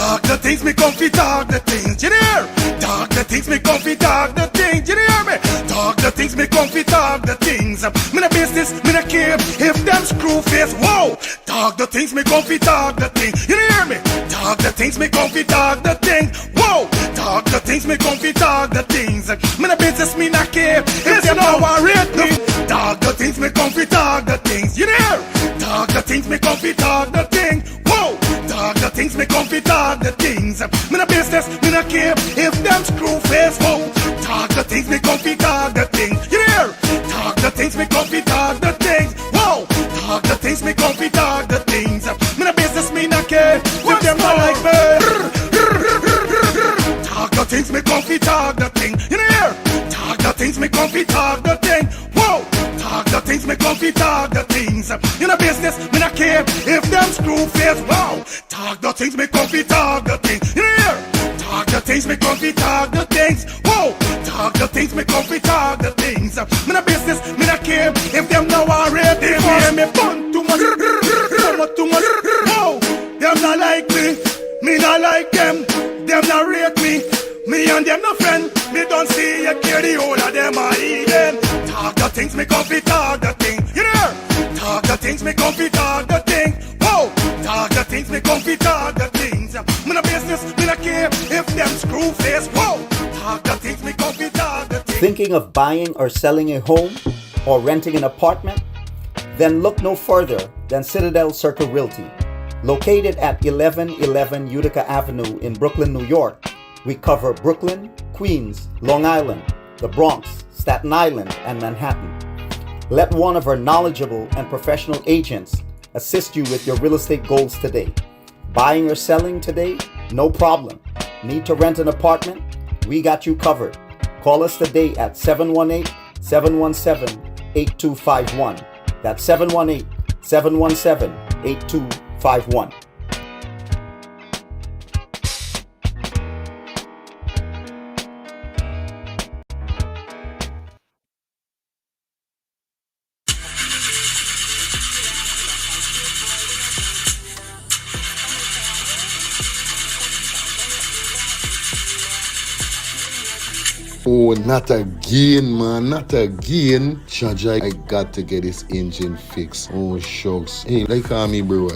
Talk the things me come fi talk the things, you hear? Talk the things me come fi talk the things, you hear me? Talk the things me come fi talk the things. Me no business, me no care if them screw face. Whoa! Talk the things me come fi talk the things, you hear me? Talk the things me come fi talk the things. Whoa! Talk the things me come fi talk the things. Me no business, me no care if them no worried me. Talk the things me come fi talk the things, you hear? Talk the things me come fi talk the things. Whoa! Talk the things me come fi talk the things. Me no business, me no care if them screw face. Whoa! Talk the things me come fi talk the things. You hear? Talk the things me come fi talk the things. Whoa! Talk the things me come fi talk the things. Me no business, me no care if them not like me. Talk the things me come fi talk the thing. You hear? Talk the things me come fi talk the thing. Whoa! Talk the things me come fi talk the things. You no business, me no care if them screw face. Wow! Talk the things me come fi talk the thing. You hear? Talk the things me come fi talk the things. Whoa! Talk the things me come fi talk the things. Me no business, me no care if them no worried. They hear me fun too much, too much. Whoa! Them not like me not like them. Them not rate me. Me and them no friend. Me don't see you care the whole of them are eating. Talk the things me come fi talk the thing. You hear? Talk the things me come fi talk the thing. Whoa! Talk the things me come fi talk the things. Me no business, me no care if them screw face. Whoa! Talk the things me come fi talk the things. Thinking of buying or selling a home or renting an apartment? Then look no further than Citadel Circle Realty. Located at 1111 Utica Avenue in Brooklyn, New York, we cover Brooklyn, Queens, Long Island, the Bronx, Staten Island, and Manhattan. Let one of our knowledgeable and professional agents assist you with your real estate goals today. Buying or selling today? No problem. Need to rent an apartment? We got you covered. Call us today at 718-717-8251. That's 718-717-8251. Oh, not again, man, not again. Jaja, I got to get this engine fixed. Oh, shucks. Hey, like call me, bro.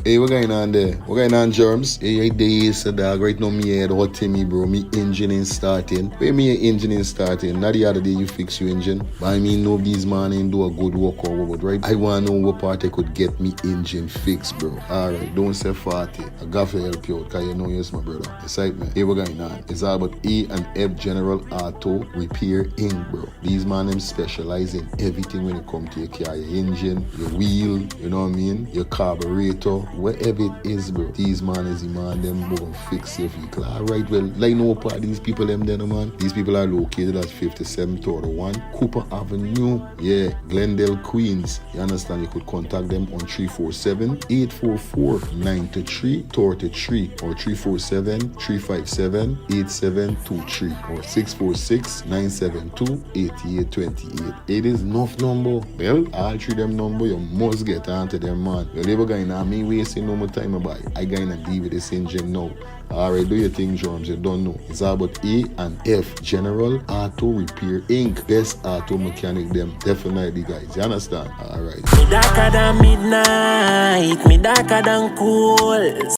Hey, what going on there? What going on, Germs? Hey, days, dog. Right now, me head hot to me, bro. Me engine ain't starting. Where me engine ain't starting? Not the other day you fix your engine. But I mean, nobody's man ain't do a good work or what, right? I want to know what part I could get me engine fixed, bro. Alright, don't say 40. I got to help you out, because you know you're my brother. Excitement. Hey, what going on? It's all about E&F General Auto Repair Inc., bro. These man, them specialize in everything when it comes to your car, your engine, your wheel, you know what I mean? Your carburetor. Whatever it is, bro, these man is the man them go fix your vehicle. Alright, well, like no part these people them there, man. These people are located at 5731 Cooper Avenue, yeah, Glendale, Queens. You understand? You could contact them on 347-844-9333 or 347-357-8723 or 646-972-8828. It is enough number. Well, all three them number, you must get onto them, man. Well, never going on me wasting no more time about it. I gonna deal with this engine now. Alright, do your thing, Germs. You don't know. It's all about E&F General Auto Repair Inc. Best auto mechanic them. Definitely, guys. You understand? Alright. Me darker than midnight. Me darker than cool.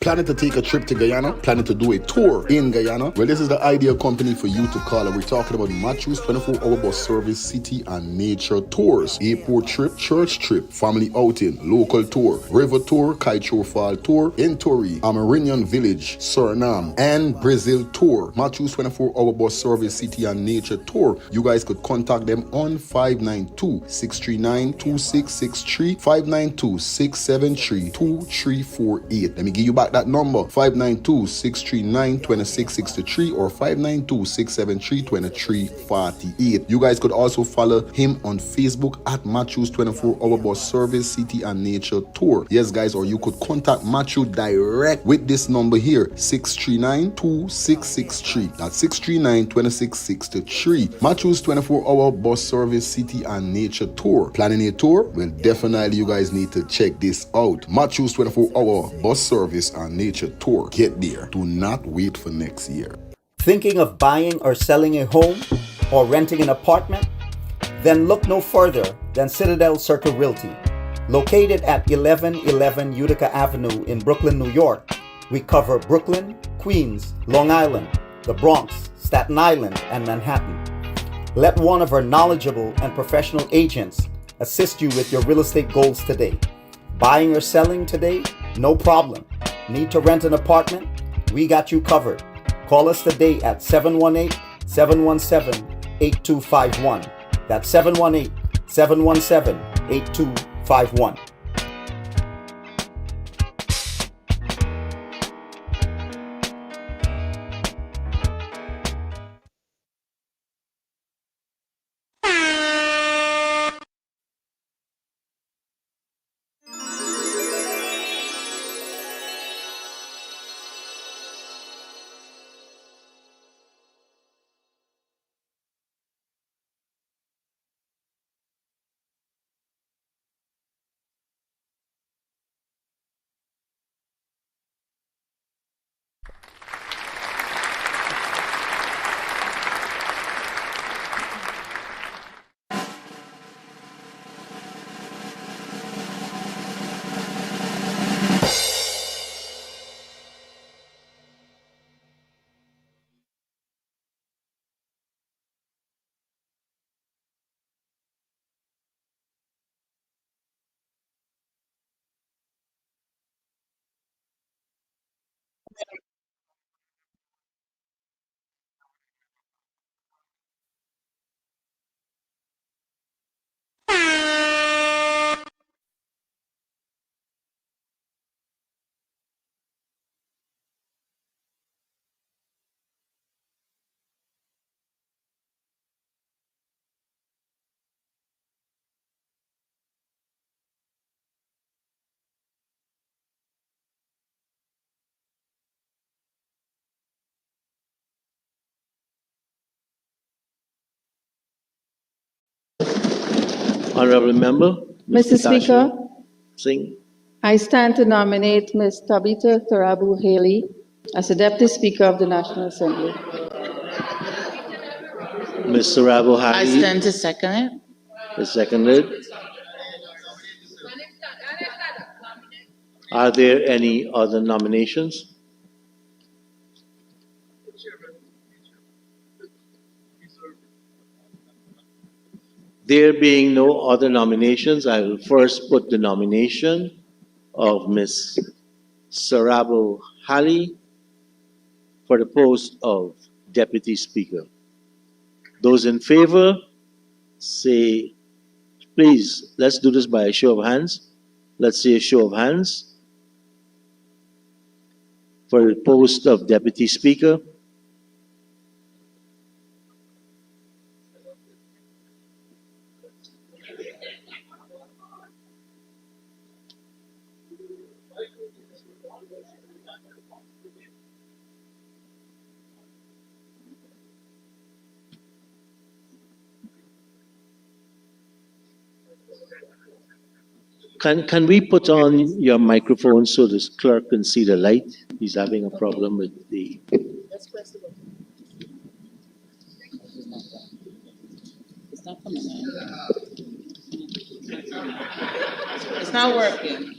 Planning to take a trip to Guyana? Planning to do a tour in Guyana? Well, this is the ideal company for you to call. And we're talking about Matthews 24-hour bus service, city and nature tours, airport trip, church trip, family outing, local tour, river tour, Kaicho Fall tour, Entori, Amarinian Village, Suriname, and Brazil tour. Matthews 24-hour bus service, city and nature tour. You guys could contact them on 592-639-2663, 592-673-2348. Let me give you back that That number 592-639-2663 or 592-673-2348. You guys could also follow him on Facebook at Matthews 24-hour bus service, city and nature tour. Yes, guys, or you could contact Matthew direct with this number here, 639-2663. That's 639-2663. Matthews 24-hour bus service, city and nature tour. Planning a tour? Well, definitely you guys need to check this out. Matthews 24-hour bus service and nature tour. Get there. Do not wait for next year. Thinking of buying or selling a home or renting an apartment? Then look no further than Citadel Circle Realty. Located at 1111 Utica Avenue in Brooklyn, New York, we cover Brooklyn, Queens, Long Island, the Bronx, Staten Island, and Manhattan. Let one of our knowledgeable and professional agents assist you with your real estate goals today. Buying or selling today? No problem. Need to rent an apartment? We got you covered. Call us today at 718-717-8251. That's 718-717-8251. Honorable Member. Mr. Speaker, Singh. I stand to nominate Ms. Tabitha Tharabu Haley as the Deputy Speaker of the National Assembly. Ms. Sarabo I Hadi stand to second it. is seconded. Are there any other nominations? There being no other nominations, I will first put the nomination of Ms. Sarabo Hali for the post of Deputy Speaker. Those in favor, say, please, let's do this by a show of hands. Let's see a show of hands for the post of Deputy Speaker. Can we put on your microphone so this clerk can see the light? He's having a problem with the. It's not coming in. It's not working.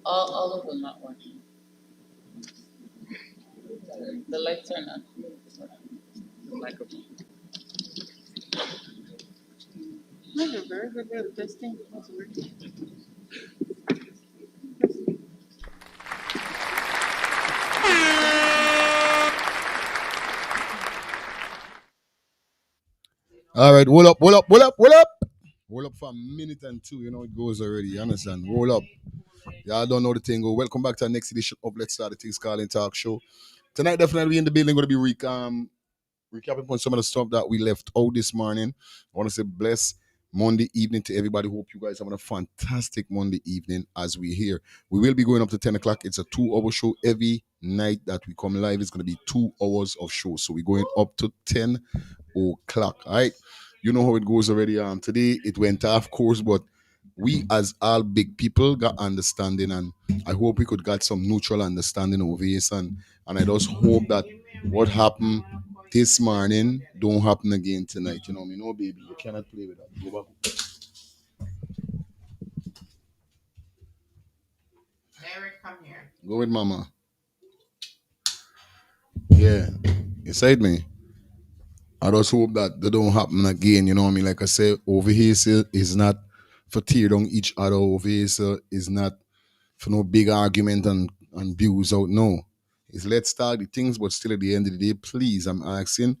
All of them not working. The lights are not. The microphone. No, you're very good at this thing. It's working. All right, hold up. Hold up for a minute and two. You know it goes already. You understand? Hold up. Y'all don't know the thing. Welcome back to our next edition of Let's Start the Things Calling Talk Show. Tonight, definitely in the building, going to be recapping on some of the stuff that we left out this morning. I want to say bless Monday evening to everybody. Hope you guys having a fantastic Monday evening as we here. We will be going up to 10 o'clock. It's a 2-hour show every night that we come live. It's going to be 2 hours of show. So we're going up to 10 o'clock. All right. You know how it goes already. Today it went off course, but we as all big people got understanding, and I hope we could get some neutral understanding over this, and I just hope that what happened this morning don't happen again tonight. You know me, no baby, you cannot play with that. Go back. Eric, come here. Go with mama. Yeah. Inside me. I just hope that they don't happen again. You know what I mean? Like I said, over here is not for tear down each other. Over here is not for no big argument and views out. No. It's let's talk the things, but still at the end of the day, please, I'm asking,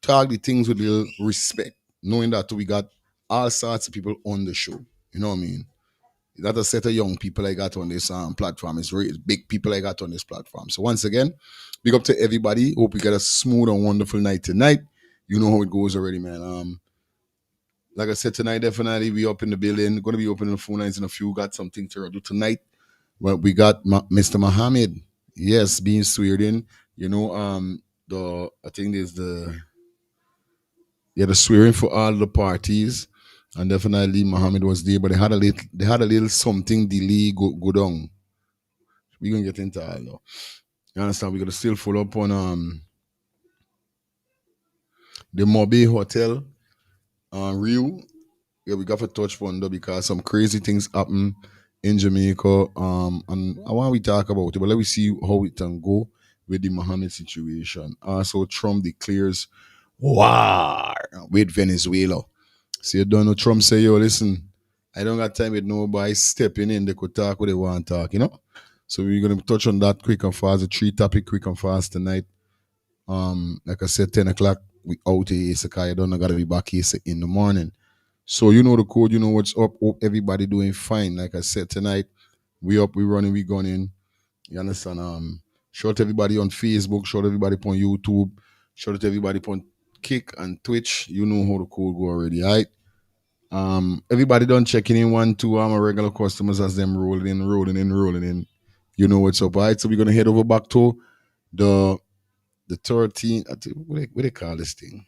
talk the things with little respect, knowing that we got all sorts of people on the show. You know what I mean? It's not a set of young people I got on this platform. It's big people I got on this platform. So once again, big up to everybody. Hope we get a smooth and wonderful night tonight. You know how it goes already, man. Like I said, tonight definitely we up in the building. Going to be opening the phone lines in a few. Got something to do tonight. Well, we got Mr. Mohamed. Yes, being sweared in. You know, I think there's the swearing for all the parties, and definitely Mohammed was there, but they had a little something delay go down. We're gonna get into all now. You understand? We're gonna still follow up on the Mobe Hotel Rio. Yeah, we got to touch on though because some crazy things happen in Jamaica. And I want we talk about it, but let me see how it can go with the Mohammed situation. So Trump declares war with Venezuela. See, you don't know Trump say, yo, listen, I don't got time with nobody stepping in. They could talk what they want to talk, you know? So we're going to touch on that quick and fast, the 3 topic quick and fast tonight. Like I said, 10 o'clock, we out here, Sakai. I don't know, got to be back here in the morning. So you know the code, you know what's up. Hope everybody doing fine. Like I said tonight, we up, we running, we gunning. You understand? Shout out everybody on Facebook, shout out everybody on YouTube, shout out everybody on Kick and Twitch. You know how the code go already, all right? Everybody done checking in 1, 2. I'm a regular customers as them rolling in. You know what's up, all right? So we're gonna head over back to the 13. What they call this thing?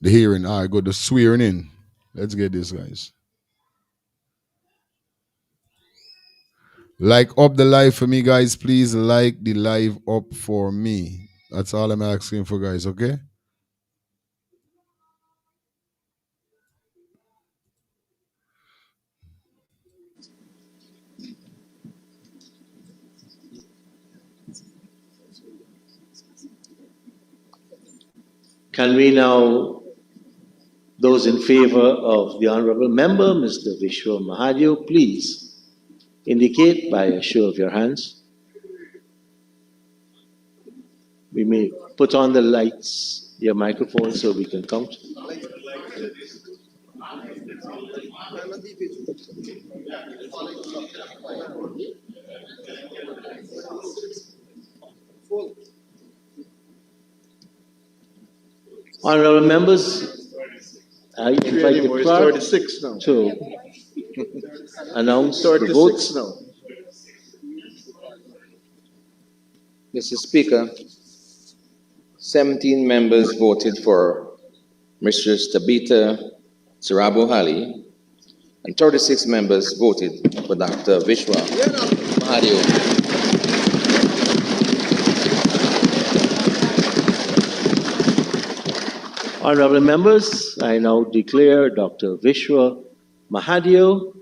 The hearing. All right, go the swearing in. Let's get this, guys. Like up the live for me, guys. Please like the live up for me. That's all I'm asking for, guys, okay? Can we now, those in favor of the Honorable Member, Mr. Vishwa Mahadio, please indicate by a show of your hands. We may put on the lights, your microphone, so we can count. Honorable members, I invite the clerk 36 now. to announce the votes. Now. Mr. Speaker, 17 members voted for Mrs. Tabitha Sarabo Hali, and 36 members voted for Dr. Vishwa Mahadio. Honorable members, I now declare Dr. Vishwa Mahadio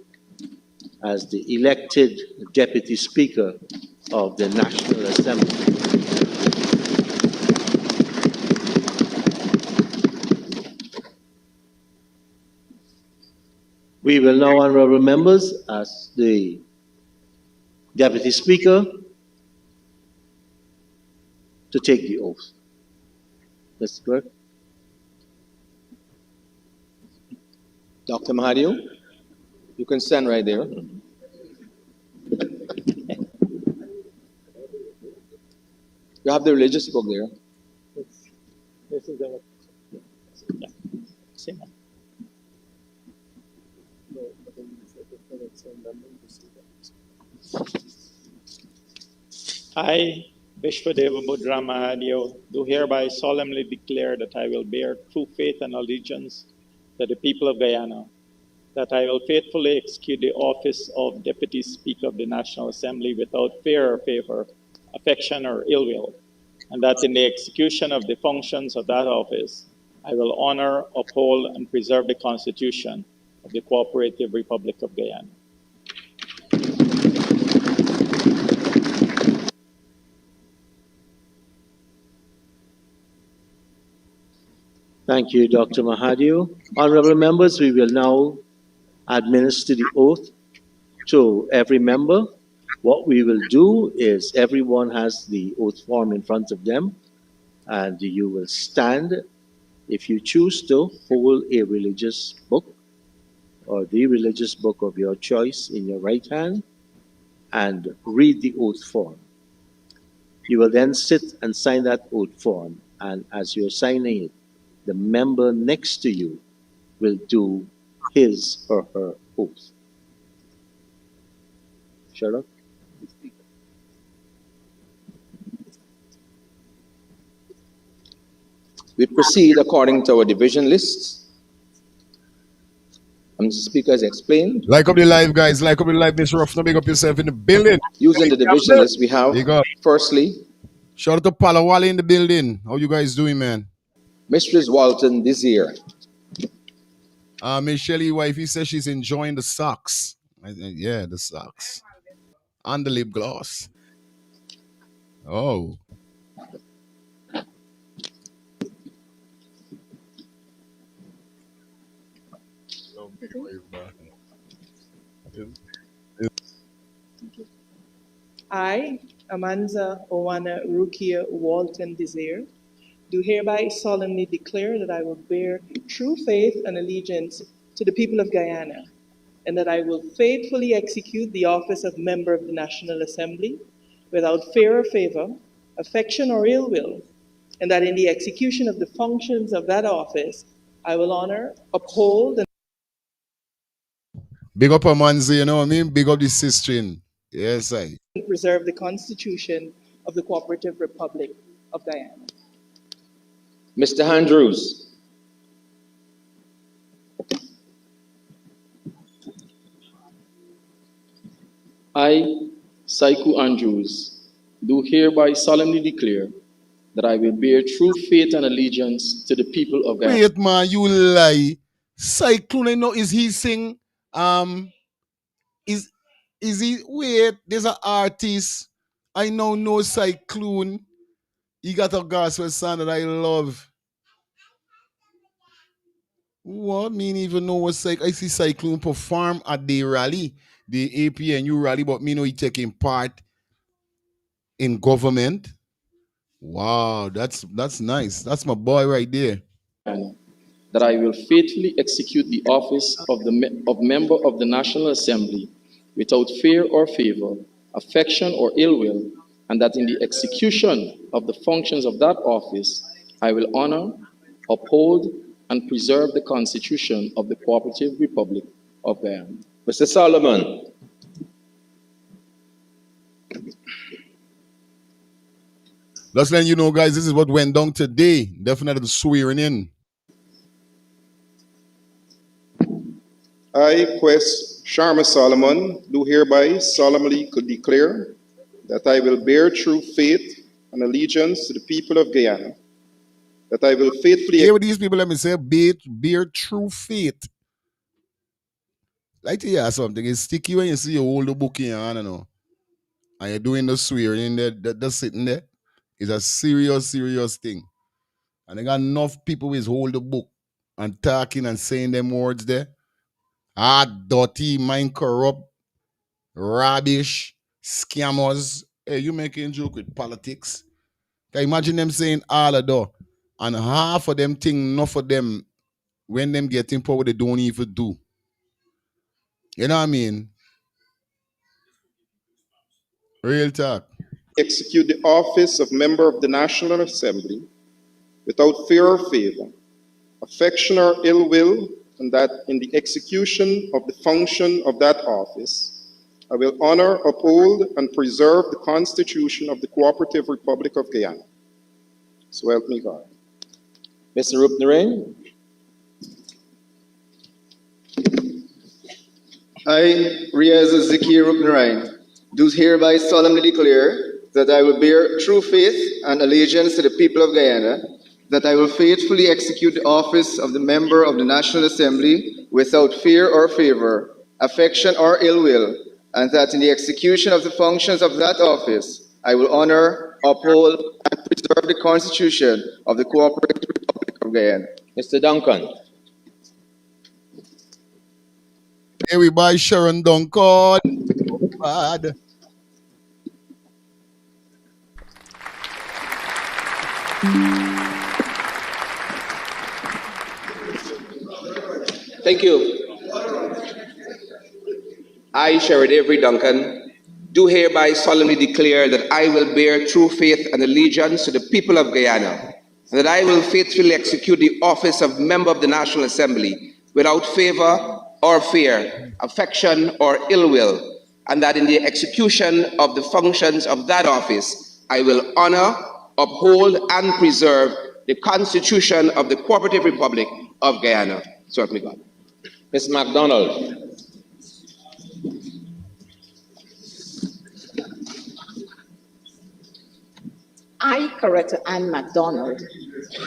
as the elected Deputy Speaker of the National Assembly. We will now, honorable members, ask the Deputy Speaker to take the oath. Mr. Clerk. Dr. Mahadio, you can stand right there. You have the religious book there. This is the same. I, Vishwadeva Mudra Mahadio, do hereby solemnly declare that I will bear true faith and allegiance to the people of Guyana, that I will faithfully execute the office of Deputy Speaker of the National Assembly without fear or favor, affection or ill will, and that in the execution of the functions of that office, I will honor, uphold, and preserve the Constitution of the Cooperative Republic of Guyana. Thank you, Dr. Mahadio. Honorable members, we will now administer the oath to every member. What we will do is everyone has the oath form in front of them, and you will stand. If you choose to hold a religious book or the religious book of your choice in your right hand and read the oath form. You will then sit and sign that oath form, and as you're signing it, the member next to you will do his or her oath. Sherlock? We proceed according to our division lists. And the speaker has explained. Like up the live, guys. Like up the live, Mr. Ruff. Now big up yourself in the building. Using the division list, we have, firstly, shout out to Palawale in the building. How you guys doing, man? Mistress Walton this year. Miss Shelley wife, he says she's enjoying the socks. Yeah, the socks. And the lip gloss. Oh. I, Amanza Owana Rukia Walton Desire, do hereby solemnly declare that I will bear true faith and allegiance to the people of Guyana, and that I will faithfully execute the office of member of the National Assembly without fear or favor, affection or ill will, and that in the execution of the functions of that office, I will honor, uphold, and big up Amanzi, you know what I mean? Big up the sister. Yes, I preserve the Constitution of the Cooperative Republic of Guyana. Mr. Andrews. I, Saiku Andrews, do hereby solemnly declare that I will bear true faith and allegiance to the people of Guyana. Wait, man, you lie. Cyclone, I know, is he sing? Is he? Wait, there's an artist. I know no Cyclone. He got a gospel song that I love. What mean even know what I see Cyclone perform at the rally, the APNU rally, but me know he taking part in government. Wow, that's nice. That's my boy right there. That I will faithfully execute the office of member of the National Assembly without fear or favor, affection or ill will, and that in the execution of the functions of that office, I will honor, uphold, and preserve the Constitution of the Cooperative Republic of Guyana. Mr. Solomon. Just letting you know, guys, this is what went down today. Definitely the swearing in. I, Quest Sharma Solomon, do hereby solemnly declare that I will bear true faith and allegiance to the people of Guyana, that I will faithfully... Hear what these people let me say, bear true faith. Like to hear something, it's sticky when you see you hold the book in your hand, you know, and you're doing the swearing in there, that's sitting there. It's a serious, serious thing. And they got enough people who hold the book and talking and saying them words there. Dirty, mind corrupt, rubbish, scammers. Hey, you making joke with politics? Can you imagine them saying all of that? And half of them think enough of them, when them get in power, they don't even do. You know what I mean? Real talk. Execute the office of member of the National Assembly without fear or favor, affection or ill will, and that in the execution of the function of that office, I will honor, uphold, and preserve the Constitution of the Cooperative Republic of Guyana. So help me God. Mr. Rupnarain. I, Riaz Zaki Rupnarain, do hereby solemnly declare that I will bear true faith and allegiance to the people of Guyana, that I will faithfully execute the office of the member of the National Assembly without fear or favor, affection or ill will, and that in the execution of the functions of that office, I will honor, uphold, and preserve the Constitution of the Cooperative Republic of Guyana. Mr. Duncan. Here we buy Sharon Duncan. Bad. Thank you. I, Sherrod Avery Duncan, do hereby solemnly declare that I will bear true faith and allegiance to the people of Guyana, and that I will faithfully execute the office of member of the National Assembly without favor or fear, affection or ill will, and that in the execution of the functions of that office, I will honor, uphold, and preserve the Constitution of the Cooperative Republic of Guyana. So help me God. Ms. MacDonald. I, Coretta Ann MacDonald,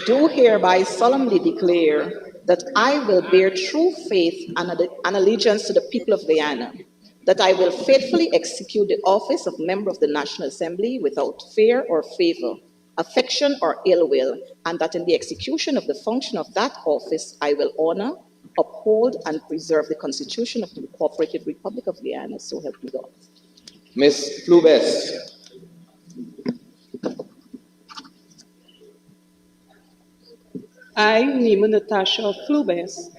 do hereby solemnly declare that I will bear true faith and allegiance to the people of Guyana, that I will faithfully execute the office of member of the National Assembly without fear or favor, affection or ill will, and that in the execution of the function of that office, I will honor, uphold, and preserve the Constitution of the Cooperative Republic of Guyana. So help me God. Ms. Flubes. I, Nima Natasha Flubes,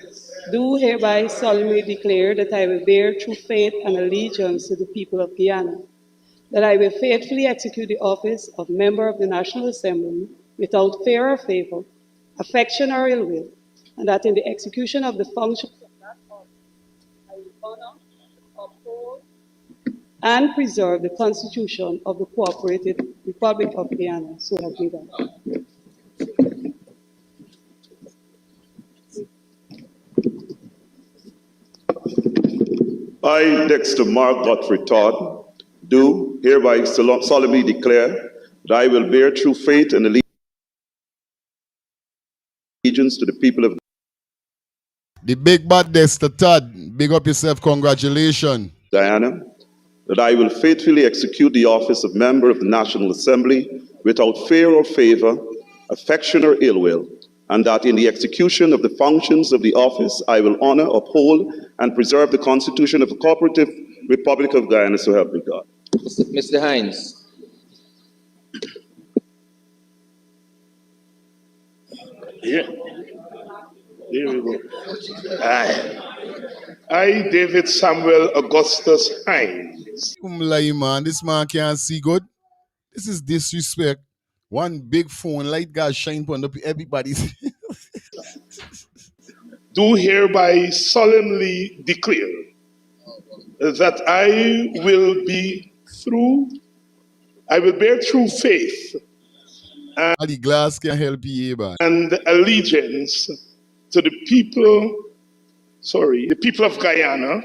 do hereby solemnly declare that I will bear true faith and allegiance to the people of Guyana, that I will faithfully execute the office of member of the National Assembly without fear or favor, affection or ill will, and that in the execution of the functions of that office, I will honor, uphold, and preserve the Constitution of the Cooperative Republic of Guyana. So help me God. I, Dexter Mark Godfrey Todd, do hereby solemnly declare that I will bear true faith and allegiance to the people of The big bad Dexter Todd. Big up yourself. Congratulations. Guyana, that I will faithfully execute the office of member of the National Assembly without fear or favor, affection or ill will, and that in the execution of the functions of the office, I will honor, uphold, and preserve the Constitution of the Cooperative Republic of Guyana, so help me God. Mr. Hines. Yeah. There we go. I, David Samuel Augustus Hines. Man, this man can't see good. This is disrespect. One big phone light got shine on everybody's. Do hereby solemnly declare that I will bear true faith and the glass can help you, man. And allegiance to the people of Guyana,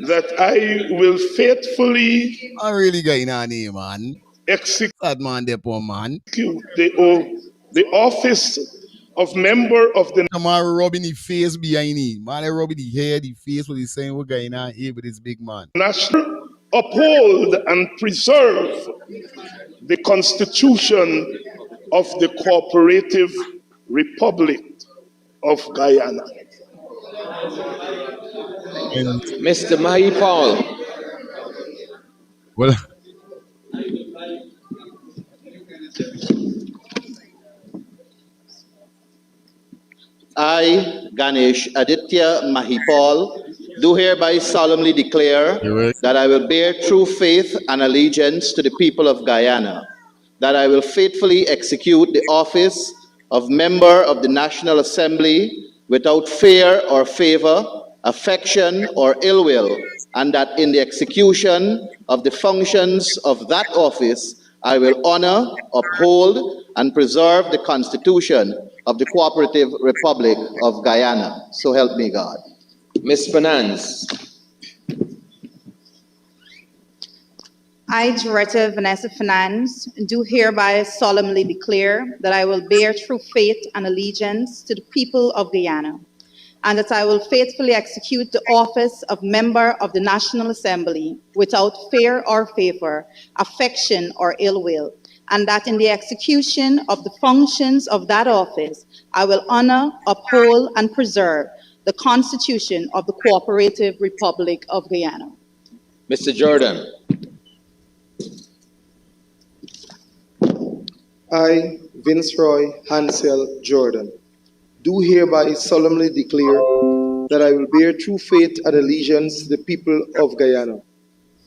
that I will faithfully I really got in a name, man. Execute that man, man. The office of member of the man rubbing the face behind him. Man, rubbing the hair, the face, what he's saying, what going on here with this big man. National, uphold and preserve the Constitution of the Cooperative Republic of Guyana. Mr. Mahi Paul. Well, I, Ganesh Aditya Mahipal, do hereby solemnly declare that I will bear true faith and allegiance to the people of Guyana, that I will faithfully execute the office of member of the National Assembly without fear or favor, affection or ill will, and that in the execution of the functions of that office, I will honor, uphold, and preserve the Constitution of the Cooperative Republic of Guyana. So help me God. Ms. Finance. I, Director Vanessa Finance, do hereby solemnly declare that I will bear true faith and allegiance to the people of Guyana, and that I will faithfully execute the office of member of the National Assembly without fear or favor, affection or ill will, and that in the execution of the functions of that office, I will honor, uphold, and preserve the Constitution of the Cooperative Republic of Guyana. Mr. Jordan. I, Vince Roy Hansel Jordan, do hereby solemnly declare that I will bear true faith and allegiance to the people of Guyana,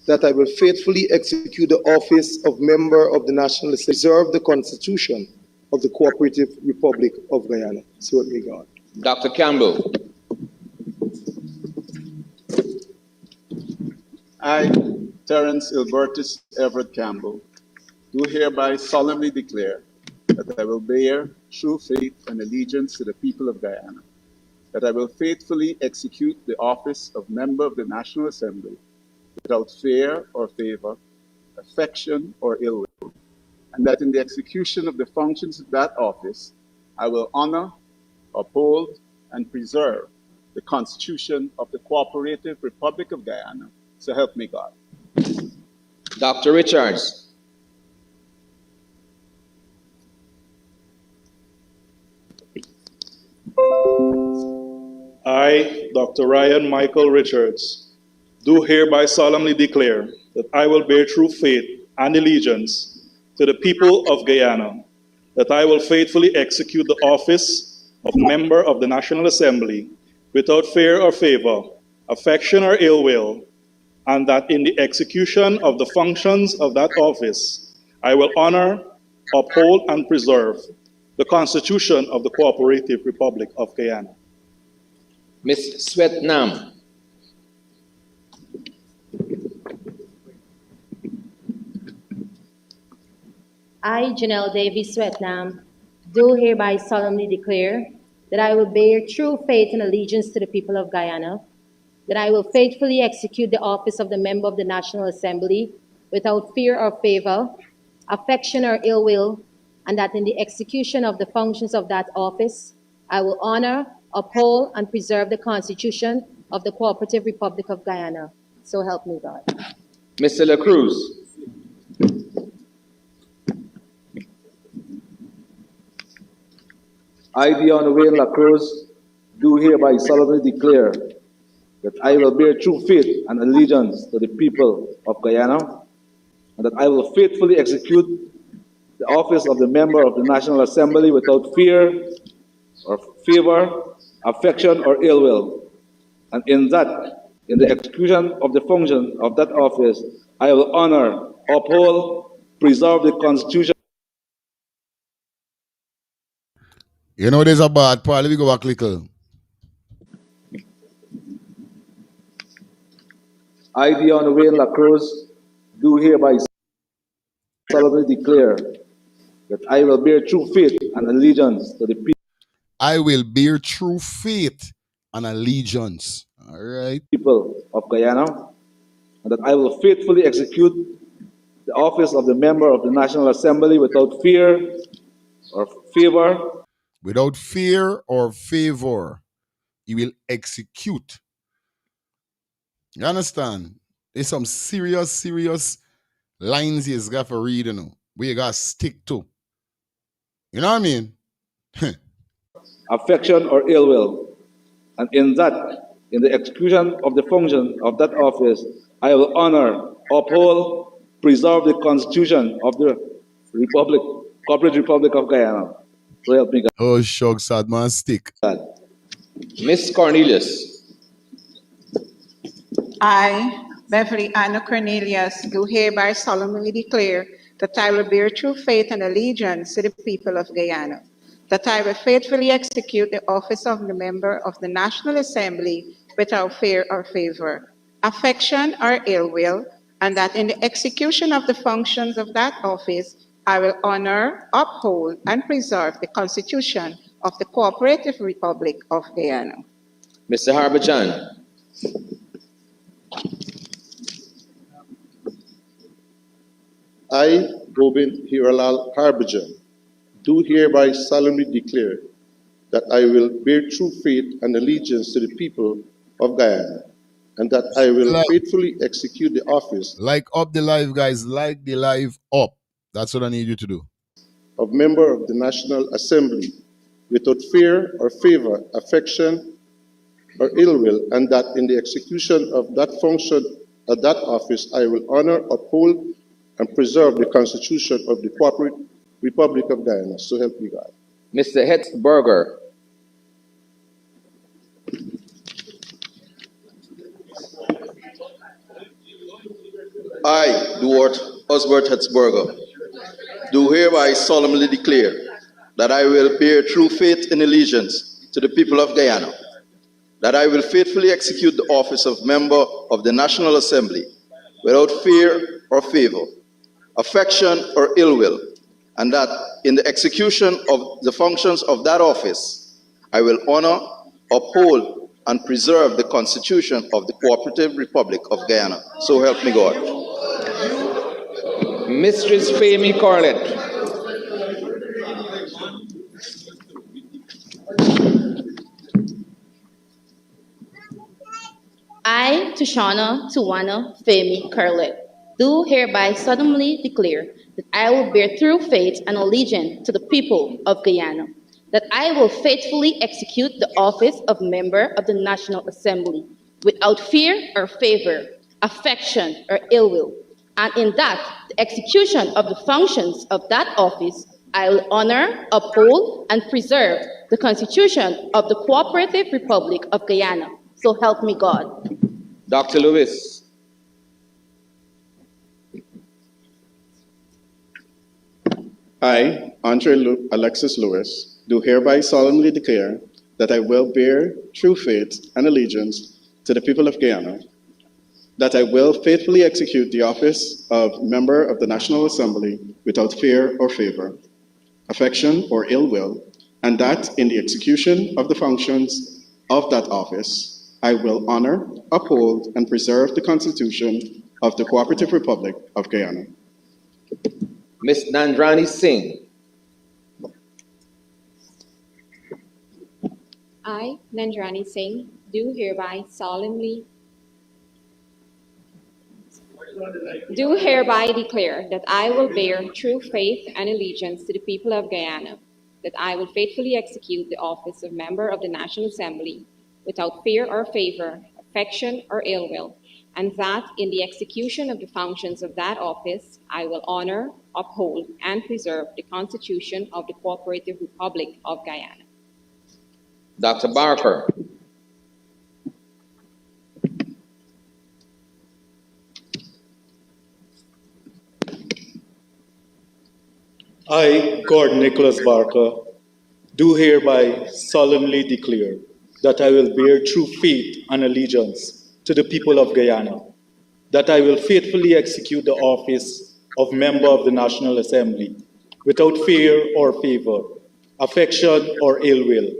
that I will faithfully execute the office of member of the National Assembly, preserve the Constitution of the Cooperative Republic of Guyana. So help me God. Dr. Campbell. I, Terence Ilbertus Everett Campbell, do hereby solemnly declare that I will bear true faith and allegiance to the people of Guyana, that I will faithfully execute the office of member of the National Assembly without fear or favor, affection or ill will, and that in the execution of the functions of that office, I will honor, uphold, and preserve the Constitution of the Cooperative Republic of Guyana. So help me God. Dr. Richards. I, Dr. Ryan Michael Richards, do hereby solemnly declare that I will bear true faith and allegiance to the people of Guyana, that I will faithfully execute the office of member of the National Assembly without fear or favor, affection or ill will, and that in the execution of the functions of that office, I will honor, uphold, and preserve the Constitution of the Cooperative Republic of Guyana. Ms. Swetnam. I, Janelle Davies Swetnam, do hereby solemnly declare that I will bear true faith and allegiance to the people of Guyana, that I will faithfully execute the office of the member of the National Assembly without fear or favor, affection or ill will, and that in the execution of the functions of that office, I will honor, uphold, and preserve the Constitution of the Cooperative Republic of Guyana. So help me God. Mr. La Cruz. I, Dion Wayne La Cruz, do hereby solemnly declare that I will bear true faith and allegiance to the people of Guyana, and that I will faithfully execute the office of the member of the National Assembly without fear or favor, affection, or ill will. And in the execution of the function of that office, I will honor, uphold, preserve the Constitution. You know there's a bad part. Let me go back little. I, Dion Wayne La Cruz, do hereby solemnly declare that I will bear true faith and allegiance to the people. I will bear true faith and allegiance. All right. People of Guyana, and that I will faithfully execute the office of the member of the National Assembly without fear or favor. Without fear or favor, he will execute. You understand? There's some serious lines he's got for reading, you know, where you got to stick to. You know what I mean? Affection or ill will. And in the execution of the function of that office, I will honor, uphold, preserve the Constitution of the Cooperative Republic of Guyana. So help me God. Oh, shucks, sad man, stick. Miss Cornelius. I, Beverly Anna Cornelius, do hereby solemnly declare that I will bear true faith and allegiance to the people of Guyana, that I will faithfully execute the office of the member of the National Assembly without fear or favor, affection or ill will, and that in the execution of the functions of that office, I will honor, uphold, and preserve the Constitution of the Cooperative Republic of Guyana. Mr. Harbhajan. I, Gobind Hiralal Harbhajan, do hereby solemnly declare that I will bear true faith and allegiance to the people of Guyana, and that I will faithfully execute the office. Like up the live, guys. Like the live up. That's what I need you to do. Of member of the National Assembly, without fear or favor, affection or ill will, and that in the execution of that function of that office, I will honor, uphold, and preserve the Constitution of the Cooperative Republic of Guyana. So help me God. Mr. Hetzberger. I, Duart Osbert Hetzberger, do hereby solemnly declare that I will bear true faith and allegiance to the people of Guyana, that I will faithfully execute the office of member of the National Assembly without fear or favor, affection or ill will, and that in the execution of the functions of that office, I will honor, uphold, and preserve the Constitution of the Cooperative Republic of Guyana. So help me God. Mistress Femi Corlett. I, Tushana Tuwana Femi Carlet, do hereby solemnly declare that I will bear true faith and allegiance to the people of Guyana, that I will faithfully execute the office of member of the National Assembly without fear or favor, affection or ill will, and in that the execution of the functions of that office, I will honor, uphold, and preserve the Constitution of the Cooperative Republic of Guyana. So help me God. Dr. Lewis. I, Alexis Lewis, do hereby solemnly declare that I will bear true faith and allegiance to the people of Guyana, that I will faithfully execute the office of member of the National Assembly without fear or favor, affection or ill will, and that in the execution of the functions of that office, I will honor, uphold, and preserve the Constitution of the Cooperative Republic of Guyana. Ms. Nandrani Singh. I, Nandrani Singh, do hereby solemnly declare that I will bear true faith and allegiance to the people of Guyana, that I will faithfully execute the office of member of the National Assembly without fear or favor, affection or ill will, and that in the execution of the functions of that office, I will honor, uphold, and preserve the Constitution of the Cooperative Republic of Guyana. Dr. Barker. I, Gordon Nicholas Barker, do hereby solemnly declare that I will bear true faith and allegiance to the people of Guyana, that I will faithfully execute the office of member of the National Assembly without fear or favor, affection or ill will,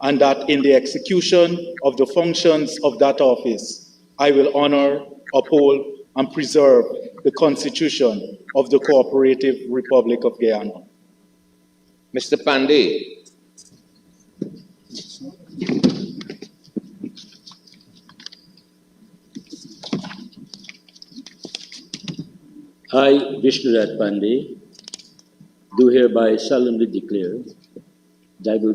and that in the execution of the functions of that office, I will honor, uphold, and preserve the Constitution of the Cooperative Republic of Guyana. Mr. Pandey. I, Vishnurat Pandey, do hereby solemnly declare that I will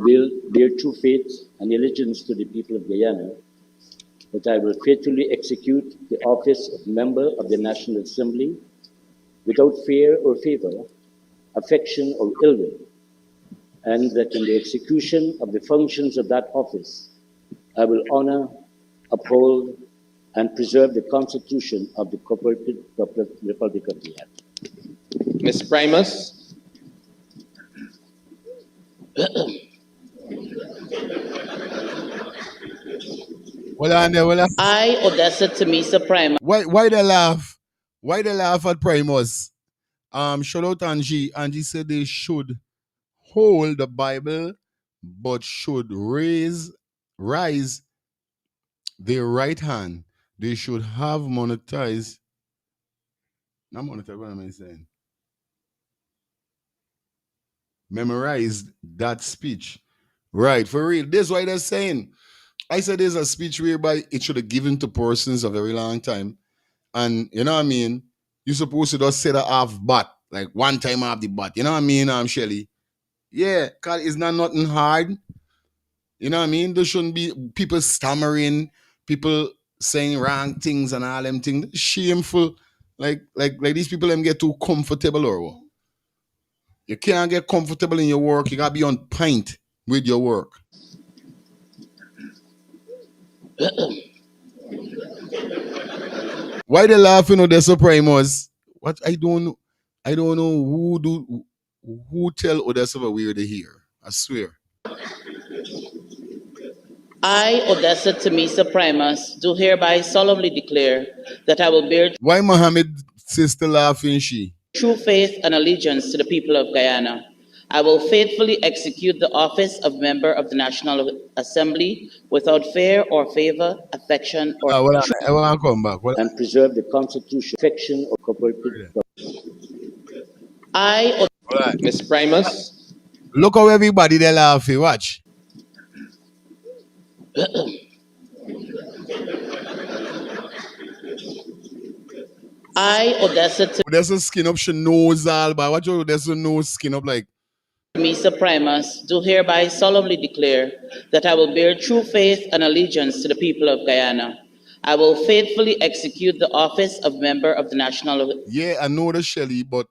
bear true faith and allegiance to the people of Guyana, that I will faithfully execute the office of member of the National Assembly without fear or favor, affection or ill will, and that in the execution of the functions of that office, I will honor, uphold, and preserve the Constitution of the Cooperative Republic of Guyana. Ms. Primus. Well, on there, well, I, Odessa Tamisa Primus. why they laugh? Why they laugh at Primus? Shout out Angie. Angie said they should hold the Bible, but should rise their right hand. They should have monetized. Not monetized, what am I saying? Memorized that speech. Right, for real. This is why they're saying. I said there's a speech whereby it should have given to persons a very long time. And you know what I mean? You're supposed to just say that half bat, like one time off the bat. You know what I mean, Shelly? Yeah, cause it's not nothing hard. You know what I mean? There shouldn't be people stammering, people saying wrong things and all them things. Shameful. Like these people them get too comfortable or what? You can't get comfortable in your work. You gotta be on point with your work. Why they laughing at the Supremos? What I don't know who tell Odessa where they hear. I swear. I, Odessa Tamisa Primus, do hereby solemnly declare that I will bear Why Mohamed sister laughing she? true faith and allegiance to the people of Guyana. I will faithfully execute the office of member of the National Assembly without fear or favor, affection, or I want to come back. And preserve the Constitution, affection, or cooperative. I, Ms. Primus. Look how everybody they laughing. Watch. I, Odessa skin up she nose all, but watch out Odessa nose skin up like. Tamisa Primus, do hereby solemnly declare that I will bear true faith and allegiance to the people of Guyana. I will faithfully execute the office of member of the National. Yeah, I know the Shelly, but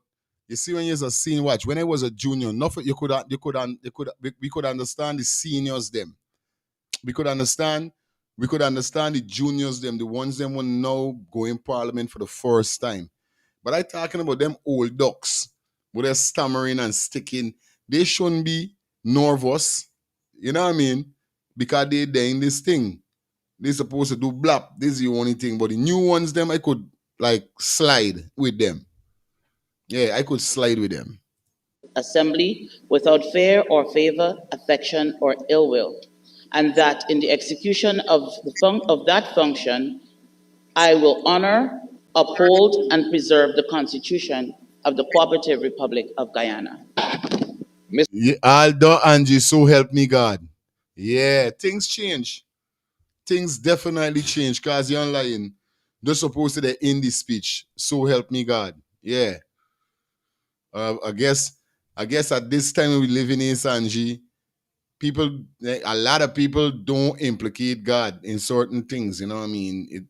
you see when you're a senior, watch. When I was a junior, nothing we could understand the seniors them. We could understand the juniors them, the ones them who now go in parliament for the first time. But I talking about them old ducks, where they're stammering and sticking. They shouldn't be nervous, you know what I mean? Because they're in this thing. They're supposed to do blap. This is the only thing. But the new ones, them, I could like slide with them. Yeah, I could slide with them. Assembly without fear or favor, affection, or ill will, and that in the execution of that function, I will honor, uphold, and preserve the Constitution of the Cooperative Republic of Guyana. Yeah, Aldo Angie, so help me God. Yeah, things change. Things definitely change because you're lying. They're supposed to end the speech. So help me God. Yeah. I guess at this time we live in Sanji, people, a lot of people don't implicate God in certain things. You know what I mean?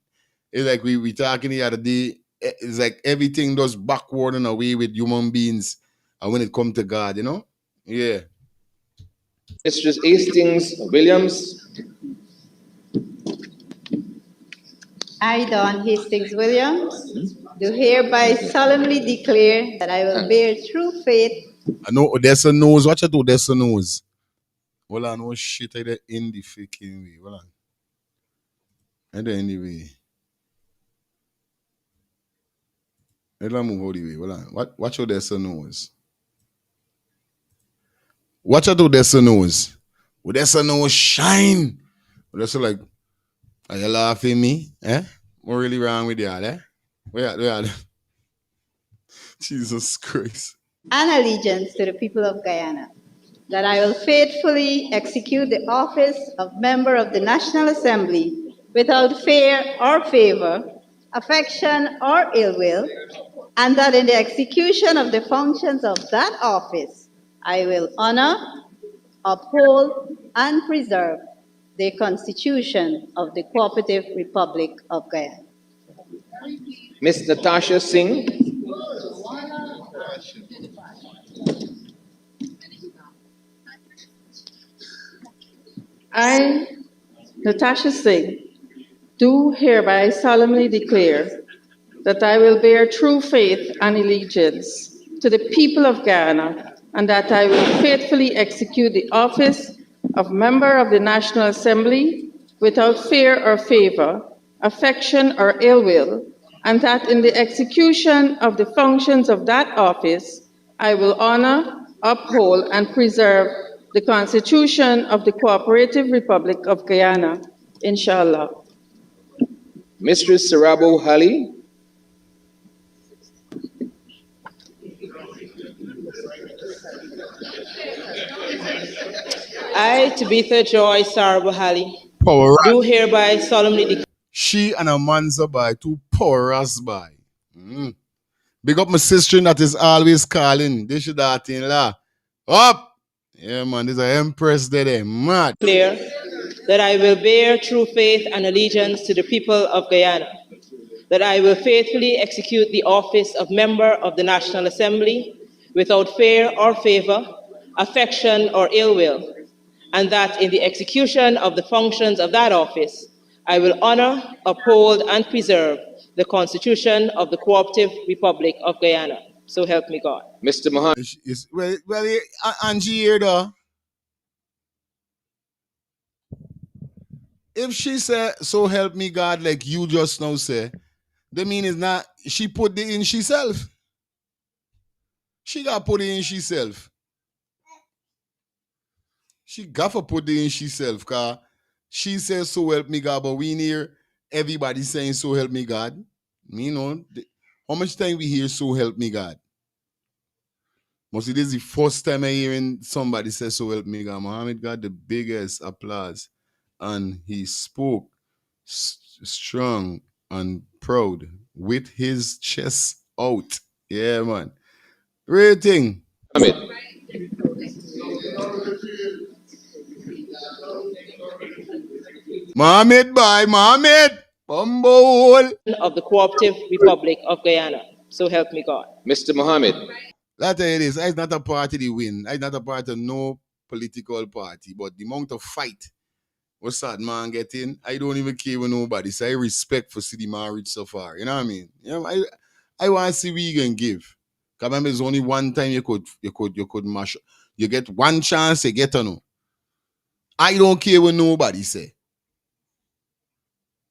It's like we talking the other day. It's like everything does backward and away with human beings, and when it comes to God, you know? Yeah. Mistress Hastings Williams. I, Don Hastings Williams, do hereby solemnly declare that I will bear true faith. I know Odessa knows. Watch out, Odessa knows. Well, I know shit I in the freaking way. Well, I do anyway. Let me move out the way. Well, watch out, Odessa knows. Watch out, Odessa knows. Odessa knows shine. Odessa like, are you laughing at me? Eh? What really wrong with y'all, eh? Where Jesus Christ. And allegiance to the people of Guyana, that I will faithfully execute the office of member of the National Assembly without fear or favor, affection or ill will, and that in the execution of the functions of that office, I will honor, uphold, and preserve the Constitution of the Cooperative Republic of Guyana. Ms. Natasha Singh. I, Natasha Singh, do hereby solemnly declare that I will bear true faith and allegiance to the people of Guyana, and that I will faithfully execute the office of Member of the National Assembly without fear or favor, affection or ill will, and that in the execution of the functions of that office, I will honor, uphold, and preserve the Constitution of the Cooperative Republic of Guyana, Inshallah. Mistress Sarabo Hali. I, Tabitha Joy Sarabo Hali, Power. do hereby solemnly declare. She and a man's by two power us by. Big up my sister that is always calling. This should that thing la. Up! Yeah, man, there's an empress there, mad. Declare that I will bear true faith and allegiance to the people of Guyana, that I will faithfully execute the office of Member of the National Assembly without fear or favor, affection or ill will, and that in the execution of the functions of that office, I will honor, uphold, and preserve the Constitution of the Cooperative Republic of Guyana. So help me God. Mr. Mohamed. Well, Angie here though. If she said, so help me God, like you just now say, the mean is not, she put it in herself. She got put it in herself. She got to put it in herself, cause she says, so help me God, but we hear everybody saying, so help me God. You know, how much time we hear, so help me God? Mostly this is the first time I hearing somebody say, so help me God. Mohamed got the biggest applause, and he spoke strong and proud with his chest out. Yeah, man. Rating. Mohamed. Mohamed, bye, Mohamed. Bumble. Of the Cooperative Republic of Guyana. So help me God. Mr. Mohamed. That it is. It's not a party they win. It's not a part of no political party. But the amount of fight what's that man getting, I don't even care with nobody. So I respect for city marriage so far. You know what I mean? You know, I want to see what you can give. Because remember, there's only one time you could mash. You get one chance, you get to know. I don't care what nobody say.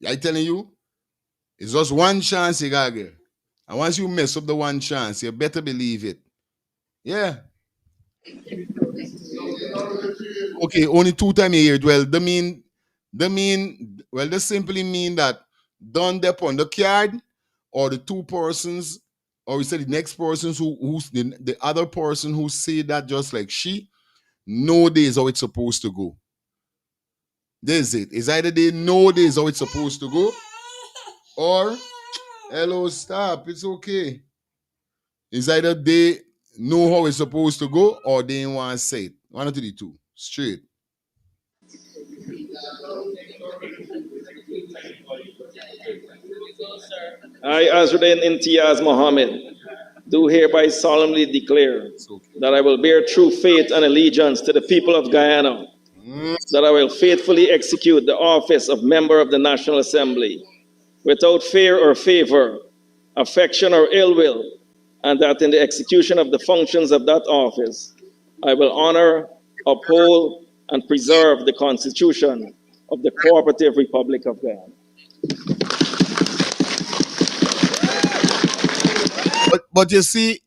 I telling you, it's just one chance you gotta get. And once you mess up the one chance, you better believe it. Yeah. Okay, only 2 times a year. Well, they simply mean that done up on the card, or the 2 persons, or we say the next person who's the other person who say that just like she, know this how it's supposed to go. This is it. It's either they know this how it's supposed to go, or hello, stop, it's okay. It's either they know how it's supposed to go, or they ain't want to say it. One of the 2. Straight. I, Azruddin Imtiaz Mohammed, do hereby solemnly declare that I will bear true faith and allegiance to the people of Guyana, that I will faithfully execute the office of Member of the National Assembly without fear or favor, affection or ill will, and that in the execution of the functions of that office, I will honor, uphold, and preserve the Constitution of the Cooperative Republic of Guyana. But you see,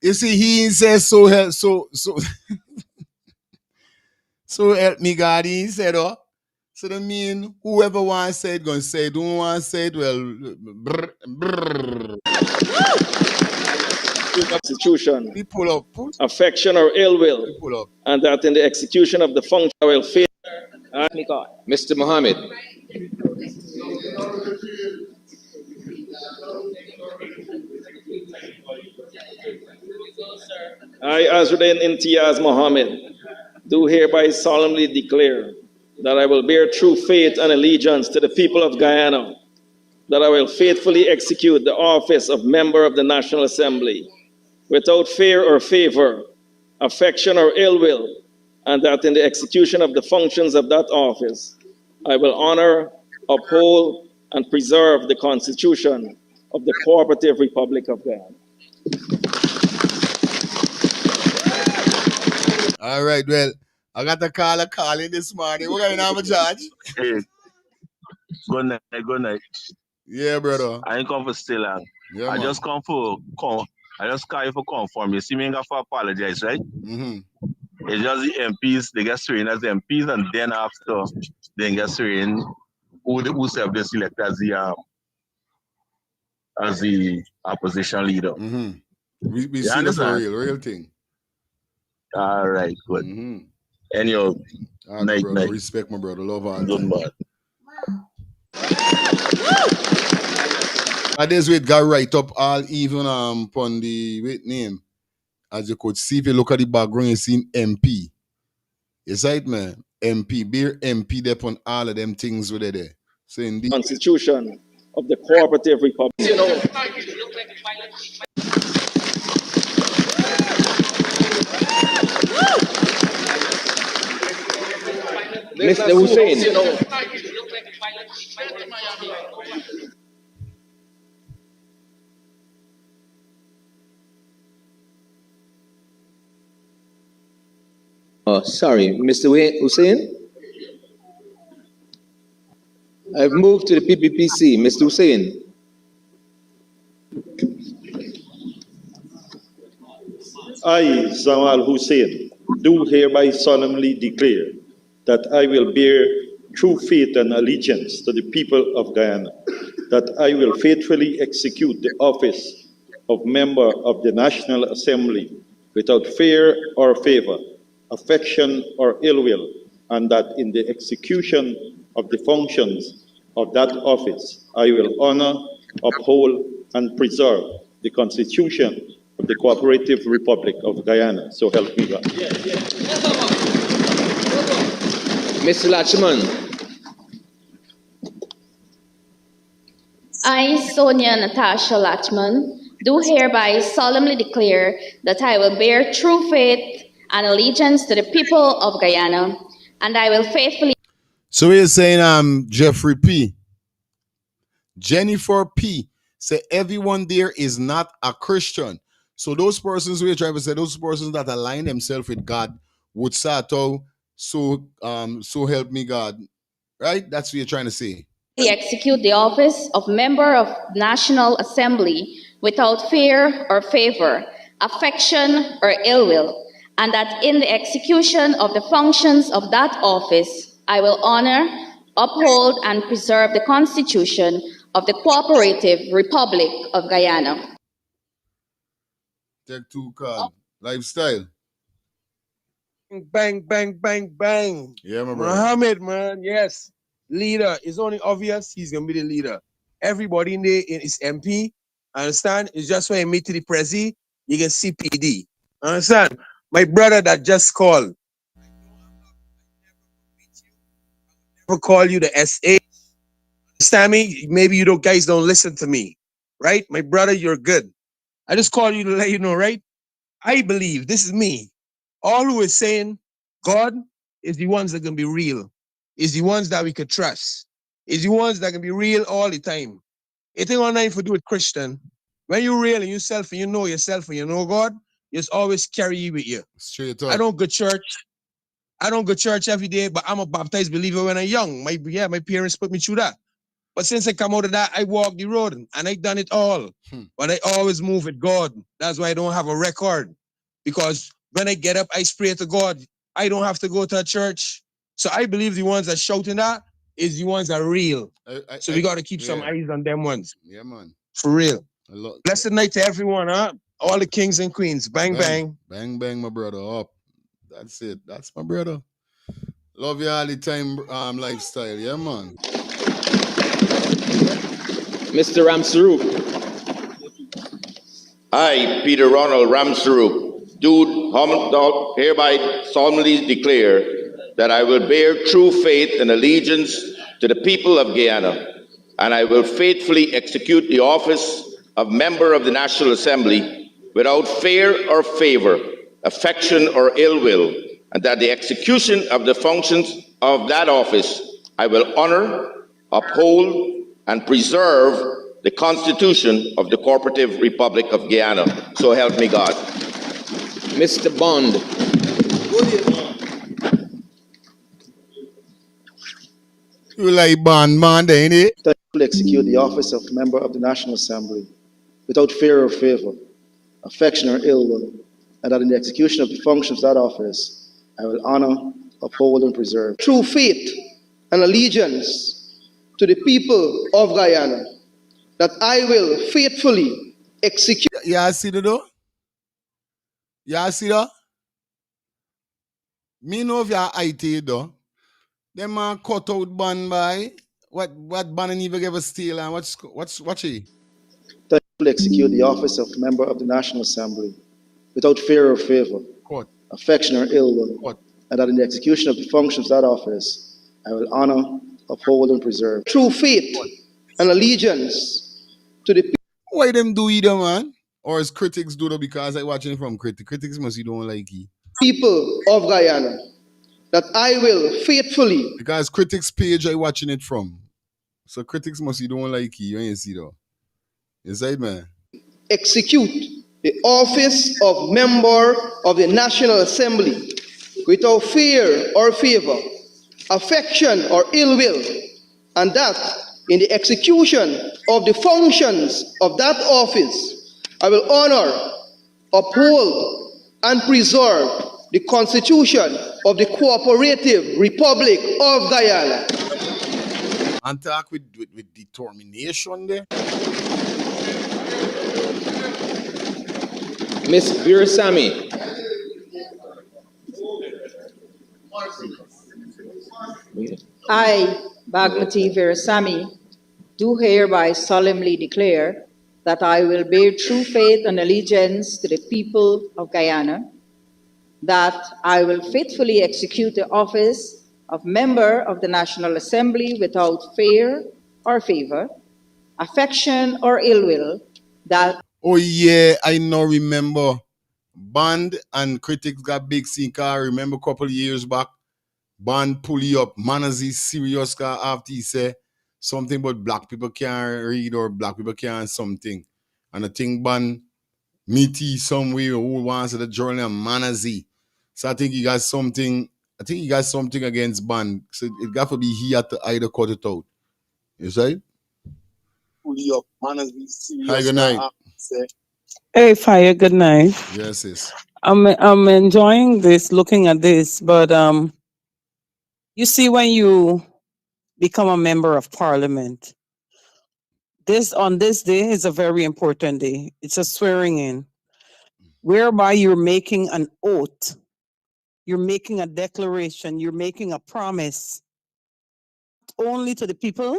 he says so help so help me God. He said, oh, so that mean whoever wants to say it gonna say it. Don't want to say it, well, Constitution, people up, affection or ill will, and that in the execution of the function I will fail. Me God. Mr. Mohamed. I, Azruddin Imtiaz Mohammed, do hereby solemnly declare that I will bear true faith and allegiance to the people of Guyana, that I will faithfully execute the office of Member of the National Assembly without fear or favor, affection or ill will, and that in the execution of the functions of that office, I will honor, uphold, and preserve the Constitution of the Cooperative Republic of Guyana. All right, well, I got the caller calling this morning. What going on, George? Hey, good night, good night. Yeah, brother. I ain't come for still long. Yeah, I man. just come for I just call you for conform. You see me ain't got to apologize, right? Mm-hmm. It's just the MPs, they get sworn as MPs, and then after they get sworn who self they select as the opposition leader. Mm-hmm. We You see that for understand? real thing. All right, good. Mm-hmm. And your night, brother. Respect, my brother. Love all good time. man. And this way it got right up all even upon the name. As you could see, if you look at the background, you see MP. Yes, right, man. MP, beer MP there on all of them things over there. So indeed. Constitution of the Cooperative Republic. You know. Mr. Hussein. Oh, sorry, Mr. Hussein? I've moved to the PPPC. Mr. Hussein. I, Zamal Hussein, do hereby solemnly declare that I will bear true faith and allegiance to the people of Guyana, that I will faithfully execute the office of member of the National Assembly without fear or favor, affection or ill will, and that in the execution of the functions of that office, I will honor, uphold, and preserve the Constitution of the Cooperative Republic of Guyana. So help me God. Mr. Lachman. I, Sonia Natasha Lachman, do hereby solemnly declare that I will bear true faith and allegiance to the people of Guyana, and I will faithfully. So we're saying Jeffrey P. Jennifer P. say everyone there is not a Christian. So those persons we're trying to say, those persons that align themselves with God would start out, so help me God. Right? That's what you're trying to say. Execute the office of member of National Assembly without fear or favor, affection or ill will, and that in the execution of the functions of that office, I will honor, uphold, and preserve the Constitution of the Cooperative Republic of Guyana. Take two card. Lifestyle. Bang, bang, bang, bang. Yeah, my brother. Mohamed, man, yes. Leader. It's only obvious he's going to be the leader. Everybody in there is MP. Understand? It's just when you meet to the Prezi, you can see PD. Understand? My brother that just called. Never call you the SA. Understand me? Maybe you guys don't listen to me. Right? My brother, you're good. I just called you to let you know, right? I believe, this is me. All who is saying God is the ones that can be real, is the ones that we could trust, is the ones that can be real all the time. It ain't got nothing to do with Christian. When you're real and yourself and you know yourself and you know God, you just always carry you with you. Straight up. I don't go church. I don't go church every day, but I'm a baptized believer when I'm young. My parents put me through that. But since I come out of that, I walk the road and I done it all. But I always move with God. That's why I don't have a record. Because when I get up, I pray to God. I don't have to go to a church. So I believe the ones that shouting that is the ones that are real. So we got to keep some eyes on them ones. Yeah, man. For real. Blessed night to everyone, huh? All the kings and queens. Bang, bang. Bang, bang, my brother. Up. That's it. That's my brother. Love you all the time, lifestyle. Yeah, man. Mr. Ramsaroop. I, Peter Ronald Ramsaroop, do hereby solemnly declare that I will bear true faith and allegiance to the people of Guyana, and I will faithfully execute the office of member of the National Assembly without fear or favor, affection or ill will, and that the execution of the functions of that office I will honor, uphold, and preserve the Constitution of the Cooperative Republic of Guyana. So help me God. Mr. Bond. You like bond, man, ain't it? That I will execute the office of member of the National Assembly without fear or favor, affection or ill will, and that in the execution of the functions of that office, I will honor, uphold, and preserve true faith and allegiance to the people of Guyana, that I will faithfully execute. Yeah, see the though? Yeah, see that? Me know if you're IT though. Them man cut out band by what band even give a steal and what's he? That I will execute the office of member of the National Assembly without fear or favor, affection or ill will, and that in the execution of the functions of that office, I will honor, uphold, and preserve true faith and allegiance to the people. Why them do either, man? Or as critics do that because I watching it from critics. Critics must don't like it. People of Guyana, that I will faithfully. Because critics page I watching it from. So critics must don't like it. You ain't see though. Inside man. Execute the office of member of the National Assembly without fear or favor, affection or ill will, and that in the execution of the functions of that office, I will honor, uphold, and preserve the Constitution of the Cooperative Republic of Guyana. And talk with determination there. Miss Birsami. I, Bagmati Virasamy, do hereby solemnly declare that I will bear true faith and allegiance to the people of Guyana, that I will faithfully execute the office of member of the National Assembly without fear or favor, affection or ill will, that... Oh yeah, I now remember. Band and critics got big scene car. Remember a couple of years back, Band pull you up, Manazi serious car after he say something but black people can't read or black people can't something. And I think Band meaty somewhere who wants the journal Manazi. So I think he got something against Band. So it got to be he had to either cut it out. You say? Pull you up, Manazi serious. Hi, good night. Hey, Fire, good night. Yes, yes. I'm enjoying this, looking at this, but you see, when you become a member of parliament, on this day is a very important day. It's a swearing in, whereby you're making an oath, you're making a declaration, you're making a promise, not only to the people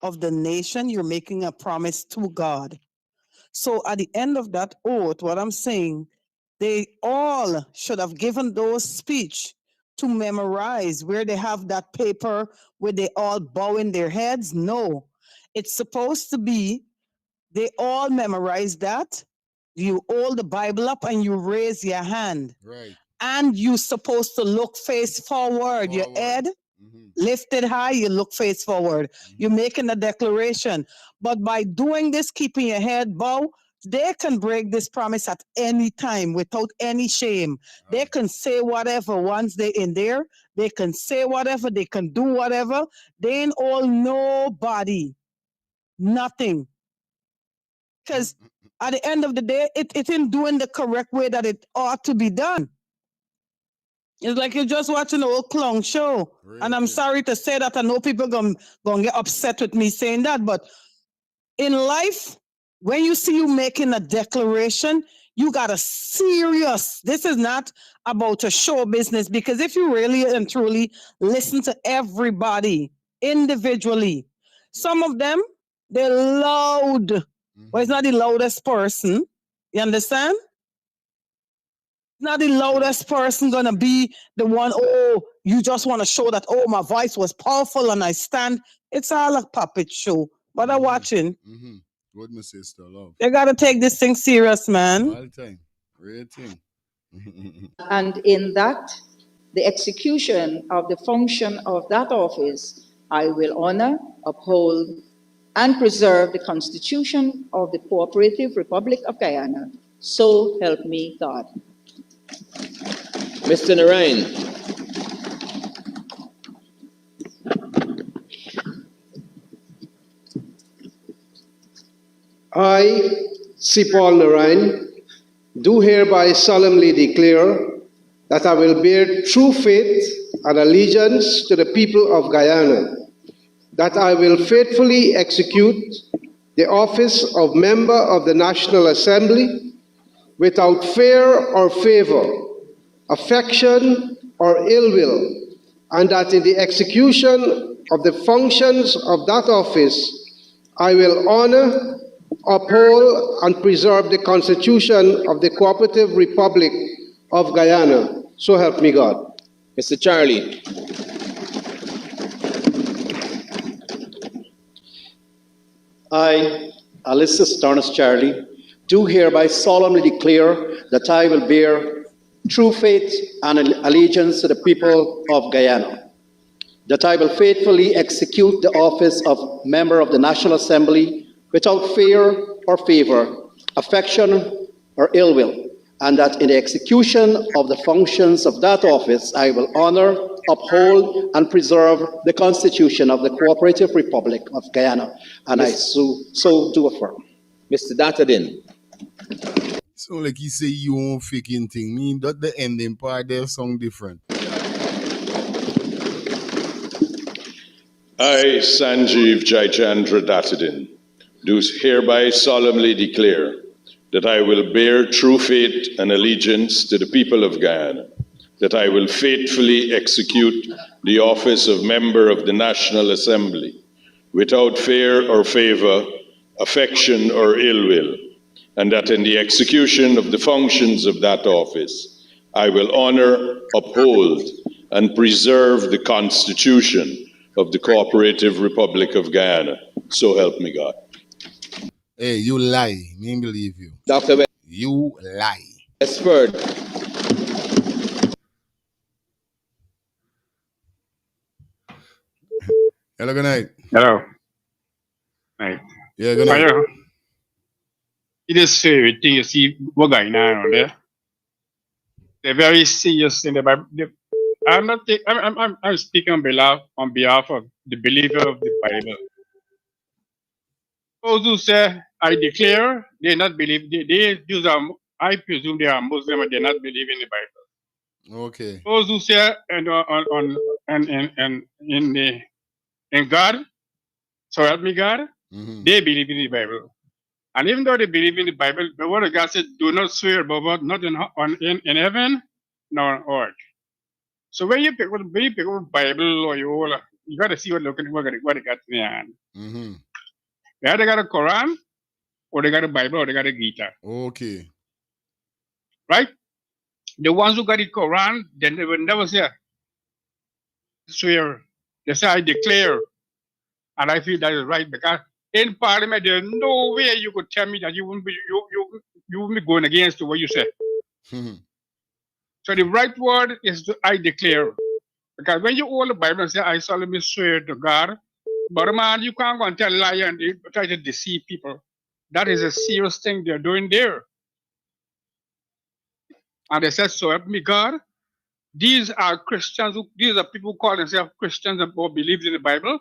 of the nation, you're making a promise to God. So at the end of that oath, what I'm saying, they all should have given those speech to memorize, where they have that paper where they all bowing their heads. No, it's supposed to be, they all memorize that. You hold the Bible up and you raise your hand. Right. And you're supposed to look face forward. Your head lifted high, you look face forward. You're making a declaration. But by doing this, keeping your head bowed, they can break this promise at any time without any shame. They can say whatever once they're in there. They can say whatever. They can do whatever. They ain't all nobody. Nothing. Because at the end of the day, it ain't doing the correct way that it ought to be done. It's like you're just watching an old clown show. Really? And I'm sorry to say that. I know people gonna get upset with me saying that. But in life, when you see you making a declaration, you got a serious, this is not about a show business, because if you really and truly listen to everybody individually, some of them, they're loud. Well, it's not the loudest person. You understand? Not the loudest person gonna be the one, oh, you just want to show that, oh, my voice was powerful and I stand. It's all a puppet show. But I'm watching. Good, my sister, love. They gotta take this thing serious, man. All the time. Great thing. And in that, the execution of the function of that office, I will honor, uphold, and preserve the Constitution of the Cooperative Republic of Guyana. So help me God. Mr. Narain. I, Sipal Narain, do hereby solemnly declare that I will bear true faith and allegiance to the people of Guyana, that I will faithfully execute the office of Member of the National Assembly without fear or favor, affection or ill will, and that in the execution of the functions of that office, I will honor, uphold, and preserve the Constitution of the Cooperative Republic of Guyana. So help me God. Mr. Charlie. I, Alyssus Darnus Charlie, do hereby solemnly declare that I will bear true faith and allegiance to the people of Guyana, that I will faithfully execute the office of Member of the National Assembly without fear or favor, affection or ill will, and that in the execution of the functions of that office, I will honor, uphold, and preserve the Constitution of the Cooperative Republic of Guyana, and I so do affirm. Mr. Datadin. So like he say you won't faking thing, mean that the ending part there song different. I, Sanjeev Jaychandra Datadin, do hereby solemnly declare that I will bear true faith and allegiance to the people of Guyana, that I will faithfully execute the office of Member of the National Assembly without fear or favor, affection or ill will, and that in the execution of the functions of that office, I will honor, uphold, and preserve the Constitution of the Cooperative Republic of Guyana. So help me God. Hey, you lie. Me believe you. Dr. You lie. Westford. Hello, good night. Hello. Night. Yeah, good night. Hello. It is favorite thing you see what going on there. They're very serious in the Bible. I'm speaking on behalf of the believer of the Bible. Those who say, I declare, they not believe, I presume they are Muslim and they not believe in the Bible. Okay. Those who say in God, so help me God, they believe in the Bible. And even though they believe in the Bible, the word of God said, do not swear about not in heaven nor on earth. So when you pick up the Bible or you got to see what they got in their hand. They either got a Quran, or they got a Bible, or they got a Gita. Okay. Right? The ones who got the Quran, then they will never say, swear. They say, I declare. And I feel that is right, because in Parliament, there's no way you could tell me that you wouldn't be going against what you say. So the right word is I declare. Because when you hold the Bible and say, I solemnly swear to God, but man, you can't go and tell lie and try to deceive people. That is a serious thing they're doing there. And they said, so help me God. These are Christians, these are people who call themselves Christians and believe in the Bible.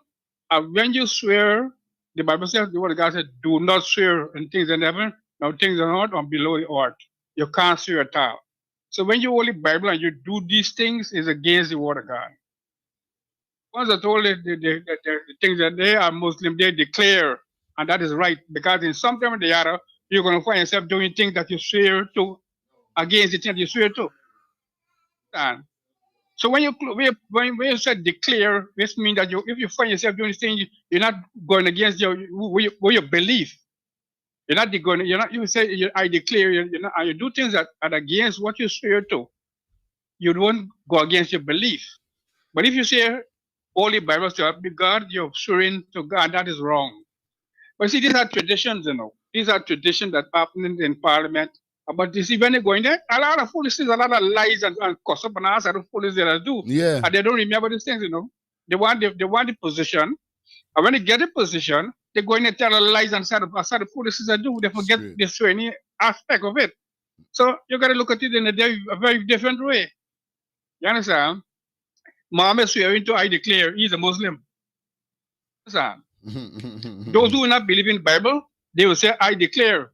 And when you swear, the Bible says, the word of God said, do not swear in things in heaven, no things on earth or below the earth. You can't swear at all. So when you hold the Bible and you do these things, it's against the word of God. Once I told the things that they are Muslim, they declare, and that is right, because in some time or the other, you're going to find yourself doing things that you swear to, against the thing that you swear to. And so when you said declare, this means that if you find yourself doing this thing, you're not going against your belief. You're not going. You say I declare. You do things that are against what you swear to. You don't go against your belief. But if you say Holy Bible to help God, you're swearing to God. That is wrong. But see, these are traditions, These are traditions that happen in Parliament. But you see, when they go in there, a lot of foolishness, a lot of lies and gossip and all sort of foolishness they do. Yeah. And they don't remember these things, They want the position. And when they get the position, they go in and tell lies and say the foolishness they do. They forget the swearing aspect of it. So you got to look at it in a very different way. You understand? Mohammed swearing to I declare he's a Muslim. Understand? Those who do not believe in the Bible, they will say I declare.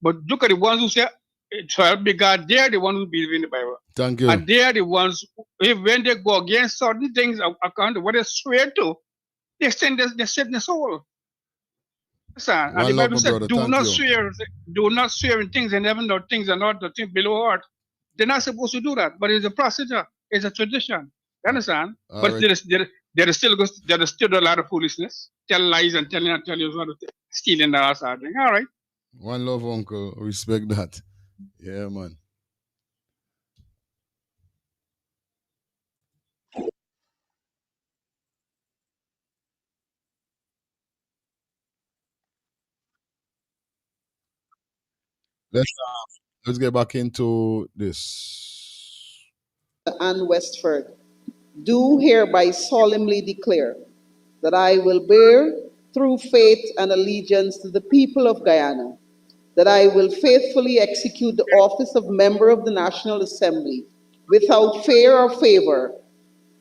But look at the ones who say so help me God, they are the ones who believe in the Bible. Thank you. And they are the ones when they go against certain things according to what they swear to, they send their soul. Understand? And the Bible said, do not swear in things and never know things and not the things below heart. They're not supposed to do that, but it's a procedure, it's a tradition. You understand? But there is still a lot of foolishness, tell lies and tell you stealing that sort of thing. All right. One love, uncle. Respect that. Yeah, man. Let's get back into this. And Westford, do hereby solemnly declare that I will bear true faith and allegiance to the people of Guyana, that I will faithfully execute the office of member of the National Assembly without fear or favor,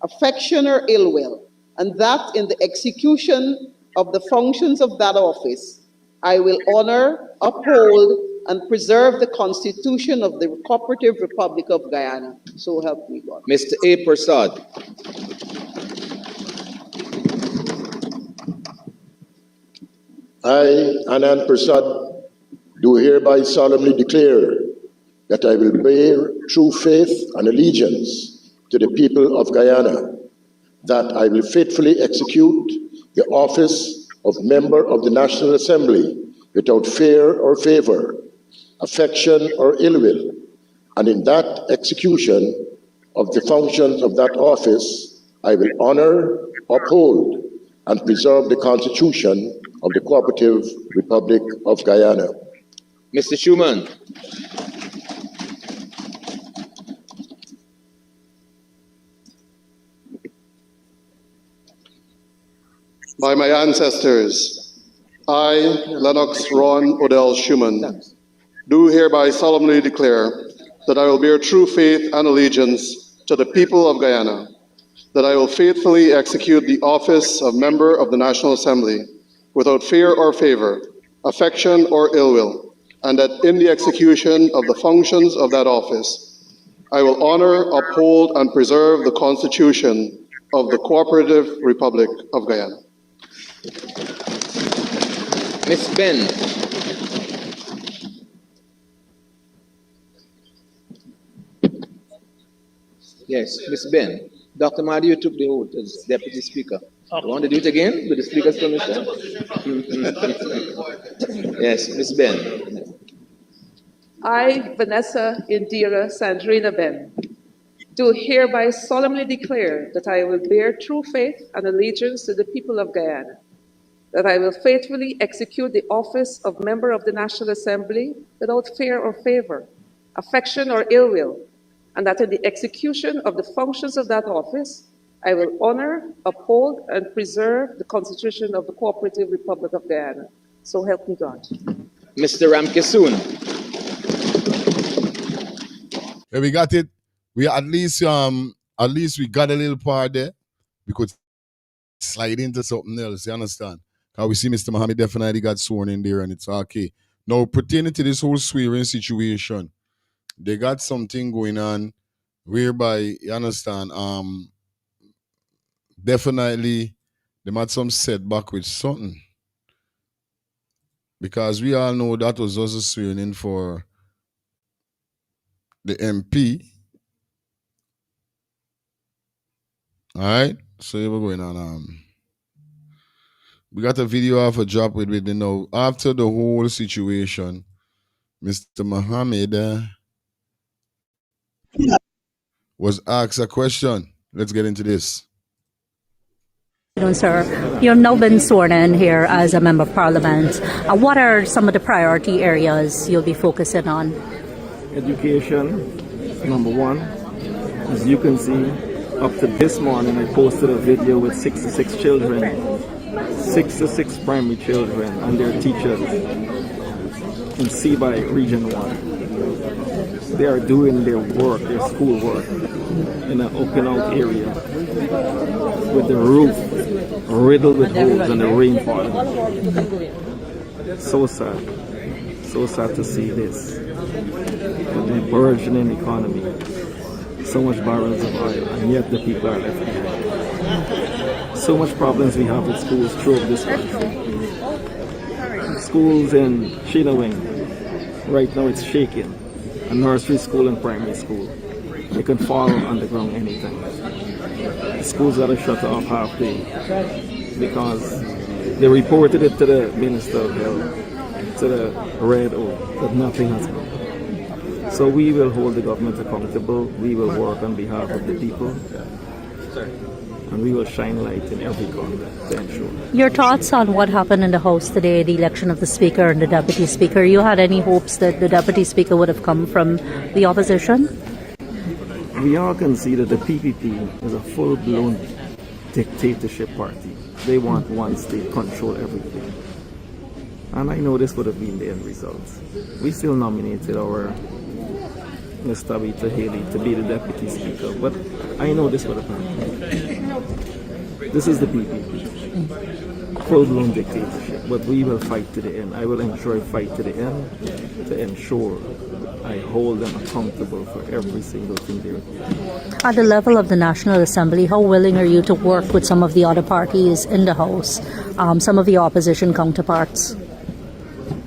affection or ill will, and that in the execution of the functions of that office, I will honor, uphold, and preserve the Constitution of the Cooperative Republic of Guyana. So help me God. Mr. A. Prasad. I, Anand Prasad, do hereby solemnly declare that I will bear true faith and allegiance to the people of Guyana, that I will faithfully execute the office of member of the National Assembly without fear or favor, affection or ill will, and in that execution of the functions of that office, I will honor, uphold, and preserve the Constitution of the Cooperative Republic of Guyana. Mr. Schuman. By my ancestors, I, Lennox Ron Odell Schuman, do hereby solemnly declare that I will bear true faith and allegiance to the people of Guyana, that I will faithfully execute the office of member of the National Assembly without fear or favor, affection or ill will, and that in the execution of the functions of that office, I will honor, uphold, and preserve the Constitution of the Cooperative Republic of Guyana. Ms. Ben. Yes, Ms. Ben. Dr. Mahdi, you took the oath as Deputy Speaker. You want to do it again with the Speaker's permission? Yes, Ms. Ben. I, Vanessa Indira Sandrina Ben, do hereby solemnly declare that I will bear true faith and allegiance to the people of Guyana, that I will faithfully execute the office of member of the National Assembly without fear or favor, affection or ill will, and that in the execution of the functions of that office, I will honor, uphold, and preserve the Constitution of the Cooperative Republic of Guyana. So help me God. Mr. Ramkesoon. Yeah, we got it. We at least we got a little part there. We could slide into something else, you understand? Because we see Mr. Mohamed definitely got sworn in there and it's okay. Now, pertaining to this whole swearing situation, they got something going on whereby, you understand, definitely they had some setback with something. Because we all know that was also swearing in for the MP. All right, so here we're going on. We got a video of a drop with you know, after the whole situation, Mr. Mohamed was asked a question. Let's get into this. Sir, you've now been sworn in here as a Member of Parliament. What are some of the priority areas you'll be focusing on? Education, number one. As you can see, up to this morning, I posted a video with 66 children 66 primary children and their teachers in Seaby Region 1. They are doing their work, their school work, in an open out area with the roof riddled with holes and the rain falling. So sad to see this. The burgeoning economy, so much barrels of oil, and yet the people are left behind. So much problems we have with schools throughout this country. Schools in Chilawing, right now it's shaking. A nursery school and primary school. They can fall on the ground anytime. The schools got to shut off half day because they reported it to the Minister of Health, to the Red O, but nothing has come. So we will hold the government accountable. We will work on behalf of the people. And we will shine light in every corner to ensure. Your thoughts on what happened in the House today, the election of the Speaker and the Deputy Speaker? You had any hopes that the Deputy Speaker would have come from the opposition? We all can see that the PPP is a full-blown dictatorship party. They want one state, control everything. And I know this would have been the end result. We still nominated our Ms. Tabitha Haley to be the Deputy Speaker, but I know this would have happened. This is the PPP, full-blown dictatorship, but we will fight to the end. I will ensure fight to the end to ensure I hold them accountable for every single thing they're doing. At the level of the National Assembly, how willing are you to work with some of the other parties in the House, some of the opposition counterparts?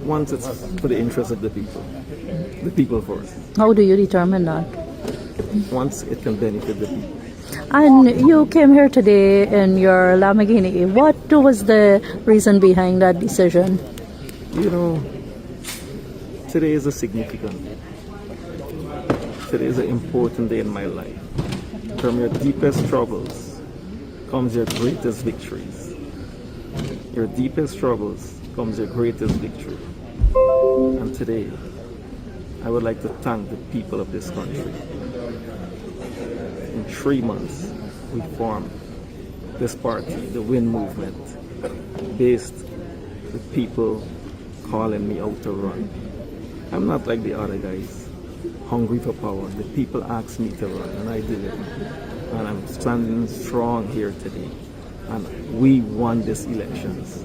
Once it's for the interest of the people first. How do you determine that? Once it can benefit the people. And you came here today in your Lamborghini. What was the reason behind that decision? You know, today is a significant day. Today is an important day in my life. From your deepest troubles comes your greatest victories. Your deepest troubles comes your greatest victory. And today, I would like to thank the people of this country. In 3 months, we formed this party, the Win Movement, based with people calling me out to run. I'm not like the other guys, hungry for power. The people asked me to run, and I did it. And I'm standing strong here today. And we won these elections.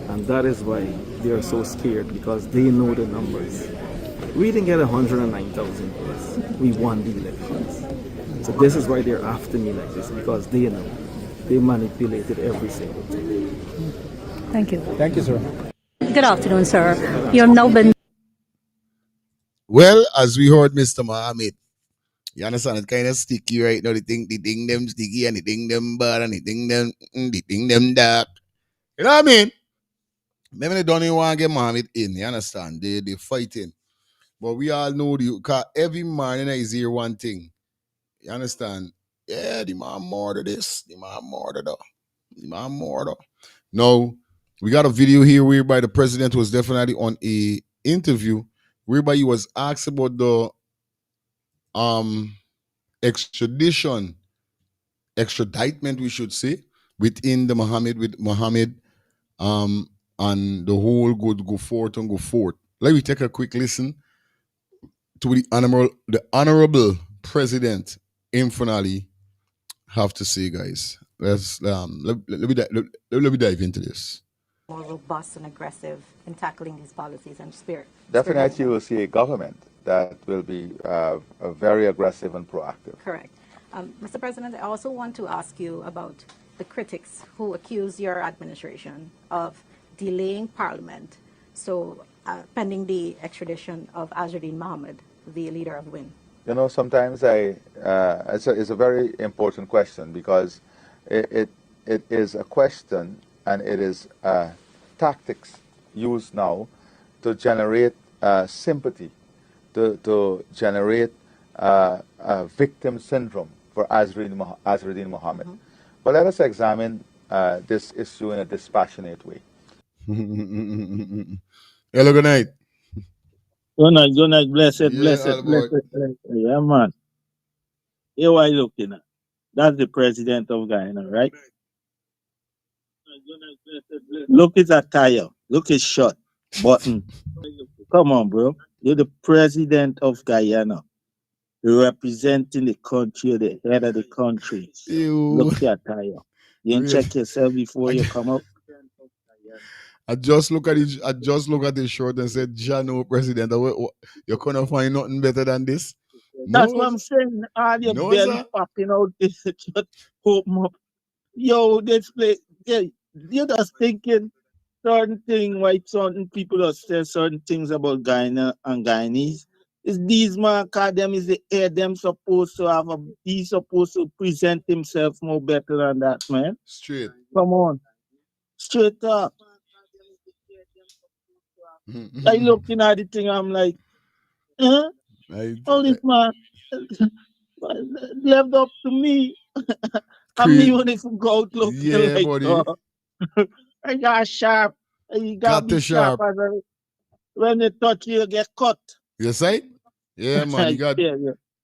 And that is why they are so scared, because they know the numbers. We didn't get 109,000 votes. We won the elections. So this is why they're after me like this, because they know. They manipulated every single thing. Thank you. Thank you, sir. Good afternoon, sir. You have now been... Well, as we heard Mr. Mohamed, you understand, it's kind of sticky right now. They think them sticky and they think them bad and they think them dark. You know what I mean? Maybe they don't even want to get Mohamed in, you understand? They fighting. But we all know, because every morning I hear one thing. You understand? Yeah, the man murder this, the man murder that, the man murder. Now, we got a video here whereby the president was definitely on a interview whereby he was asked about the extradition, extraditment, we should say, within the Mohammed and the whole go forth. Let me take a quick listen to the honorable president Infernally have to say, guys. Let's let me dive into this. More robust and aggressive in tackling these policies and spirit. Definitely, you will see a government that will be very aggressive and proactive. Correct. Mr. President, I also want to ask you about the critics who accuse your administration of delaying Parliament, so pending the extradition of Azruddin Mohamed, the leader of WIN. You know, sometimes it's a very important question, because it is a question and it is tactics used now to generate sympathy, to generate victim syndrome for Azruddin Mohamed. But let us examine this issue in a dispassionate way. Hello, good night. Good night, blessed. Yeah, man. Here what you looking at. That's the president of Guyana, right? Look his attire. Look his shirt. Button. Come on, bro. You're the president of Guyana. You're representing the country, you're the head of the country. Ew. Look your attire. You ain't Real. check yourself before you come up. I just look at it. I just look at the short and said, "Jano, president, you couldn't find nothing better than this." That's No, what I'm saying. All your no, belly sir. popping out. Just open up. Yo, this place. Yeah, you're just thinking certain thing. Why certain people are say certain things about Guyana and Guyanese. Is these man, cause them is the air them supposed to have a. He's supposed to present himself more better than that, man. Straight. Come on, straight up. I looking at the thing. I'm like, huh? All this man left up to me. And me when if go out looking Yeah, like, buddy. I got sharp. You gotta Got be to sharp. sharp. When they touch you, you get cut. You say? Yeah, man. You got Yeah.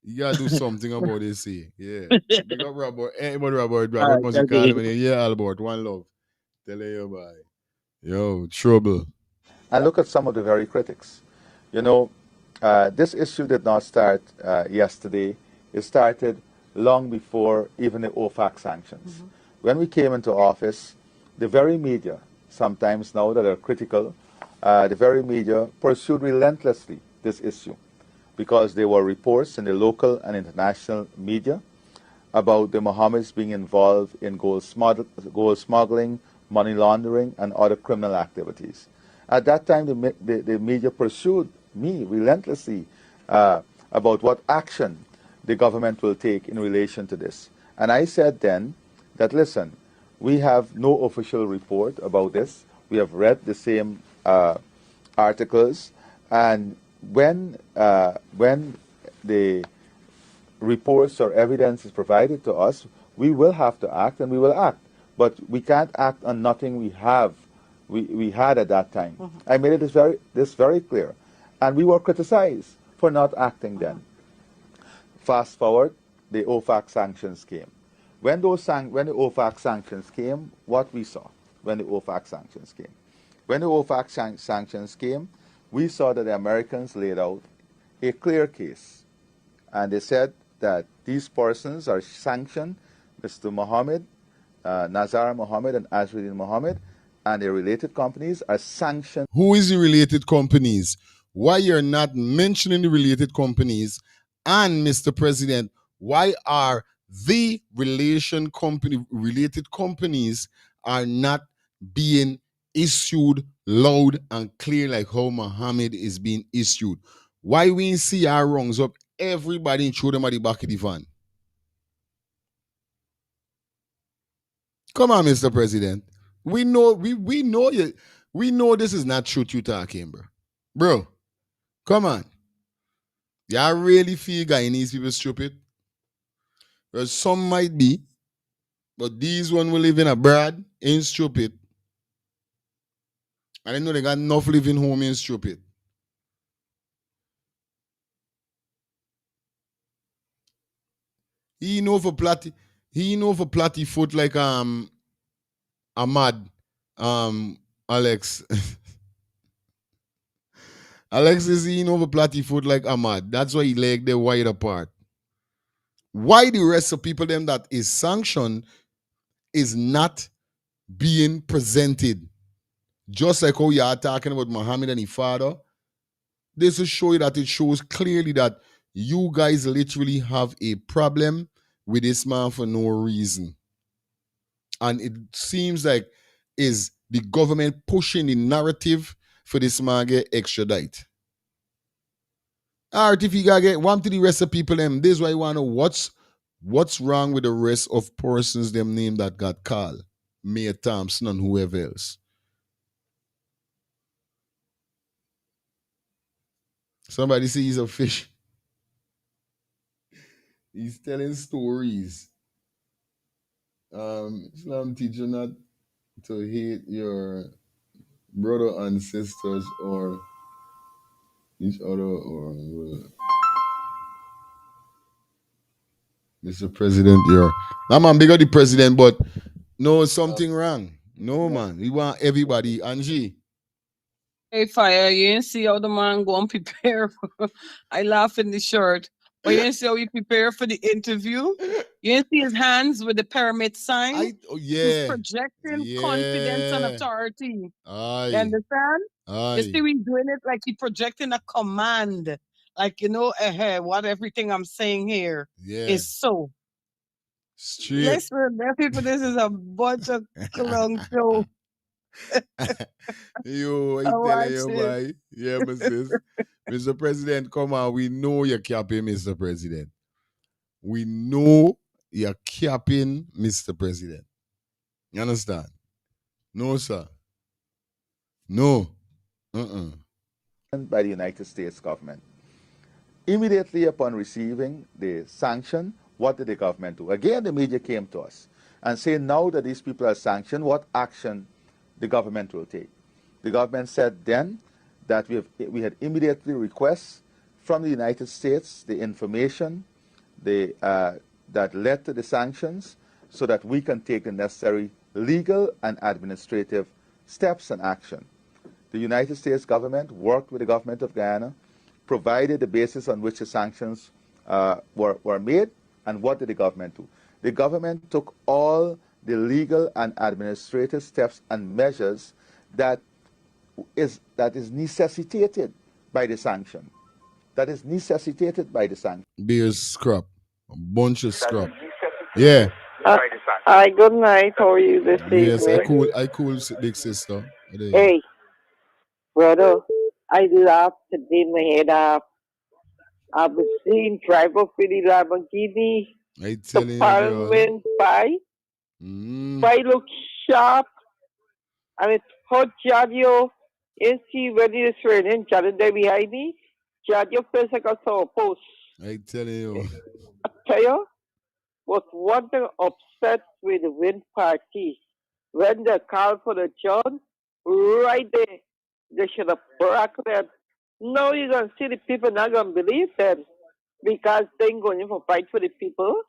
you gotta do something about this. Yeah. Big up Robert. Anybody Robert All right, must you okay. call him in here. Yeah, Albert. One love. Tell you bye. Yo, trouble. And look at some of the very critics. You know, this issue did not start yesterday. It started long before even the OFAC sanctions. When we came into office, the very media, sometimes now that are critical, the very media pursued relentlessly this issue because there were reports in the local and international media about the Mohammeds being involved in gold smuggling, money laundering, and other criminal activities. At that time, the media pursued me relentlessly about what action the government will take in relation to this. And I said then that, listen, we have no official report about this. We have read the same articles. And when the reports or evidence is provided to us, we will have to act, and we will act. But we can't act on nothing we had at that time. I made this very clear. And we were criticized for not acting then. Fast forward, the OFAC sanctions came. When the OFAC sanctions came, what we saw when the OFAC sanctions came. When the OFAC sanctions came, we saw that the Americans laid out a clear case. And they said that these persons are sanctioned, Mr. Mohamed, Nazar Mohamed and Azruddin Mohamed, and their related companies are sanctioned. Who is the related companies? Why you're not mentioning the related companies? And Mr. President, why are the related companies are not being issued loud and clear like how Mohammed is being issued? Why we see our wrongs up? Everybody throw them at the back of the van. Come on, Mr. President. We know you. We know this is not truth you talking, bro. Bro, come on. Y'all really feel Guyanese people stupid? Well, some might be, but these one who live in abroad ain't stupid. And I know they got enough living home ain't stupid. He know for platty foot like Ahmad, Alex. Alex is in over platty foot like Ahmad. That's why he leg they wide apart. Why the rest of people them that is sanctioned is not being presented? Just like how you are talking about Mohammed and his father. This will show you that it shows clearly that you guys literally have a problem with this man for no reason. And it seems like is the government pushing the narrative for this man get extradite. All right, if you gotta get one to the rest of people, them, this is why you wanna know what's wrong with the rest of persons them name that got called. Mayor Thompson and whoever else. Somebody say he's a fish. He's telling stories. Islam teach you not to hate your brother and sisters or each other or Mr. President, you're. I'm big of the president, but no, something wrong. No, man. We want everybody. Angie. Hey, Fire, you ain't see how the man go and prepare. I laugh in the shirt. But you ain't see how he prepare for the interview. You ain't see his hands with the pyramid sign. He's Yeah. projecting confidence and authority. You Aye. understand? You Aye. see, we doing it like he projecting a command. Like, what everything I'm saying here is so. Straight. Listen, people, this is a bunch of clown show. Yo, I telling you, boy. Yeah, my sis. Mr. President, come on. We know you're capping, Mr. President. We know you're capping, Mr. President. You understand? No, sir. No. By the United States government. Immediately upon receiving the sanction, what did the government do? Again, the media came to us and said, now that these people are sanctioned, what action the government will take? The government said then that we had immediately requests from the United States the information that led to the sanctions so that we can take the necessary legal and administrative steps and action. The United States government worked with the government of Guyana, provided the basis on which the sanctions were made, and what did the government do? The government took all the legal and administrative steps and measures that is necessitated by the sanction. That is necessitated by the sanction. Beers scrap. A bunch of scrap. Yeah. Hi, good night. How are you this evening? Yes, I cool, big sister. Hey, brother, I laughed today my head off. I was seeing driver for the Lamborghini, I telling you, Parliament by. By look sharp, and it's hot Jadio. You see when it's raining, Jadio there behind me. Jadio feels like I saw a post. I telling you. I tell you, was wonder upset with the wind party when they called for the John right there. They should have bragged them. Now you're gonna see the people not gonna believe them because they ain't going to fight for the people.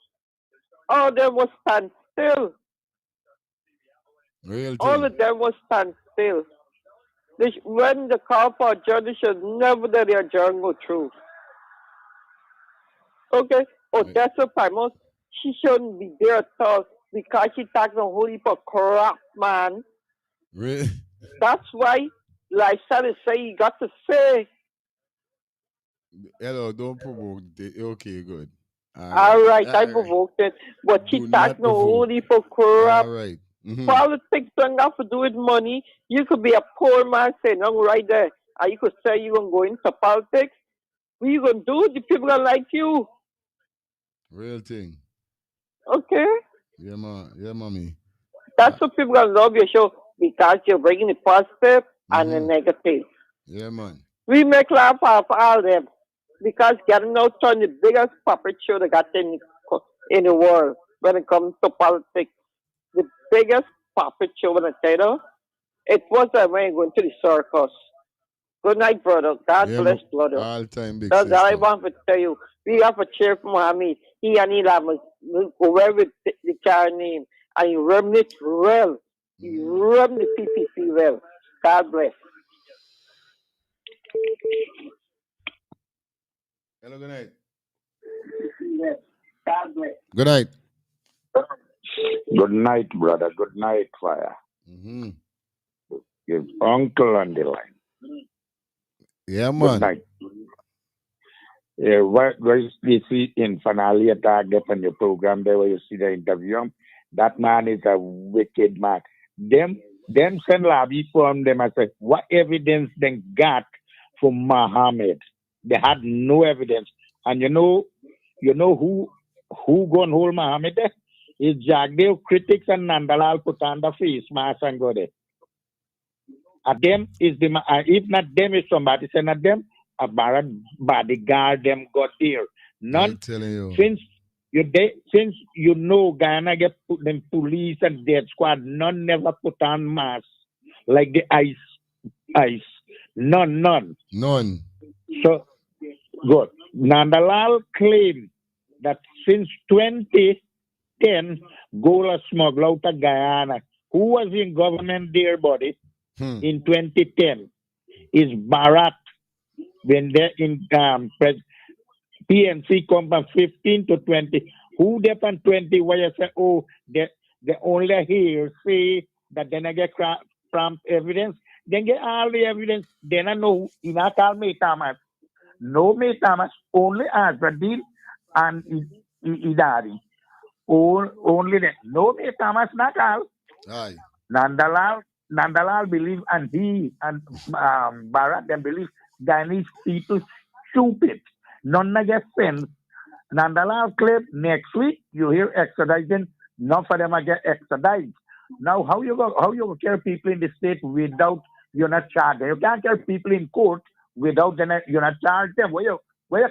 All of them was stand still. All of them was stand still. When the call for John, they should never let their John go through. Okay? Odessa Primos, she shouldn't be there at all because she talks a whole heap of crap, man. Really? That's why, like Sally say, you got to say. Hello, don't provoke. Okay, good. All right, I provoked it. But she talks a whole heap of crap. All right. Politics don't have to do with money. You could be a poor man saying, I'm right there. And you could say you're going to go into politics. What you going to do? The people are like you. Real thing. Okay? Yeah, mommy. That's what people are going to love your show because you're bringing the positive and the negative. Yeah, man. We make laugh of all them because getting out on the biggest puppet show they got in the world when it comes to politics. The biggest puppet show in the title. It was when going to the circus. Good night, brother. God bless, brother. All time big That's sister. all I want to tell you. We have a cheer for Mohamed. He and Elam go with the car name. And he run it well. He run the PPP well. God bless. Hello, good night. God bless. Good night. Good night, brother. Good night, Fire. Your uncle on the line. Yeah, man. Good night. Yeah, what you see in finale target on your program there where you see the interview, that man is a wicked man. Them send lobby from them and say, what evidence they got for Mohamed? They had no evidence. And you know who gonna hold Mohamed there? Is Jagdev critics and Nandalal put on the face mask and go there. Them is the if not them is somebody say not them a bodyguard them got there. None since you know Guyana get put them police and death squad, none never put on masks like the ice. None. So good. Nandalal claimed that since 2010 gold smuggled out of Guyana who was in government there, buddy, in 2010 is Bharat when they're in PNC come from 15 to 20. Who they from 20 where you say, oh, they only hear say that then I get Trump evidence, then get all the evidence, then I know in a call me Thomas. No me Thomas, only Azadil and Idari. Only that. No me Thomas not all. Aye. Nandalal believe and he and Bharat them believe Chinese people stupid. None of get sense. Nandalal claim next week you hear extradition. None of them are get extradited. Now how you go care people in the state without you're not charged? You can't care people in court without you're not charged them. Where you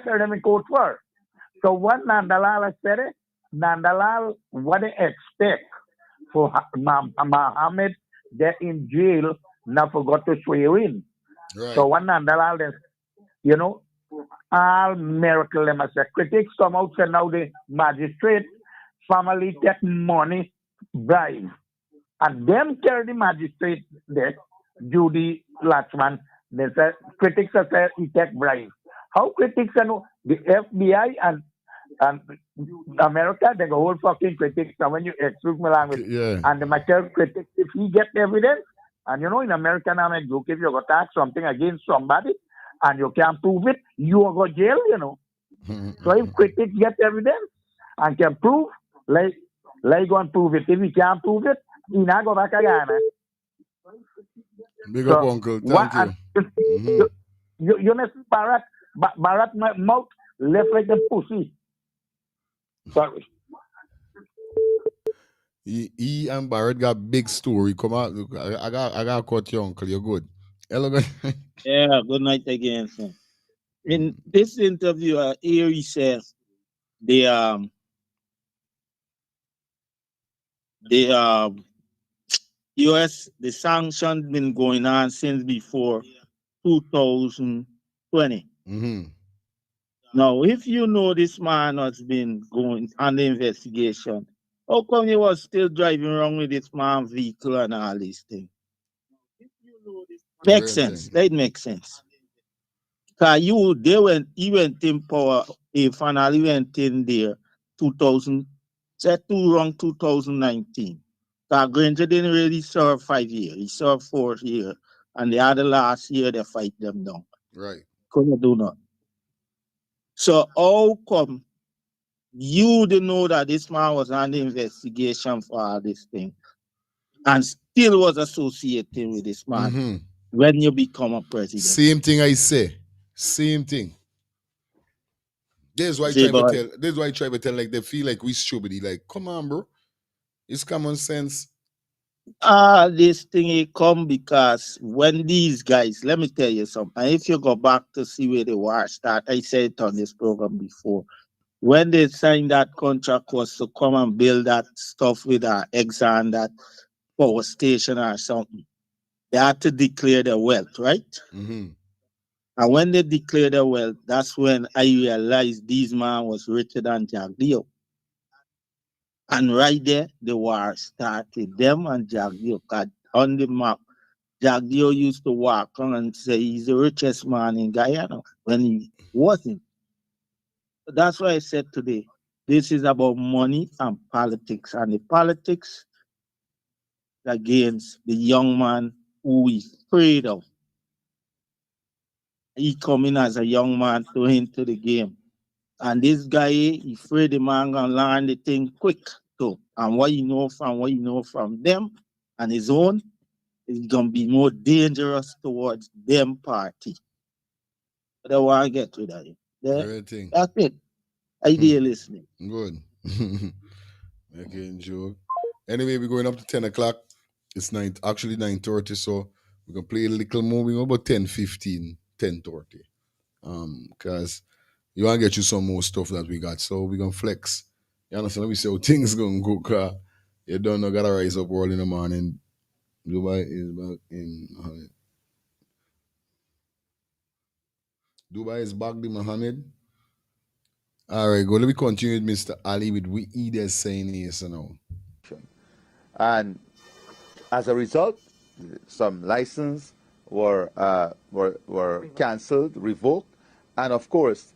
care them in court for? So what Nandalal has said, Nandalal what they expect for Mohamed, they're in jail, now forgot to swear in. Right. So one Nandalal, you know, all miracle them as a critics come out and now the magistrate family take money bribe. And them carry the magistrate there, Judy Latchman, they say critics say he take bribe. How critics know the FBI and America, they go whole fucking critics. So when you excuse my language, and the material critics, if he get evidence, and you know, in American American joke, if you got ask something against somebody and you can't prove it, you will go jail, you know. So if critics get evidence and can prove, like go and prove it. If he can't prove it, he not go back again. Big up, Uncle. Thank you. You know, Bharat mouth left like a pussy. Sorry. He and Barrett got big story. Come out. I got caught your uncle. You're good. Hello, good. Yeah, good night again, sir. In this interview, here he says the US the sanction been going on since before 2020. Now, if you know this man has been going on the investigation, how come he was still driving around with this man's vehicle and all these things? Makes sense. That makes sense. Cause he went in power, he finally went in there 2019. Cause Granger didn't really serve 5 years. He served 4 years. And the other last year they fight them down. Right. Couldn't do nothing. So how come you didn't know that this man was under investigation for all this thing and still was associated with this man when you become a president? Same thing I say. Same thing. This is why I try to tell like they feel like we stupid. Like, come on, bro. It's common sense. This thing it come because when these guys, let me tell you something. If you go back to see where the war started, I said it on this program before. When they signed that contract was to come and build that stuff with our Exxon, that power station or something, they had to declare their wealth, right? And when they declared their wealth, that's when I realized these man was richer than Jack Dio. And right there, the war started. Them and Jack Dio got on the map. Jack Dio used to walk on and say he's the richest man in Guyana when he wasn't. That's why I said today, this is about money and politics. And the politics against the young man who is afraid of. He come in as a young man to into the game. And this guy, he afraid the man gonna learn the thing quick too. And what you know from them and his own is gonna be more dangerous towards them party. But I want to get to that. Everything. That's it. Idea listening. Good. Making joke. Anyway, we're going up to 10 o'clock. It's actually 9:30, so we're gonna play a little more. We're about 10:15, 10:30. Because you want to get you some more stuff that we got. So we're gonna flex. You understand? Let me see how things gonna go, cause you don't know, gotta rise up early in the morning. Dubai is back in Dubai is back the Mohamed. All right, go. Let me continue with Mr. Ali with what he is saying here, so now. And as a result, some licenses were cancelled, revoked, and of course,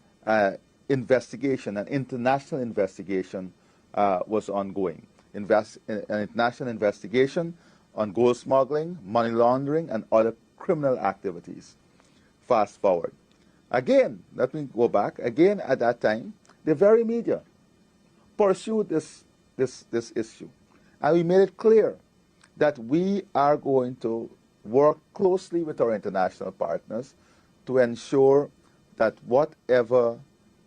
investigation, an international investigation was ongoing. An international investigation on gold smuggling, money laundering, and other criminal activities. Fast forward. Again, let me go back. Again, at that time, the very media pursued this issue. And we made it clear that we are going to work closely with our international partners to ensure that whatever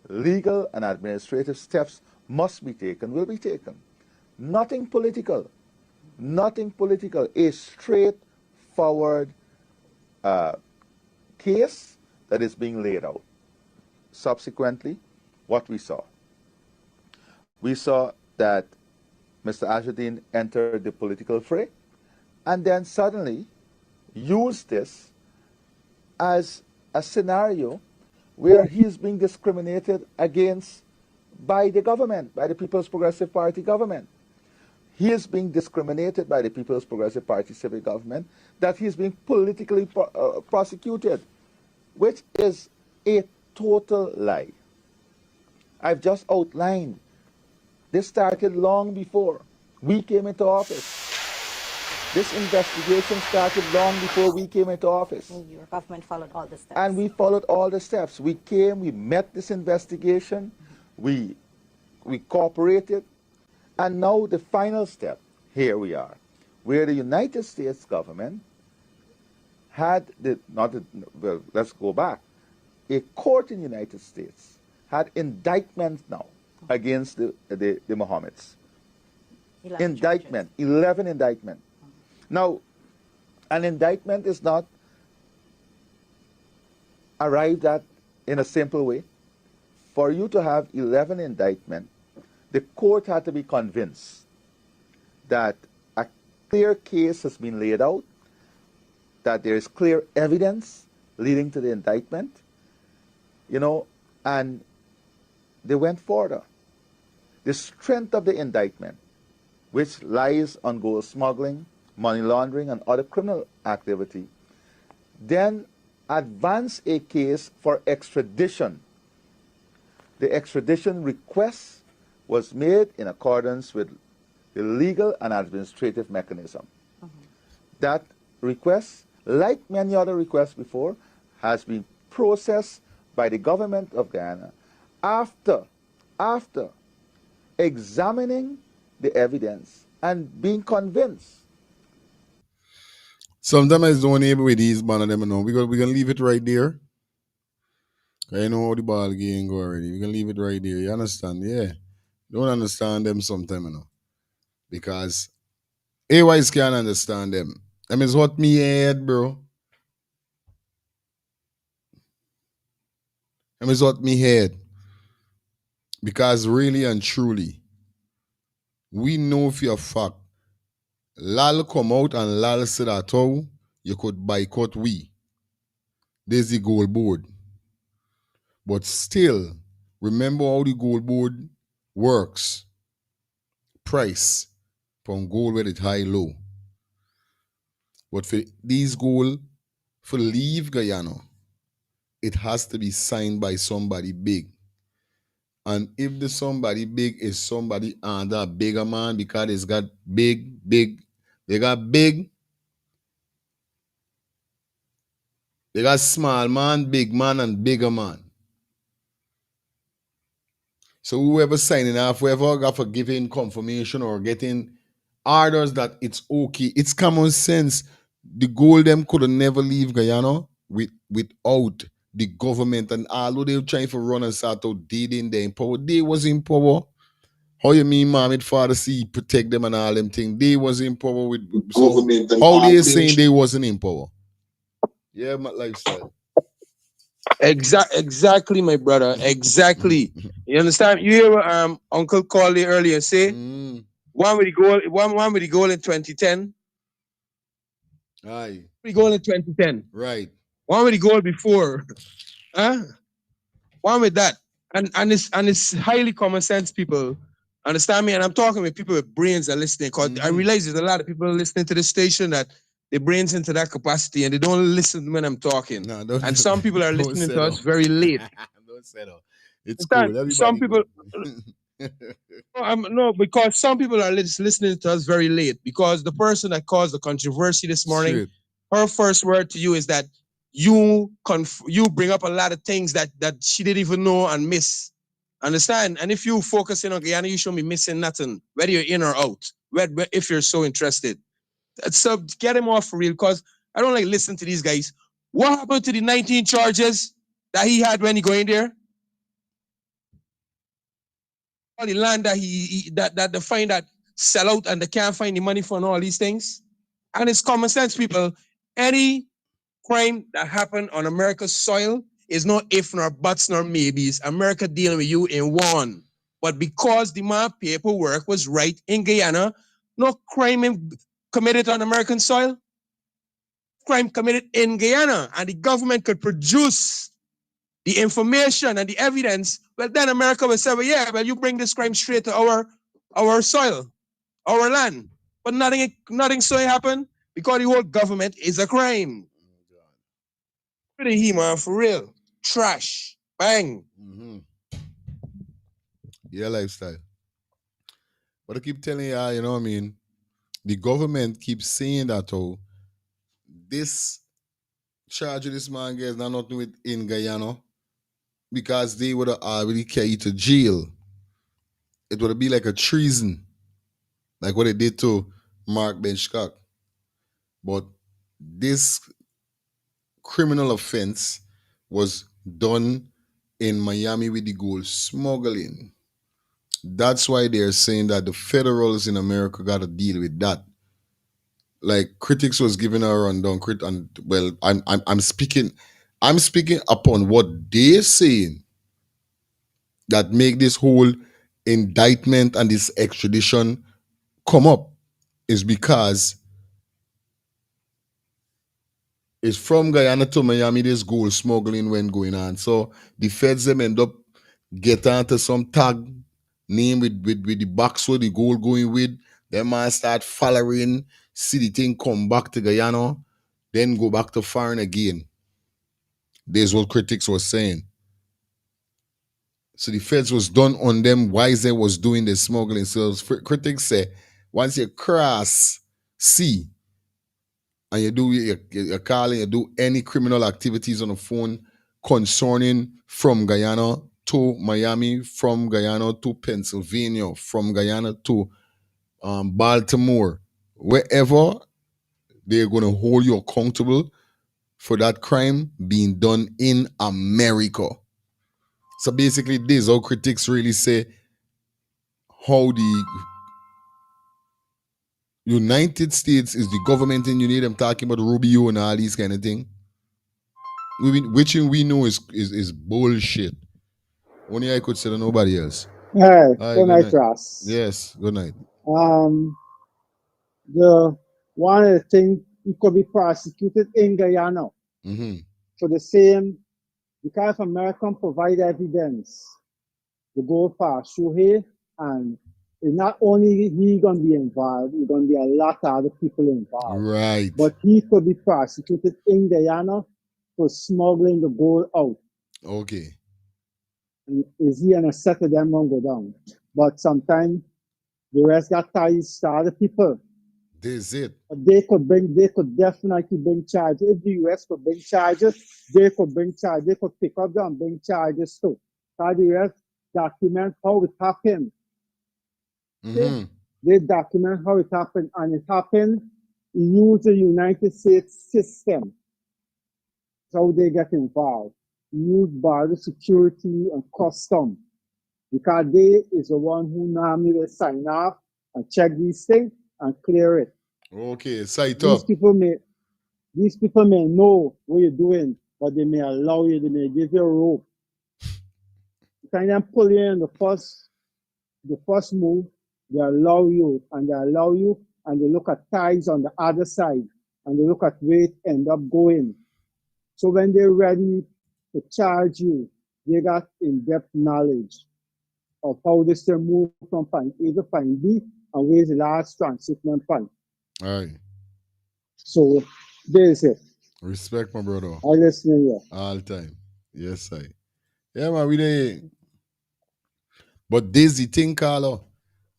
legal and administrative steps must be taken will be taken. Nothing political. Nothing political. A straightforward case that is being laid out. Subsequently, what we saw. We saw that Mr. Ajuddin entered the political fray and then suddenly used this as a scenario where he is being discriminated against by the government, by the People's Progressive Party government. He is being discriminated by the People's Progressive Party civil government, that he is being politically prosecuted, which is a total lie. I've just outlined. This started long before we came into office. This investigation started long before we came into office. Your government followed all the steps. And we followed all the steps. We came, we met this investigation, we cooperated, and now the final step, here we are, where the United States government had, let's go back, a court in the United States had indictments now against the Mohammeds. 11 indictment. Now, an indictment is not arrived at in a simple way. For you to have 11 indictment, the court had to be convinced that a clear case has been laid out, that there is clear evidence leading to the indictment, and they went further. The strength of the indictment, which lies on gold smuggling, money laundering, and other criminal activity, then advanced a case for extradition. The extradition request was made in accordance with the legal and administrative mechanism. That request, like many other requests before, has been processed by the government of Guyana after examining the evidence and being convinced. Sometimes I don't able with these man of them now. We're gonna leave it right there. I know how the ball game go already. We can leave it right there. You understand? Yeah. Don't understand them sometimes, because AYs can't understand them. I mean, it's what me head, bro. I mean, it's what me head. Because really and truly, we know for a fact, Lal come out and Lal said that how you could boycott we. There's the gold board. But still, remember how the gold board works. Price from gold where it's high low. But for these gold, for leave Guyana, it has to be signed by somebody big. And if the somebody big is somebody under a bigger man, because it's got big, they got big, they got small man, big man, and bigger man. So whoever signing off, whoever got for giving confirmation or getting orders that it's okay, it's common sense. The gold them could never leave Guyana without the government. And although they were trying to run and start out, they didn't in power. They was in power. How you mean, Mohamed, father see protect them and all them things? They was in power with government. So how they saying they wasn't in power? Yeah, my lifestyle. Exactly, my brother. Exactly. You understand? You hear what Uncle called it earlier say? One with the goal in 2010. Aye. The goal in 2010. Right. One with the goal before. One with that. And it's highly common sense, people. Understand me? And I'm talking with people with brains that are listening, because I realize there's a lot of people listening to this station that their brains into that capacity and they don't listen when I'm talking. And some people are listening to us very late. Don't settle. It's cool. Everybody Some people, good. no, because some people are listening to us very late. Because the person that caused the controversy this morning, Straight. her first word to you is that you bring up a lot of things that she didn't even know and miss. Understand? And if you focus in on Guyana, you shouldn't be missing nothing, whether you're in or out, if you're so interested. So get him off for real, because I don't like listening to these guys. What happened to the 19 charges that he had when he go in there? All the land that that they find that sell out and they can't find the money for and all these things. And it's common sense, people. Any crime that happened on America's soil is not if nor buts nor maybes. America dealing with you in one. But because the man paperwork was right in Guyana, no crime committed on American soil, crime committed in Guyana, and the government could produce the information and the evidence, well, then America will say, well, yeah, well, you bring this crime straight to our soil, our land. But nothing so happen because the whole government is a crime. Pretty he, man, for real. Trash. Bang. Yeah, lifestyle. But I keep telling you, you know what I mean? The government keeps saying that, oh, this charge of this man gets not nothing with in Guyana, because they would have already carried to jail. It would be like a treason, like what they did to Mark Benchcock. But this criminal offense was done in Miami with the gold smuggling. That's why they're saying that the federals in America got to deal with that. Like critics was giving a rundown, and well, I'm speaking upon what they're saying that make this whole indictment and this extradition come up is because it's from Guyana to Miami, this gold smuggling when going on. So the feds them end up get onto some tag name with the box where the gold going with. Them man start following, see the thing come back to Guyana, then go back to foreign again. There's what critics was saying. So the feds was done on them while they was doing the smuggling. So critics say, once you cross sea and you do you're calling, you do any criminal activities on the phone concerning from Guyana to Miami, from Guyana to Pennsylvania, from Guyana to Baltimore, wherever, they're going to hold you accountable for that crime being done in America. So basically, this all critics really say how the United States is the government in United. I'm talking about Rubio and all these kind of thing. Which we know is bullshit. Only I could say to nobody else. Hi, All good right, night, Ross. Yes, good night. The one of the things he could be prosecuted in Guyana for the same, because if America provide evidence to go past Shuhei, and it's not only he gonna be involved, it's gonna be a lot of other people involved. Right. But he could be prosecuted in Guyana for smuggling the gold out. Okay. And is he and a set of them won't go down? But sometimes the rest got ties to other people. This is it. They could definitely bring charges. If the US could bring charges, they could bring charges. They could pick up them and bring charges too. Because the US document how it happened. They document how it happened, and it happened use the United States system. That's how they get involved. Use border security and custom. Because they is the one who normally will sign off and check these things and clear it. Okay, cite These up. people may know what you're doing, but they may allow you, they may give you a rope. Kind of pull you in the first move, they allow you, and they look at ties on the other side, and they look at where it end up going. So when they're ready to charge you, they got in-depth knowledge. of how this will move from point A to point B and where is the last transition point. All right. So there's it. Respect, my brother. I listen here. All time. Yes, I. Yeah, man, we there. But there's the thing, Carlo.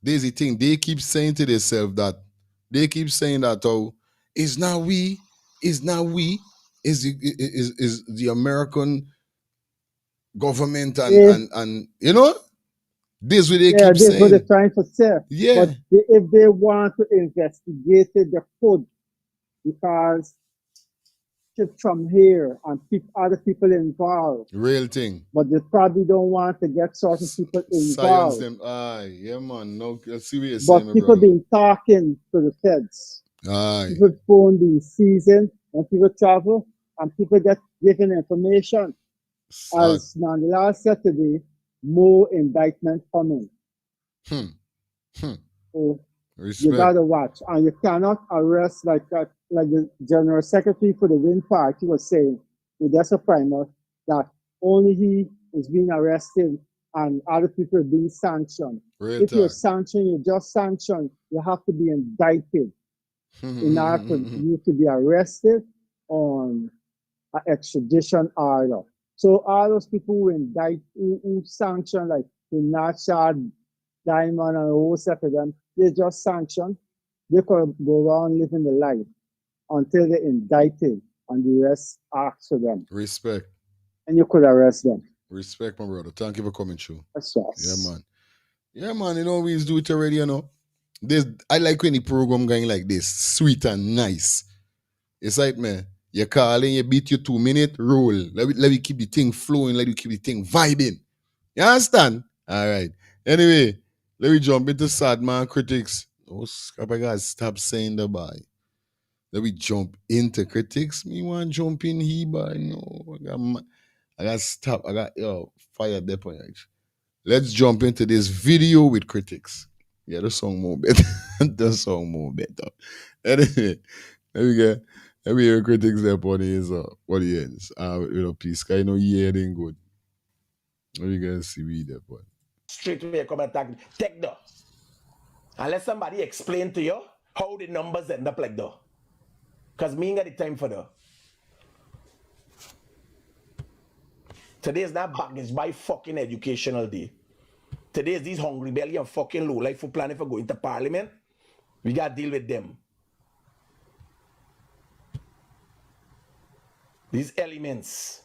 There's the thing. They keep saying to themselves that, oh, it's not we, is the American government and you know, this what they keep this is what they're saying. trying to say. Yeah. But if they want to investigate it, they could, because from here and other people involved. Real thing. But they probably don't want to get certain people Science involved. them. Aye, yeah, man. No, let's see what you're But saying, people brother. been talking to the feds. Aye. People phone the season and people travel and people get given information. As now the last Saturday, more indictment coming. So you gotta watch, and you cannot arrest like that. Like the General Secretary for the Wind Party was saying with Dessa Primer, that only he is being arrested and other people are being sanctioned. If you're sanctioned, you're just sanctioned, you have to be indicted in order for you to be arrested on an extradition order. So all those people who indict, who sanction, like the Nachad, Diamond, and all set of them, they just sanctioned. They could go around living the life until they're indicted and the rest asks for them. Respect. And you could arrest them. Respect, my brother. Thank you for coming through. That's right. Yeah, man. Yeah, man. You know, we do it already, you know. I like when the program going like this, sweet and nice. It's like, man, you call in, you beat your 2 minute roll. Let me keep the thing flowing, let me keep the thing vibing. You understand? All right. Anyway, let me jump into sad man critics. Oh, I gotta stop saying the bye. Let me jump into critics. Me want jump in here, but no, I got stop. I got fire there on you. Let's jump into this video with critics. Yeah, the song more better. The song more better. Anyway, let me hear critics there on his audience. Please, can you know hearing good? Let me guys see me there, boy. Straight away come attack. Take the. Unless somebody explain to you how the numbers end up like that. Because me ain't got the time for that. Today is not baggage by fucking educational day. Today is these hungry belly and fucking low life who planning for going to parliament. We got to deal with them. These elements.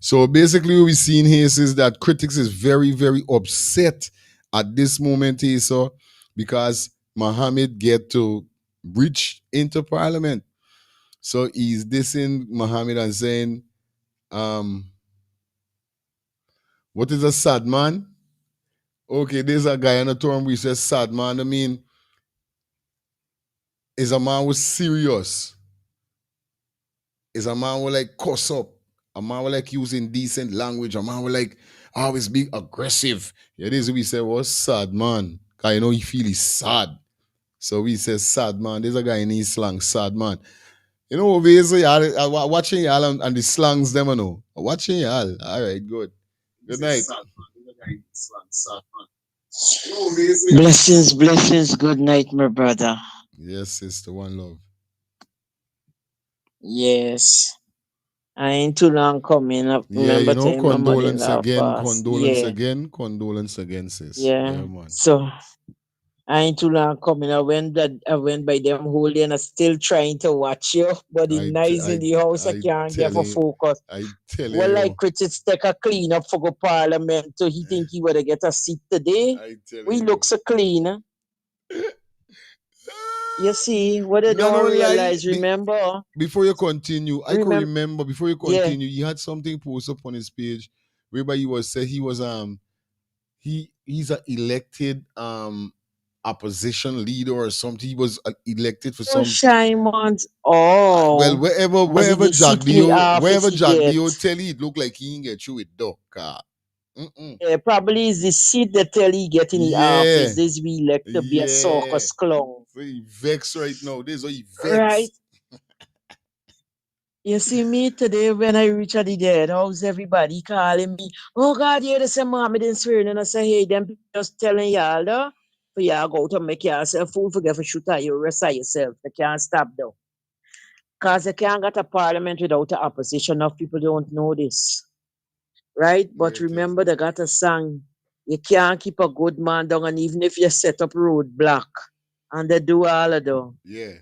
So basically what we're seeing here is that critics is very, very upset at this moment here, so because Mohamed get to reach into parliament. So he's dissing Mohamed and saying, what is a sad man? Okay, there's a guy in a term we say sad man. I mean, is a man who's serious. Is a man who like cuss up. A man who like using decent language. A man who like always be aggressive. Yeah, this is what we say was sad man. Cause you know he feel he's sad. So we say sad man. There's a guy in his slang, sad man. You know, obviously, y'all watching y'all and the slangs them, you know. Watching y'all. All right, good. Good night. Blessings, good night, my brother. Yes, sister, one love. Yes. I ain't too long coming up. Yeah, Remember you know, telling my condolence mother-in-law again, fast. condolence again, sis. Yeah. Yeah, man. So I ain't too long coming. I went by them whole day and I still trying to watch you, but the noise in the house I can't get for focus. I tell Well, you. like critics take a clean up for go parliament, so he think he would get a seat today. We look so clean. You see, what they don't realize, remember? Before you continue, I can remember before you Yeah. continue, he had something posted up on his page whereby he was said he was he's an elected opposition leader or something. He was elected for some Shimons. Oh. well wherever Jack Dio tell you, it look like he ain't get you with duck. Yeah, probably is the seat that tell he get in the office. This we elect to be a circus clown. So he vexed right now. This is how he vexed. Right. You see me today when I reach at the dead, how's everybody calling me? Oh God, yeah, they say Mohamed in swearing and I say, hey, them people just telling y'all though. For y'all go to make yourself fool, forget for shoot at you, rest of yourself. They can't stop though. Cause they can't get a parliament without an opposition. Enough people don't know this. Right? But remember they got a song. You can't keep a good man down, and even if you set up roadblock and they do all of them. Yeah.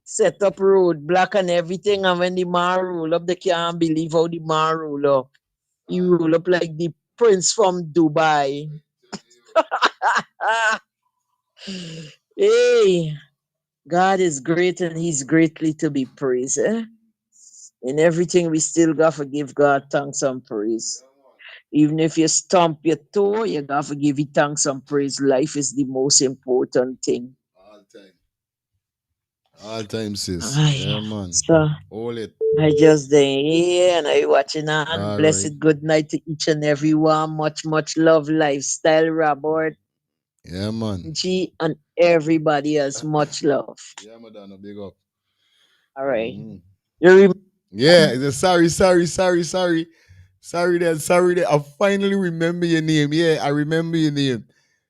Set up roadblock and everything, and when the man roll up, they can't believe how the man roll up. He roll up like the prince from Dubai. Hey, God is great and he's greatly to be praised. In everything, we still got to give God thanks and praise. Even if you stomp your toe, you got to give it thanks and praise. Life is the most important thing. All time, sis. Aye. Yeah, man. So, Hold it. I just here and I watching on. All Blessed right. good night to each and every one. Much, much love, lifestyle, Robert, Yeah, man. G, and everybody else. Much love. Yeah, Madonna, big up. All right. Mm-hmm. Yeah, sorry. Sorry then. I finally remember your name. Yeah, I remember your name.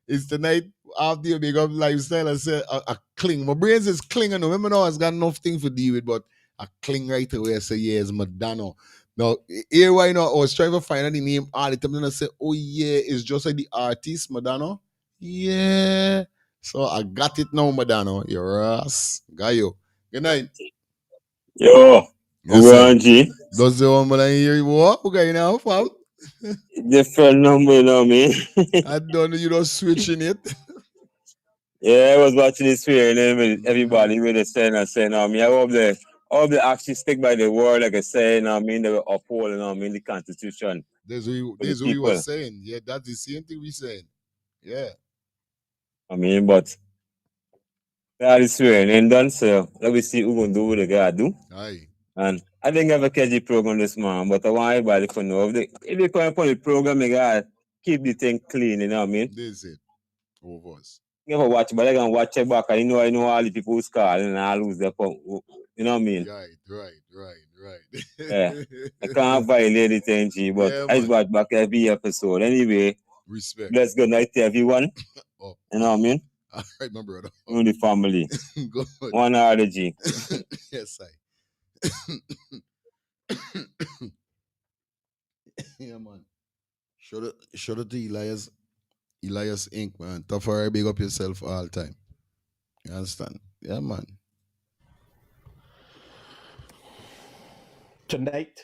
It's the night after your big up lifestyle. I said, I cling. My brains is clinging. Remember now, I've got nothing to deal with, but I cling right away. I say, yeah, it's Madonna. Now, here why not? I was trying to find out the name all the time. Then I said, oh, yeah, it's just like the artist, Madonna. Yeah. So I got it now, Madonna. Your ass. Got you. Good night. Yo, Yes, sir. G. Does the one I hear you? What? Okay, now, fam. Different number, you know me. I don't know, you don't switching it. Yeah, I was watching this here and then everybody really saying and saying, me, I hope they actually stick by the word, like I say, they will uphold, the Constitution. This is what we were saying. Yeah, that's the same thing we saying. Yeah. But that is swearing and done, so let me see who gonna do what they gotta do. Aye. And I didn't have a catch the program this morning, but I want everybody to know if they come upon the program, they gotta keep the thing clean, you know what I mean? This is it. Over us. Never watch, but I can watch it back. I know all the people who's calling and I lose their phone. You know what I mean? Right. Yeah. I can't violate anything, G, but Yeah, I just watch back every episode. Anyway, respect. bless good night to everyone. Oh. You know what I mean? All right, my brother. You the family. Good. One hour, G. Yes, yeah, man. Shout out to Elias Inc., man. Tough for big up yourself all the time. You understand? Yeah, man. Tonight,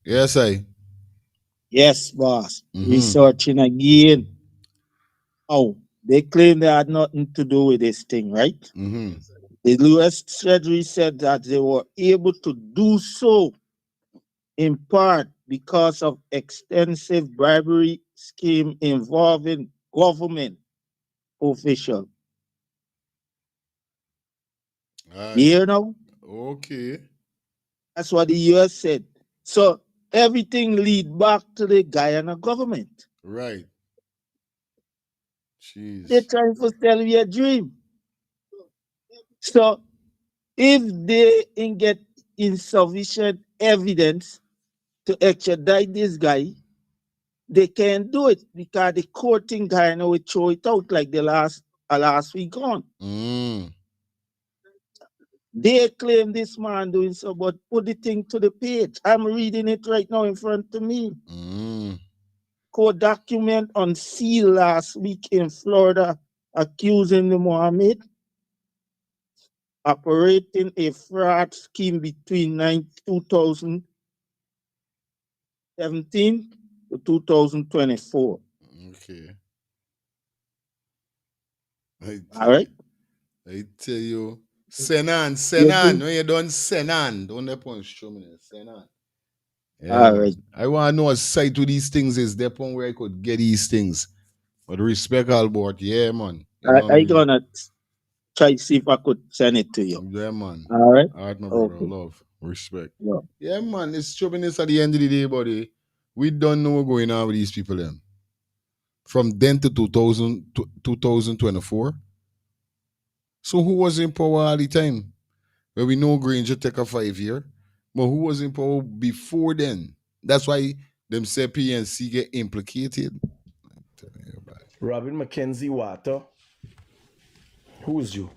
Yes, Yes, boss. Mm-hmm. Researching again. Oh, they claim they had nothing to do with this thing, right? Mm-hmm. The U.S. Treasury said that they were able to do so in part because of extensive bribery scheme involving government officials. You know? Okay. That's what the U.S. said. So everything lead back to the Guyana government. Right. Jeez. They're trying to sell you a dream. So if they ain't get insufficient evidence to extradite this guy, they can't do it because the court in Guyana will throw it out like the last week on. They claim this man doing so, but put the thing to the page. I'm reading it right now in front of me. Court document on seal last week in Florida accusing the Mohamed operating a fraud scheme between 2017 to 2024. Okay. All right. I tell you, Senan. When you done Senan, don't let point show me Senan. Yeah, All man. right. I want to know what site to these things is. The point where I could get these things. But respect all about, yeah, man. You know what I I mean? gonna try to see if I could send it to you. Yeah, man. All right. All right, my brother. Okay. Love. Respect. Yeah. Yeah, man. It's stubbornness at the end of the day, buddy. We don't know what's going on with these people then. From then to 2024. So who was in power all the time? Well, we know Granger take a 5 year, but who was in power before then? That's why them say PNC get implicated. Robin McKenzie Water. Who's you?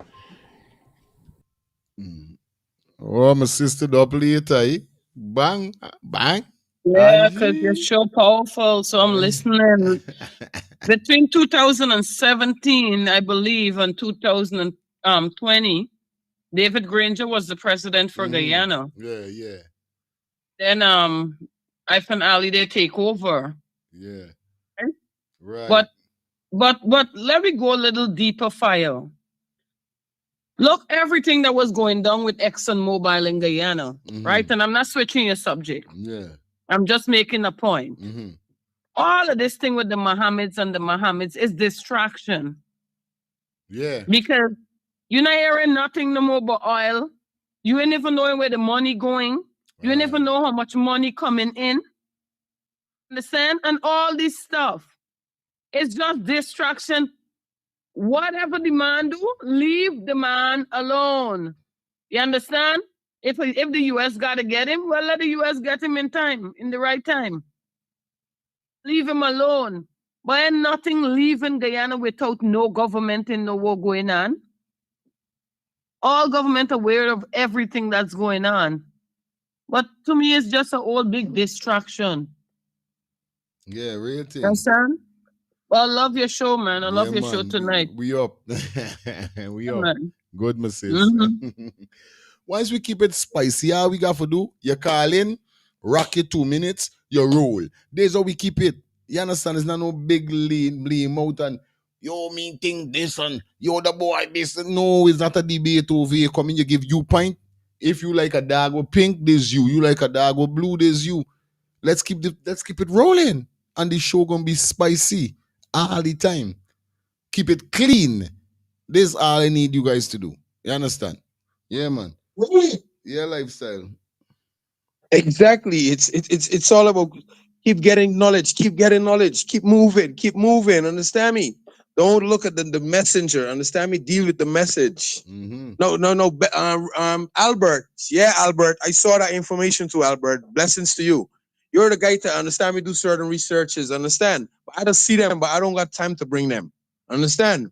Oh, my sister double later, eh? Bang, bang. Yeah, because you're so powerful. So I'm listening. Between 2017, I believe, and 2020, David Granger was the president for Guyana. Yeah, yeah. Then Ivan Ali they take over. Yeah. Okay? Right. But let me go a little deeper, fire. Look, everything that was going down with ExxonMobil in Guyana, right? And I'm not switching your subject. Yeah. I'm just making a point. All of this thing with the Mohammeds is distraction. Yeah. Because you're not hearing nothing no more but oil. You ain't even knowing where the money going. You ain't even know how much money coming in. Understand? And all this stuff. It's just distraction. Whatever the man do, leave the man alone. You understand? If the US got to get him, well, let the US get him in time, in the right time. Leave him alone. But ain't nothing leaving Guyana without no government and no war going on. All government aware of everything that's going on. But to me, it's just a whole big distraction. Yeah, real thing. Understand? Well, I love your show, man. I love your show man. tonight. We up. We up. Man. Good, my sis. Once we keep it spicy, how we got to do? You call in, rock it 2 minutes, you roll. This how we keep it. You understand? It's not no big blame out and yo, me think this and yo, the boy this. No, it's not a debate over here. Come in, you give you point. If you like a dog with pink, this you. You like a dog with blue, this you. Let's keep it rolling. And the show gonna be spicy all the time. Keep it clean. This is all I need you guys to do. You understand? Yeah, man. Yeah, lifestyle. Exactly. It's all about keep getting knowledge, keep moving. Understand me? Don't look at the messenger. Understand me? Deal with the message. No. Albert. Yeah, Albert. I saw that information too, Albert. Blessings to you. You're the guy to understand me, do certain researches. Understand? But I don't see them, but I don't got time to bring them. Understand?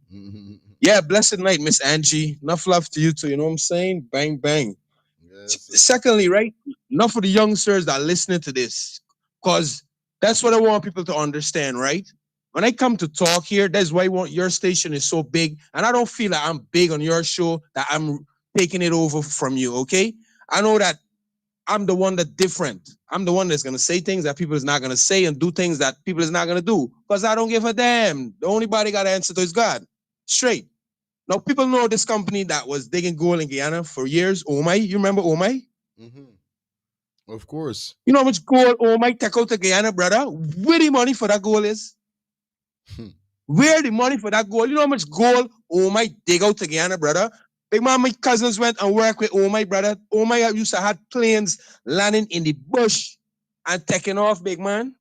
Yeah, blessed night, Miss Angie. Enough love to you too. You know what I'm saying? Bang, bang. Secondly, right? Enough of the youngsters that are listening to this, because that's what I want people to understand, right? When I come to talk here, that's why your station is so big, and I don't feel like I'm big on your show, that I'm taking it over from you, okay? I know that I'm the one that's different. I'm the one that's going to say things that people is not going to say and do things that people is not going to do, because I don't give a damn. The only body got to answer to is God. Straight. Now, people know this company that was digging gold in Guyana for years, Omai. You remember Omai? Of course. You know how much gold Omai take out to Guyana, brother? Where the money for that gold is? Where the money for that gold? You know how much gold Omai dig out to Guyana, brother? Big man, my cousins went and worked with Omai, brother. Omai used to have planes landing in the bush and taking off, big man.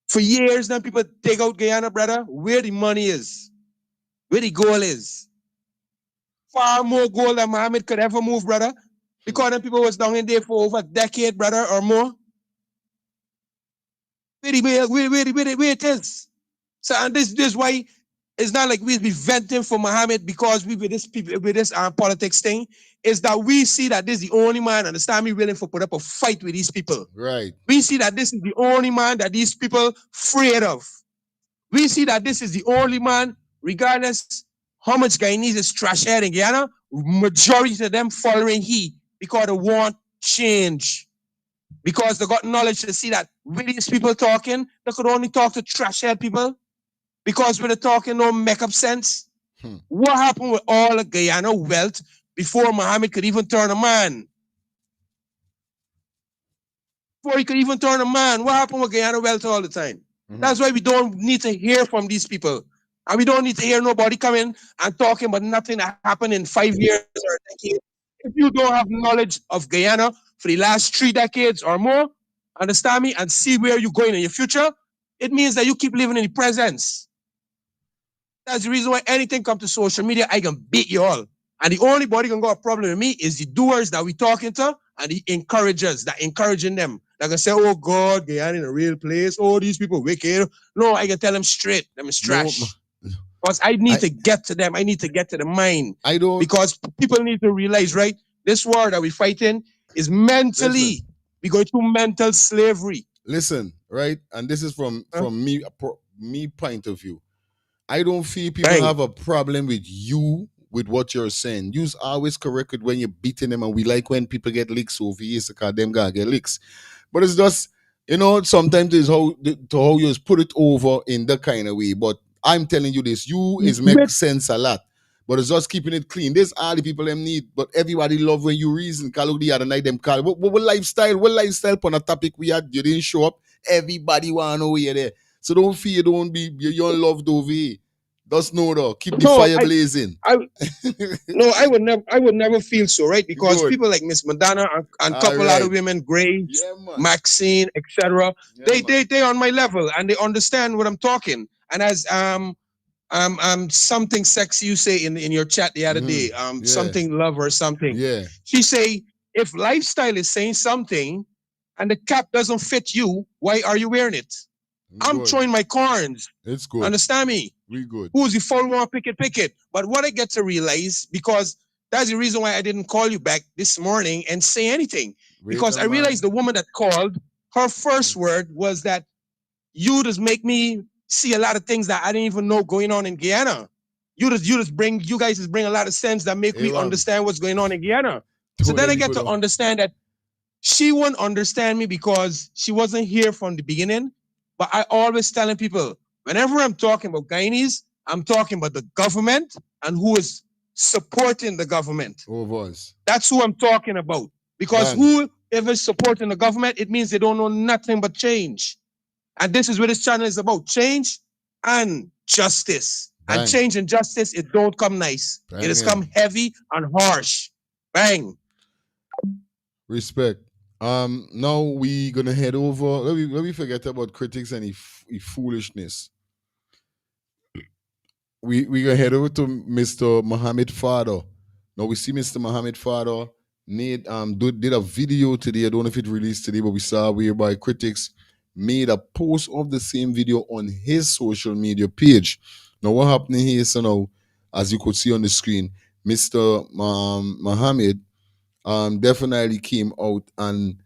For years, then people dig out Guyana, brother. Where the money is? Where the gold is? Far more gold than Mohamed could ever move, brother. Because them people was down in there for over a decade, brother, or more. Where it is. So, and this is why it's not like we be venting for Mohamed because we with this politics thing. Is that we see that this is the only man, understand me, willing to put up a fight with these people. Right. We see that this is the only man that these people afraid of. We see that this is the only man, regardless how much Guyanese is trash head in Guyana, majority of them following he because they want change. Because they got knowledge to see that with these people talking, they could only talk to trash head people. Because when they're talking don't make up sense. What happened with all the Guyana wealth before Mohamed could even turn a man? Before he could even turn a man, what happened with Guyana wealth all the time? That's why we don't need to hear from these people. And we don't need to hear nobody coming and talking about nothing that happened in 5 years or a decade. If you don't have knowledge of Guyana for the last 3 decades or more, understand me, and see where you're going in your future, it means that you keep living in the presence. That's the reason why anything comes to social media, I can beat you all. And the only body can got a problem with me is the doers that we talking to and the encouragers that encouraging them. Like I say, oh God, they are in a real place. Oh, these people wicked. No, I can tell them straight. Them is trash. Because I need to get to them. I need to get to the mind. I don't. Because people need to realize, right? This war that we're fighting is mentally. We're going through mental slavery. Listen, right? And this is from me point of view. I don't feel people have a problem with you with what you're saying. You's always correct when you're beating them, and we like when people get licks over here because them guys get licks. But it's just, sometimes it's how you put it over in that kind of way. But I'm telling you this, makes sense a lot. But it's just keeping it clean. There's all the people them need, but everybody love when you reason. Call look the other night them call. What lifestyle? What lifestyle on a topic we had? You didn't show up. Everybody wanna know you're there. So don't feel you're unloved over here. Just know though. Keep the fire blazing. I would never feel so, right? Because people like Miss Madonna and couple other women, Grace, Maxine, etc. They on my level and they understand what I'm talking. And as something sexy you say in your chat the other day, something love or something. Yeah. She say, if lifestyle is saying something and the cap doesn't fit you, why are you wearing it? I'm throwing my corns. It's good. Understand me? We good. Who's the full one? Pick it. But what I get to realize, because that's the reason why I didn't call you back this morning and say anything. Because I realized the woman that called, her first word was that you just make me see a lot of things that I didn't even know going on in Guyana. You guys just bring a lot of sense that make me understand what's going on in Guyana. So then I get to understand that she won't understand me because she wasn't here from the beginning. But I always telling people, whenever I'm talking about Guyanese, I'm talking about the government and who is supporting the government. That's who I'm talking about. Because whoever is supporting the government, it means they don't know nothing but change. And this is what this channel is about. Change and justice. And change and justice, it don't come nice. It has come heavy and harsh. Bang. Respect. Now we gonna head over. Let me forget about critics and foolishness. We gonna head over to Mr. Mohamed Father. Now we see Mr. Mohamed Father did a video today. I don't know if it released today, but we saw whereby critics made a post of the same video on his social media page. Now what happened here? So now, as you could see on the screen, Mr. Mohamed definitely came out and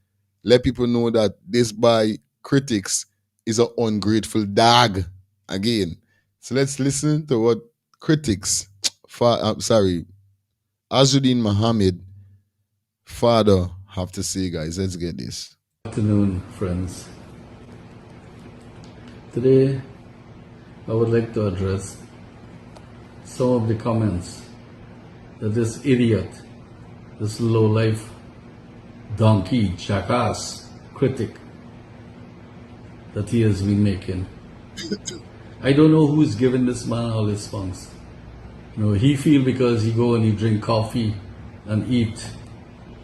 let people know that this by critics is an ungrateful dog again. So let's listen to what critics, Azuddin Mohamed Father have to say, guys. Let's get this. Good afternoon, friends. Today, I would like to address some of the comments that this idiot, this low-life donkey, jackass, critic that he has been making. I don't know who's giving this man all his funds. He feel because he go and he drink coffee and eat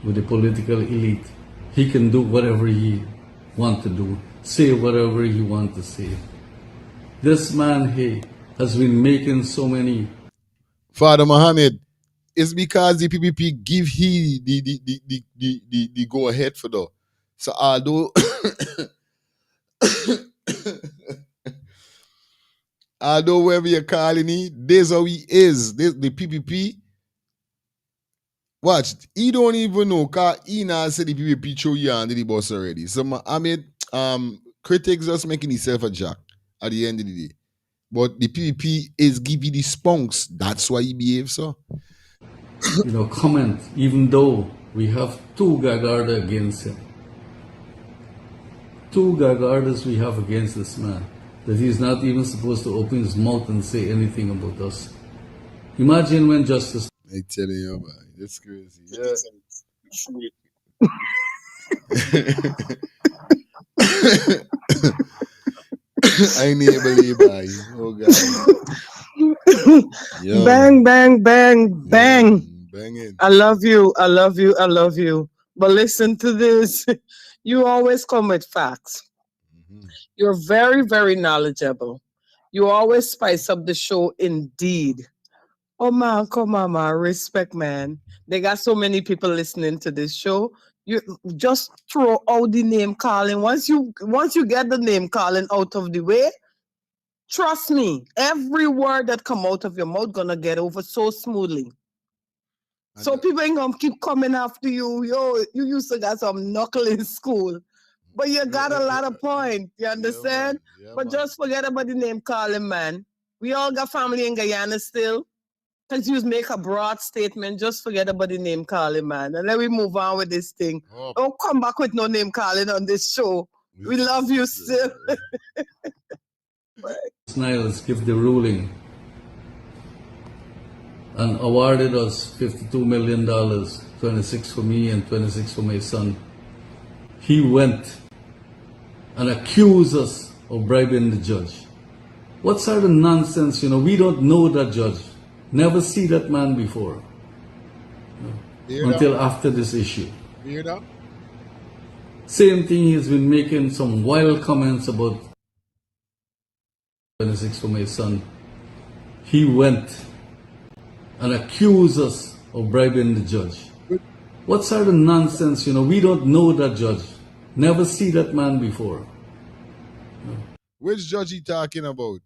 with the political elite, he can do whatever he want to do, say whatever he want to say. This man here has been making so many. Father Mohamed, it's because the PPP give he the go ahead for that. So although wherever you're calling it, this how he is. The PPP. Watch, he don't even know because he now said the PPP throw you under the bus already. So Mohamed, critics just making himself a jack at the end of the day. But the PPP is giving the spunks. That's why he behaves so. Comment, even though we have two Gagarda against him. Two Gagardas we have against this man. That he's not even supposed to open his mouth and say anything about us. Imagine when justice... I tell you, man, that's crazy. I need to believe I. Oh God. Yo. Bang, bang, bang, bang. Banging. I love you. But listen to this. You always come with facts. You're very, very knowledgeable. You always spice up the show indeed. Oh man, come on, man. Respect, man. They got so many people listening to this show. You just throw out the name calling. Once you get the name calling out of the way, trust me, every word that come out of your mouth gonna get over so smoothly. So people ain't gonna keep coming after you. Yo, you used to got some knuckle in school. But you got a lot of point. You understand? But just forget about the name calling, man. We all got family in Guyana still. Because you make a broad statement, just forget about the name calling, man. And let me move on with this thing. Don't come back with no name calling on this show. We love you still. Niles give the ruling and awarded us $52 million, 26 for me and 26 for my son. He went and accused us of bribing the judge. What sort of nonsense, we don't know that judge. Never see that man before. Until after this issue. Same thing, he's been making some wild comments about 26 for my son. He went and accused us of bribing the judge. What sort of nonsense, we don't know that judge. Never see that man before. Which judge he talking about?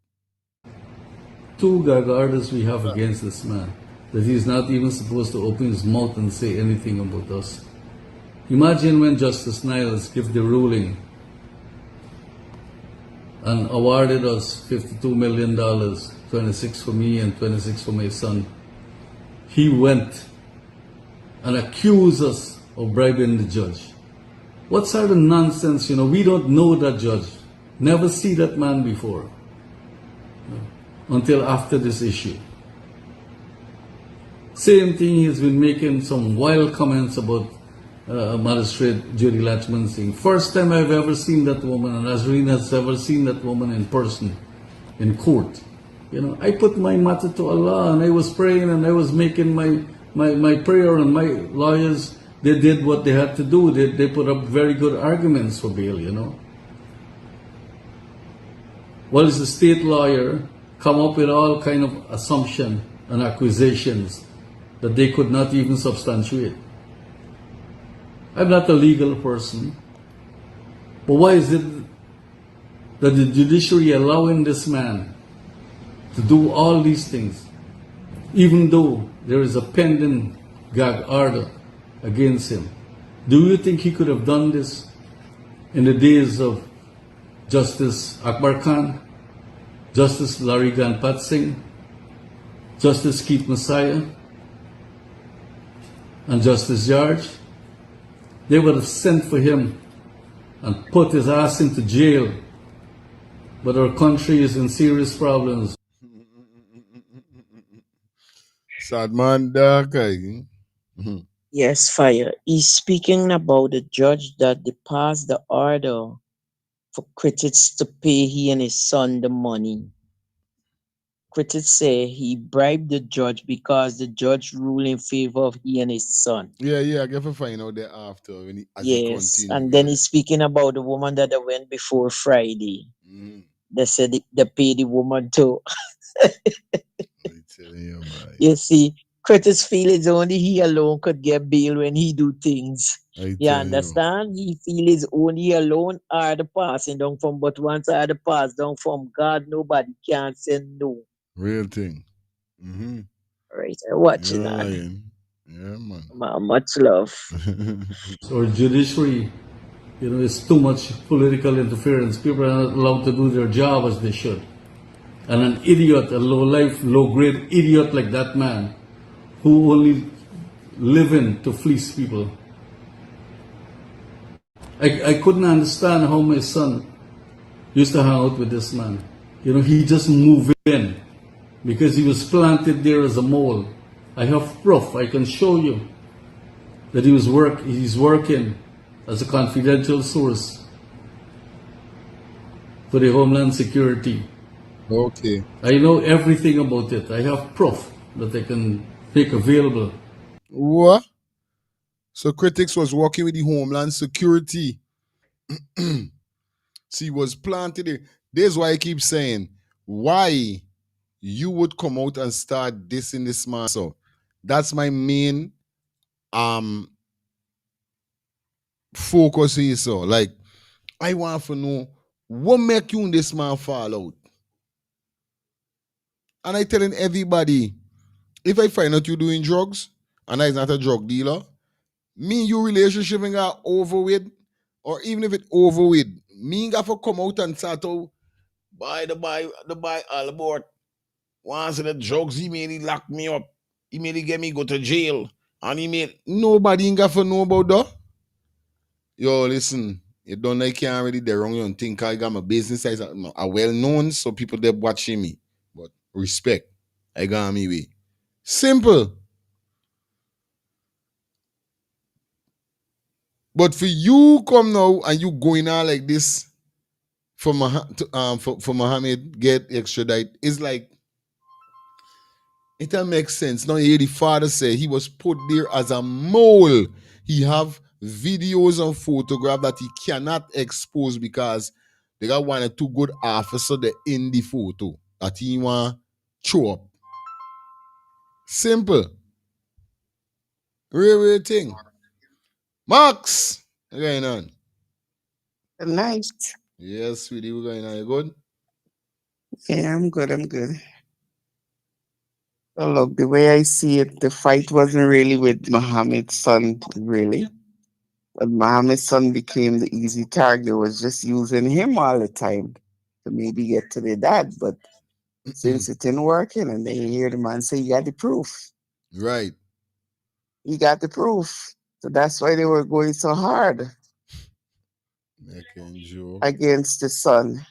Two gag orders we have against this man, that he's not even supposed to open his mouth and say anything about us. Imagine when Justice Niles gave the ruling and awarded us $52 million, 26 for me and 26 for my son. He went and accused us of bribing the judge. What sort of nonsense, we don't know that judge. Never see that man before. Until after this issue. Same thing, he's been making some wild comments about Magistrate Judy Latchman saying, first time I've ever seen that woman, and Azreen has ever seen that woman in person, in court. I put my matter to Allah, and I was praying, and I was making my prayer, and my lawyers, they did what they had to do. They put up very good arguments for bail, Well, as a state lawyer, come up with all kind of assumption and accusations that they could not even substantiate. I'm not a legal person, but why is it that the judiciary allowing this man to do all these things, even though there is a pending gag order against him? Do you think he could have done this in the days of Justice Akbar Khan, Justice Larry Ganpat Singh, Justice Keith Messiah, and Justice George? They would have sent for him and put his ass into jail. But our country is in serious problems. Sad man, dark. Yes, Fire. He's speaking about the judge that passed the order for critics to pay he and his son the money. Critics say he bribed the judge because the judge ruled in favor of he and his son. Yeah, I get to find out there after when he Yes, continue. and then he's speaking about the woman that they went before Friday. They said they paid the woman too. You see, critics feel it's only he alone could get bail when he do things. You understand? He feel it's only alone are the passing down from, but once are the pass down from God, nobody can say no. Real thing. Right, I'm watching that. Yeah, man. Much love. Our judiciary, is too much political interference. People are not allowed to do their job as they should. And an idiot, a low-life, low-grade idiot like that man, who only living to fleece people. I couldn't understand how my son used to hang out with this man. He just moved in because he was planted there as a mole. I have proof. I can show you that he's working as a confidential source for the Homeland Security. Okay. I know everything about it. I have proof that I can make available. What? So critics was working with the Homeland Security See, was planted there. This is why I keep saying, why you would come out and start dissing this man. So that's my main focus here. So, like, I want to know what make you and this man fall out. And I telling everybody, if I find out you doing drugs and I'm not a drug dealer, me and your relationship ain't got over with, or even if it over with, me ain't got to come out and start out, the buy all aboard. Once the drugs, he made it lock me up. He made it get me go to jail. And he made nobody ain't got to know about that. Yo, listen, you don't like can't really the wrong. You don't think I got my business as a well known, so people they watching me. But respect, I got me way. Simple. But for you come now and you going on like this for Mohamed get extradite, it's like it don't make sense. Now you hear the father say he was put there as a mole. He have videos and photograph that he cannot expose because they got one or two good officer there in the photo that he want show up. Simple. Real thing. Max, what's going on? Nice. Yes, sweetie, what's going on? You good? Yeah, I'm good. So look, the way I see it, the fight wasn't really with Mohammed's son, really. But Mohammed's son became the easy target. They was just using him all the time to maybe get to their dad. But since it didn't working, and they hear the man say, "You got the proof." Right. He got the proof. So that's why they were going so hard against the son.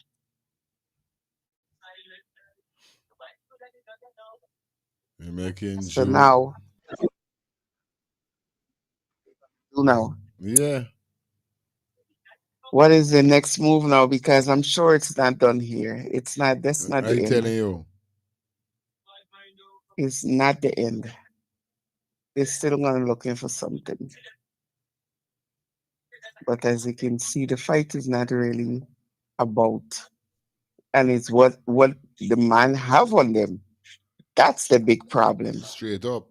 So now, yeah. What is the next move now? Because I'm sure it's not done here. It's not. That's not the end. I'm telling you. It's not the end. They're still gonna looking for something. But as you can see, the fight is not really about, and it's what the man have on them. That's the big problem. Straight up.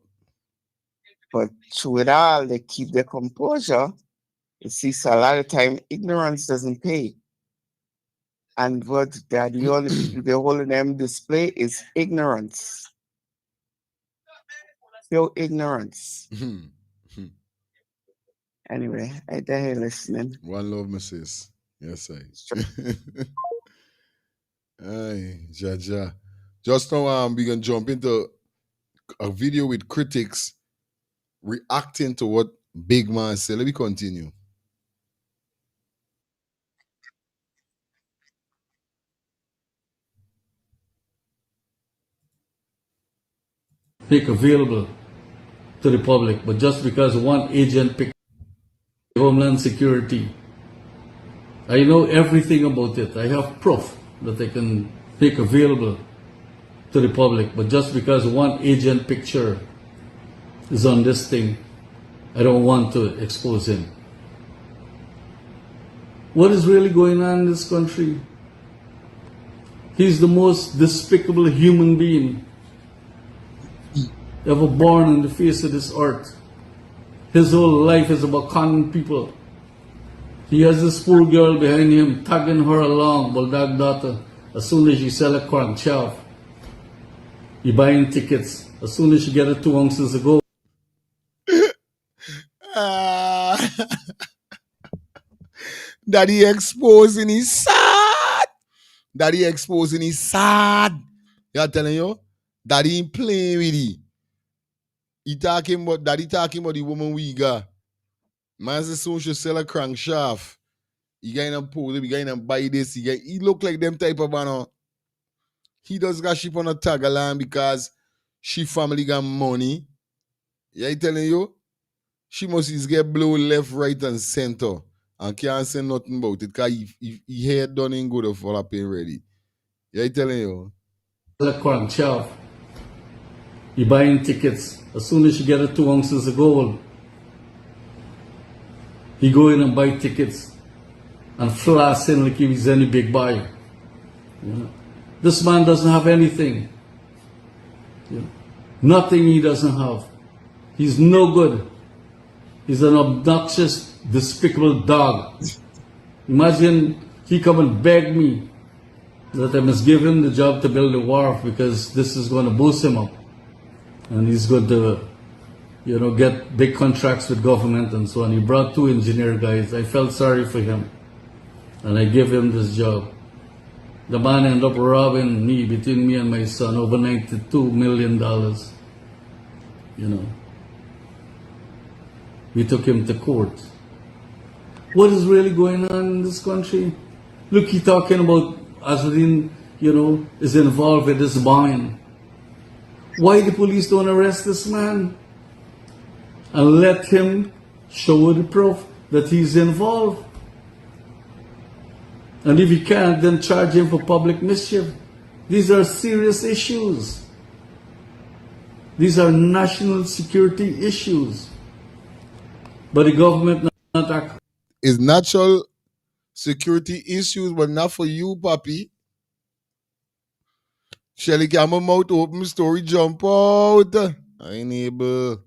But through it all, they keep their composure. You see, so a lot of time ignorance doesn't pay. And what they're the only people they're holding them display is ignorance. Pure ignorance. Anyway, I dare listening. One love, my sis. Yes, I. Aye, Jaja. Just now, we gonna jump into a video with critics reacting to what Big Man said. Let me continue. Make available to the public, but just because one agent picked Homeland Security, I know everything about it. I have proof that I can make available to the public, but just because one agent picture is on this thing, I don't want to expose him. What is really going on in this country? He's the most despicable human being ever born on the face of this earth. His whole life is about conning people. He has this poor girl behind him, tagging her along, bulldog daughter. As soon as she sell a crank shaft, he buying tickets. As soon as she get her 2 ounces of gold. Daddy exposing his sad. Daddy exposing his sad. You telling you? Daddy ain't playing with it. Daddy talking about the woman we got. Man says soon she sell a crankshaft. He going to pose, he going to buy this. He look like them type of man. He does got ship on a tag along because she family got money. Yeah, I telling you? She must get blow left, right, and center. And can't say nothing about it because he head done ain't good for up and ready. Yeah, I telling you? The crankshaft. He buying tickets. As soon as she get her 2 ounces of gold, he go in and buy tickets. and flossing like he was any big boy. You know? This man doesn't have anything. You know? Nothing he doesn't have. He's no good. He's an obnoxious, despicable dog. Imagine he come and beg me that I must give him the job to build the wharf because this is going to boost him up. And he's going to, you know, get big contracts with government and so on. He brought 2 engineer guys. I felt sorry for him. And I gave him this job. The man ended up robbing me, between me and my son, over $92 million. You know. We took him to court. What is really going on in this country? Look, he's talking about Azudin, you know, is involved with this bombing. Why the police don't arrest this man? And let him show the proof that he's involved. And if he can't, then charge him for public mischief. These are serious issues. These are national security issues. But the government not act. It's natural security issues, but not for you, papi. Shelly got my mouth open, story jump out. I ain't able.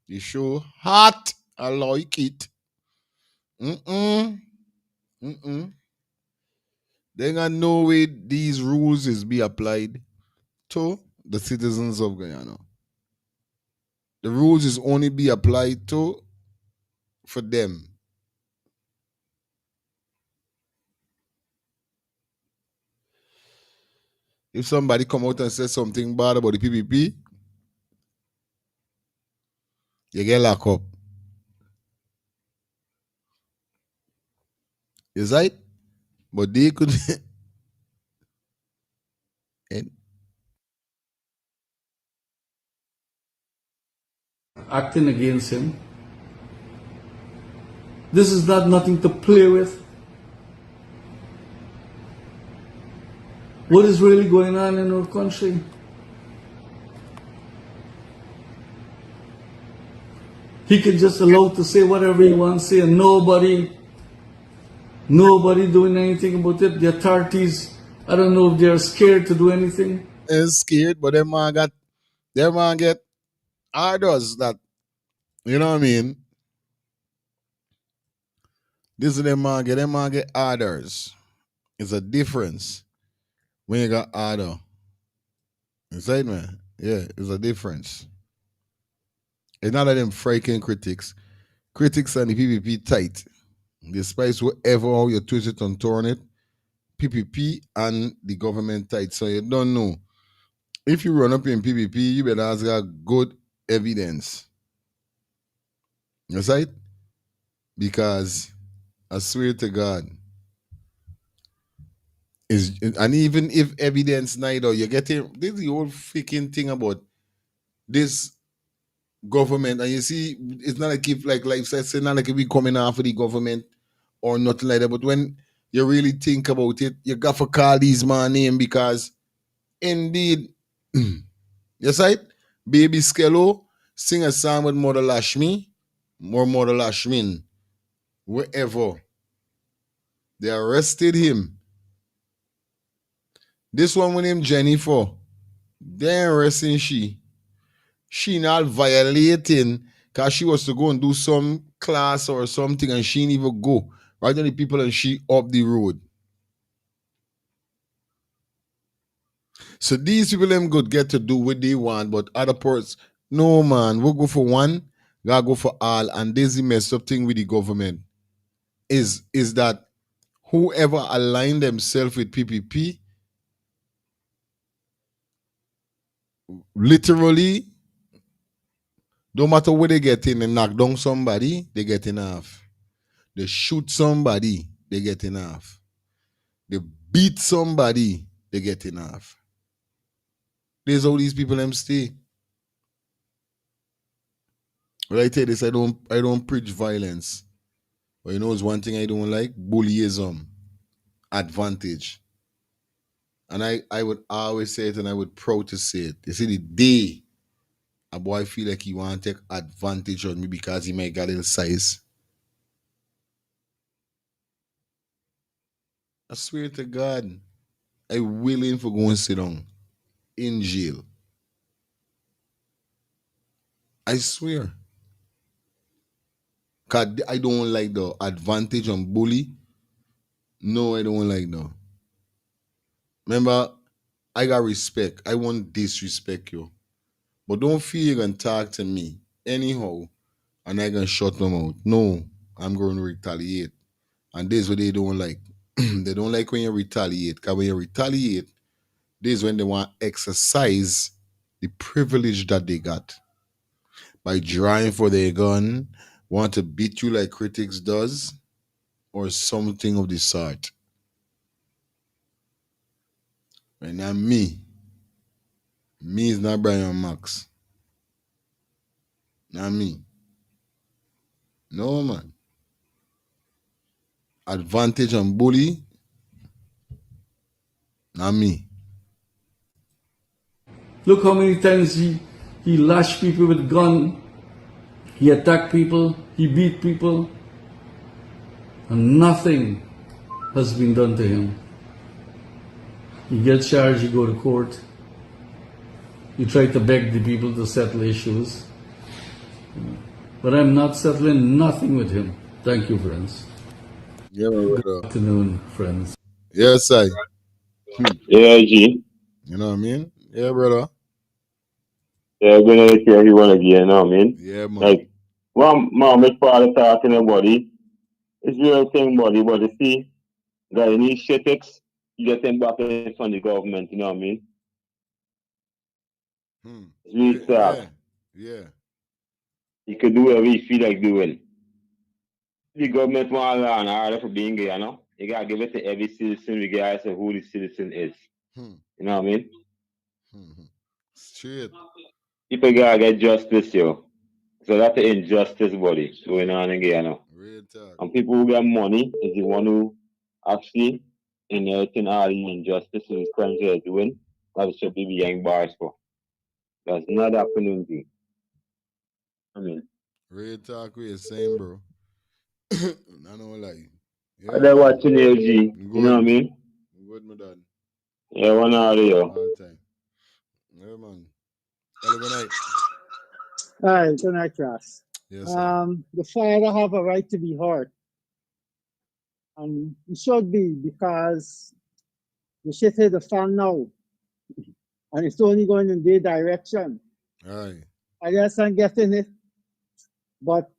The show hot. I like it. There ain't no way these rules is be applied to the citizens of Guyana. The rules is only be applied to for them. If somebody come out and say something bad about the PPP, you get locked up. Is right? But they could and Acting against him. This is not nothing to play with. What is really going on in our country? He can just allow to say whatever he wants to say and nobody doing anything about it. The authorities, I don't know if they're scared to do anything. they're scared, but them man get orders that, you know what I mean? This is them man get orders. It's a difference when you got order. Inside, man. Yeah, it's a difference. It's not that them freaking critics. Critics and the PPP tight. Despite whatever how you twist it and turn it, PPP and the government tight. So you don't know. If you run up in PPP, you better ask good evidence. That's right? Because I swear to God, and even if evidence neither, you're getting this is the whole freaking thing about this government. And you see, it's not like if like says, it's not like if we coming after the government or nothing like that. But when you really think about it, you got to call these man name because indeed, yes, right? Baby Skello sing a song with Mother Lashmi, more Mother Lashmin, wherever. They arrested him. This one with him, Jennifer, they arresting she. She not violating because she was to go and do some class or something and she didn't even go. Right on the people and she up the road. So these people them could get to do what they want, but other parts, no man, we'll go for one, gotta go for all. And this is the messed up thing with the government. Is that whoever align themselves with PPP, literally, no matter where they get in and knock down somebody, they get enough. They shoot somebody, they get enough. They beat somebody, they get enough. There's all these people them stay. But I tell you this, I don't preach violence. But you know it's one thing I don't like? Bullyism. Advantage. And I would always say it and I would proud to say it. You see, the day a boy feel like he want to take advantage of me because he might got a little size, I swear to God, I willing for go and sit down in jail. I swear. Cause I don't like the advantage and bully. No, I don't like that. Remember, I got respect. I won't disrespect you. But don't feel you can talk to me anyhow and I can shut them out. No, I'm going to retaliate. And this is what they don't like. They don't like when you retaliate. Because when you retaliate, this is when they want to exercise the privilege that they got. By drawing for their gun, want to beat you like critics does, or something of the sort. And now me is not Brian Max. Not me. No, man. Advantage and bully, not me. Look how many times he lashed people with gun, he attacked people, he beat people, and nothing has been done to him. You get charged, you go to court, you try to beg the people to settle issues. But I'm not settling nothing with him. Thank you, friends. Yeah, Good afternoon, friends. Yes, I. Yeah, G. You know what I mean? Yeah, brother. Yeah, we're gonna hear everyone again, you know what I mean? Yeah, man. Like, well, Mohammed father talking about it. It's real thing, buddy, but you see, that any shitix, you get them back in from the government, you know what I mean? It's really sad. Yeah. You could do whatever you feel like doing. The government want law and order for being gay, you know? You gotta give it to every citizen regardless of who the citizen is. You know what I mean? Straight. People gotta get justice, yo. So that's the injustice, buddy, going on in Guyana. Real talk. And people who get money is the one who actually inheriting all the injustice and crimes they're doing. That should be behind bars for. That's not happening, G. I mean, Real talk we the same, bro. I don't lie. Yeah, I they're man. watching LG, you know what I mean? Good, my dad. Yeah, one hour, yo. All time. Yeah, man. Hello, good night. All right, good night, class. Yes, sir. The father have a right to be heard. And it should be because the shit hit the fan now. And it's only going in their direction. All right. I guess I'm getting it. But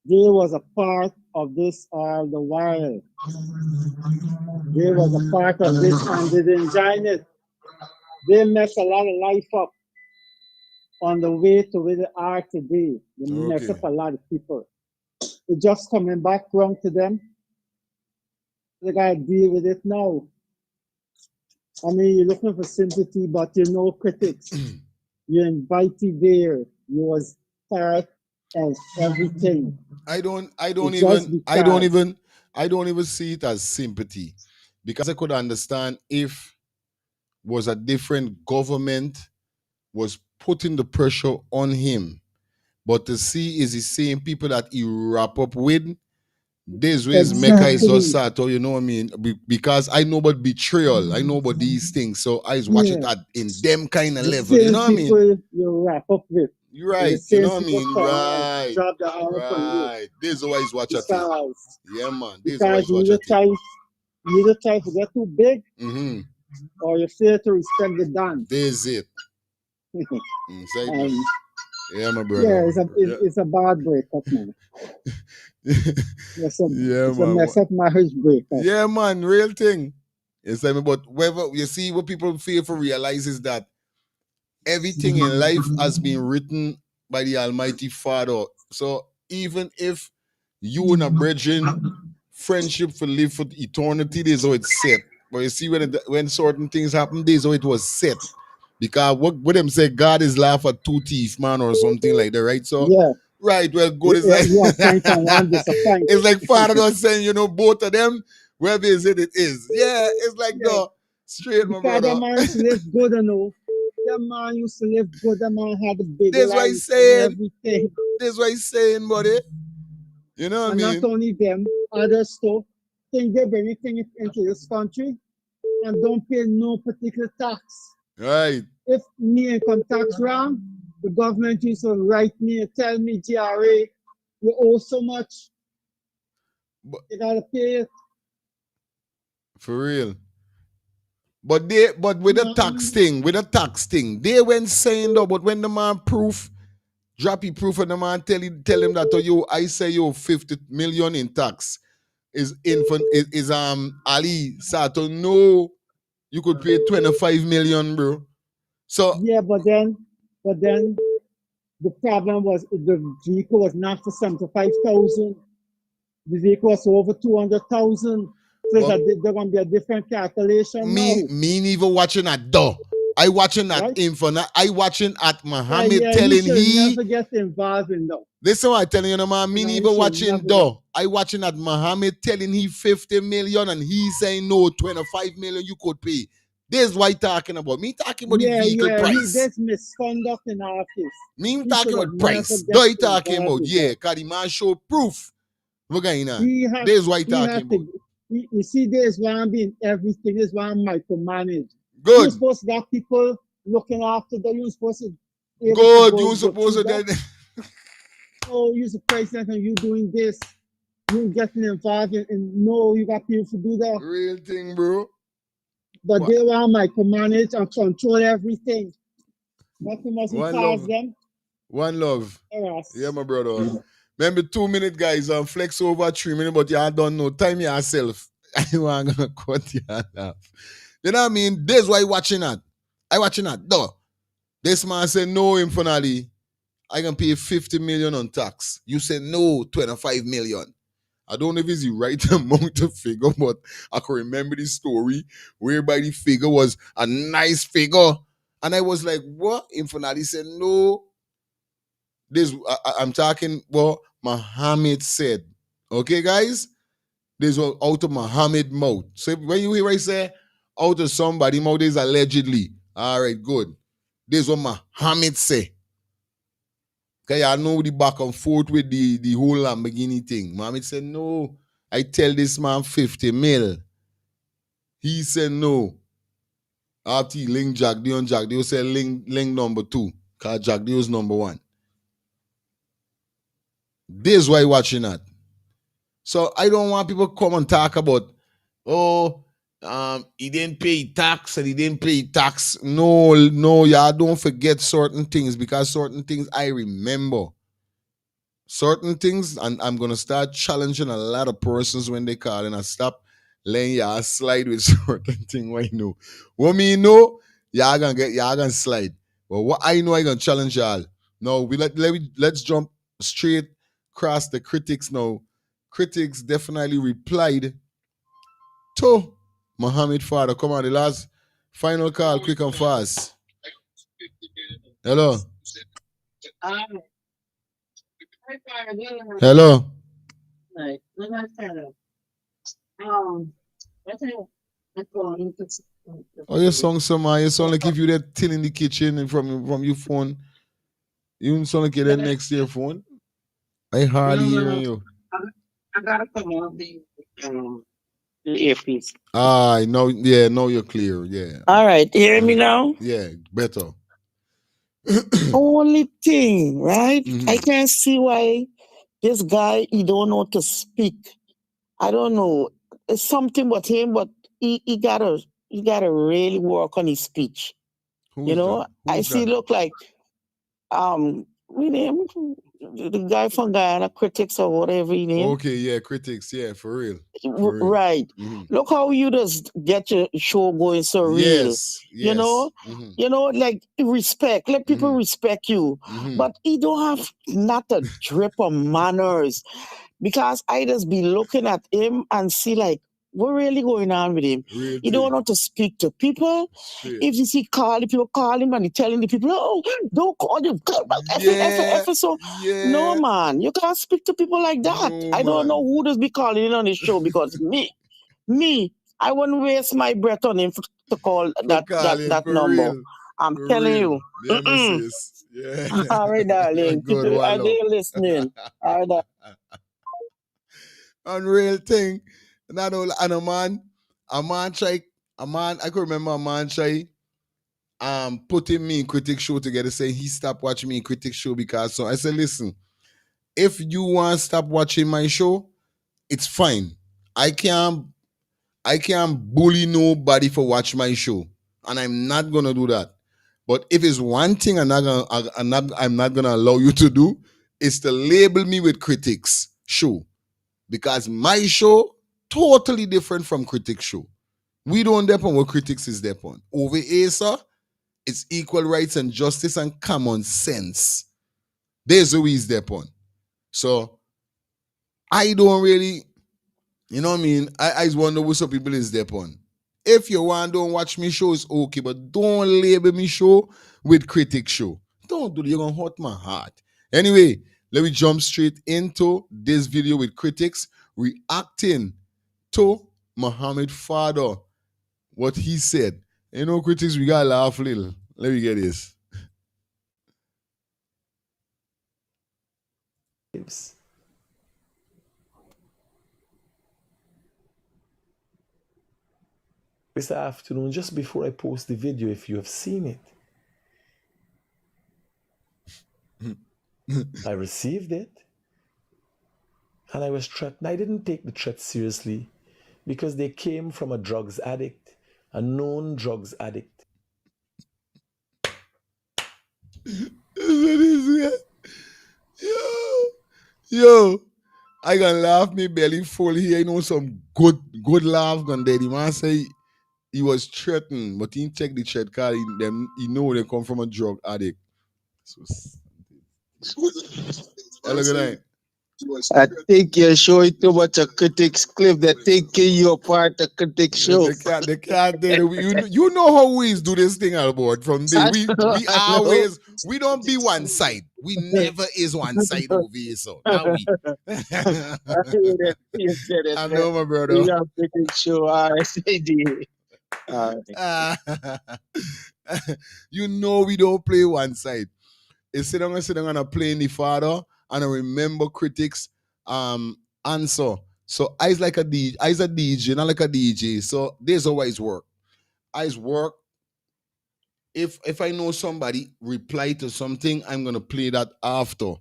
they was a part of this all the while. They was a part of this and they didn't join it. They messed a lot of life up on the way to where they are today. They mess up a lot of people. It's just coming back wrong to them. They gotta deal with it now. I mean, you're looking for sympathy, but you know critics. You're invited there. You was part of everything. I don't even see it as sympathy. Because I could understand if was a different government was putting the pressure on him. But to see is the same people that he wrap up with, this way is Mecca is just Sato, you know what I mean? Because I know about betrayal, I know about these things, so I watch it at in them kind of level, you know what I mean? People you wrap up with. You're right, you know what I mean? Right. Right. This is always watch at it. Yeah, man. This is always watch at it. You either try to get too big, or you fail to respect the dance. This is it. Yeah, my brother. Yeah, it's a bad breakup, man. It's a mess up marriage breakup. Yeah, man, real thing. Yes, I mean, but whether you see what people fail to realize is that everything in life has been written by the Almighty Father. So even if you and a brethren friendship for live for eternity, this is how it's set. But you see when certain things happen, this is how it was set. Because what them say, God is laugh at two teeth, man, or something like that, right? So right, well, God is like it's like Father was saying, you know, both of them, wherever is it is. Yeah, it's like no straight, my brother. That man used to live good enough. That man used to live good. That man had a big That's life what he's saying. Everything. That's what he's saying, buddy. You know what I mean? Not only them, others too. think they bring things into this country and don't pay no particular tax. Right. If me income tax wrong, the government used to write me and tell me, GRA, you owe so much. You gotta pay it. For real. But with the tax thing, they went saying though, but when the man drop his proof and the man tell him that I say you 50 million in tax is Ali Sato no, you could pay 25 million, bro. So yeah, but then the problem was the vehicle was not for 75,000. The vehicle was over 200,000. So there's gonna be a different calculation. Me even watching at door. I watching at Infinite. I watching at Mohamed telling you never get involved in though. Listen what I telling you, no man. Me even watching door. I watching at Mohamed telling he 50 million and he saying no 25 million you could pay. This is what I talking about. Me talking about the vehicle price. There's misconduct in our case. Me talking about price. Do I talking about? Yeah, because the man show proof. Look at now. This is what I talking about. You see, there's one being everything. There's one micromanage. Good. You're supposed to have people looking after them. You're supposed to. Good. You're supposed to then. Oh, you're the president and you doing this. You getting involved in no, you got people to do that. Real thing, bro. But they want micromanage and control everything. Nothing must cause them. One love. Yes. Yeah, my brother. Remember 2 minute guys and flex over 3 minutes, but you don't know. Time yourself. I want to cut you off. You know what I mean? This is why I watching that. Duh. This man said no, infinitely. I can pay 50 million on tax. You said no, 25 million. I don't know if it's the right amount of figure, but I can remember the story whereby the figure was a nice figure. And I was like, what? Infinitely said no. I'm talking what Mohamed said. Okay, guys? This was out of Mohamed's mouth. So when you hear I say out of somebody's mouth, is allegedly. All right, good. This is what Mohamed say. Okay, I know the back and forth with the whole Lamborghini thing. Mohamed said, no, I tell this man 50 mil. He said no. After he link Jack Dio and Jack Dio said link number 2. Because Jack Dio's number 1. This is why watching that. So I don't want people to come and talk about, he didn't pay tax and he didn't pay tax. No, y'all don't forget certain things because certain things I remember. Certain things, and I'm going to start challenging a lot of persons when they call and I stop letting y'all slide with certain things what I know. What me know, y'all gonna slide. But what I know, I gonna challenge y'all. No, let's jump straight across the critics now. Critics definitely replied to Mohamed Father. Come on, the last final call, quick and fast. Hello. Hello. Oh, your song, you sound like if you that till in the kitchen and from your phone. You sound like you're there next to your phone. I hardly hearing you. I gotta come on the earpiece. Now you're clear. Yeah. All right, hear me now? Yeah, better. Only thing, right? I can't see why this guy, he don't know to speak. I don't know. It's something about him, but he gotta really work on his speech. I see look like we name the guy from Guyana, Critics or whatever he name. Okay, yeah, Critics, yeah, for real. Right. Look how you just get your show going so real. Yes. Like respect. Let people respect you. But he don't have not a drip of manners. Because I just be looking at him and see like what really going on with him. He don't know to speak to people. If you see people call him and he telling the people, oh, don't call him. So no man, you can't speak to people like that. No, I don't know who does be calling in on his show because me, I wouldn't waste my breath on him to call that number. Real. I'm telling you. Yeah. All right, darling. Are they listening? All right. Unreal thing. Not all, and a man try, I could remember a man try putting me in critic show together, saying he stopped watching me in critic show because so I said, listen, if you want to stop watching my show, it's fine. I can't bully nobody for watching my show, and I'm not gonna do that. But if it's one thing I'm not gonna allow you to do, is to label me with critics show, because my show totally different from critics show. We don't depend on what critics is depend. Over here, sir, it's equal rights and justice and common sense. There's always depend. So I don't really, you know what I mean? I just wonder what some people is depend. If you want, don't watch me show, it's okay, but don't label me show with critic show. Don't do it, you're gonna hurt my heart. Anyway, let me jump straight into this video with critics reacting to Mohamed father, what he said. You know, critics, we gotta laugh a little. Let me get this. This afternoon, just before I post the video, if you have seen it, I received it and I was threatened. I didn't take the threat seriously because they came from a drugs addict, a known drugs addict. Yo, I gonna laugh me belly full here. You know, some good laugh gonna there. The man say he was threatened, but he didn't check the threat card. He know they come from a drug addict. So, look at that. I think you're showing too much of critics clip. They're taking you apart the critic show. They can't do it. You know how we do this thing, Albert. From there, we always we don't be one side. We never is one side over here. So now we. You said it. I know, my brother. You got critic show. RSAD. You know we don't play one side. It's sit down and play in the father, and I remember critics answer. So I's like a DJ, I's a DJ, not like a DJ. So there's always work. I's work. If I know somebody reply to something, I'm gonna play that after.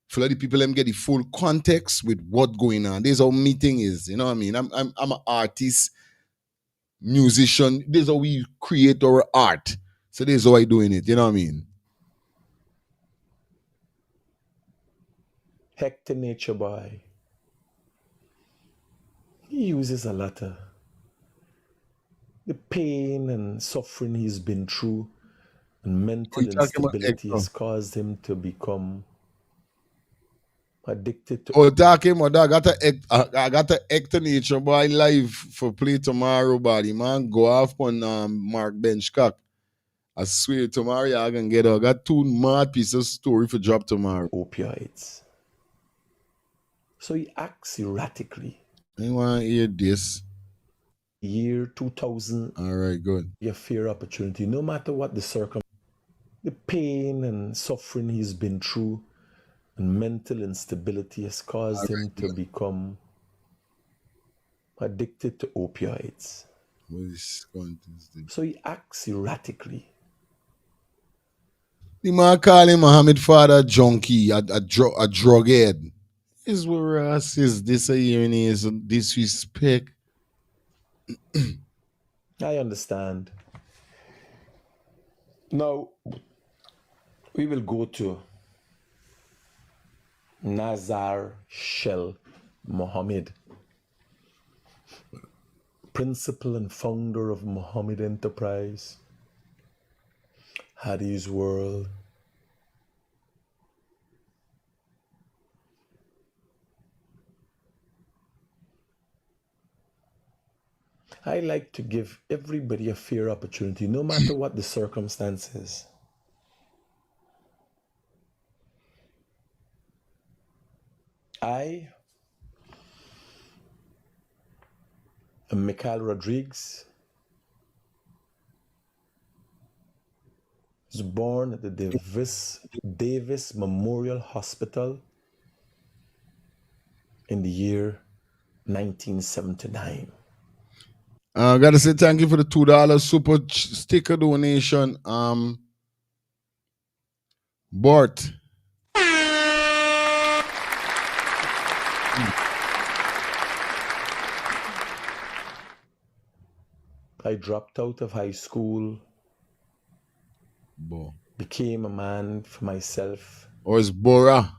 For let the people them get the full context with what going on. This how meeting is, you know what I mean? I'm an artist, musician. This is how we create our art. So this is how I doing it, you know what I mean? Hector Nature Boy. He uses a lot of the pain and suffering he's been through and mental instability has caused him to become addicted to. Oh, talking about that. I got a Hector Nature Boy live for play tomorrow, buddy, man. Go off on Mark Benchcock. I swear tomorrow I can get I got 2 mad pieces of story for drop tomorrow. Opioids. So he acts erratically. I want to hear this. Year 2000. All right, good. A fair opportunity, no matter what the circumstance, the pain and suffering he's been through, and mental instability has caused him to become addicted to opioids. So he acts erratically. The man call him Mohamed father junkie, a drug head. Is what Ross is this a year is disrespect. I understand. Now, we will go to Nazar Shell Mohamed, principal and founder of Mohamed Enterprise, Hadi's World. I like to give everybody a fair opportunity, no matter what the circumstances. I am Mikhail Rodriguez. Was born at the Davis Memorial Hospital in the year 1979. I gotta say thank you for the $2 super sticker donation. Bart. I dropped out of high school, became a man for myself. Or it's Bora?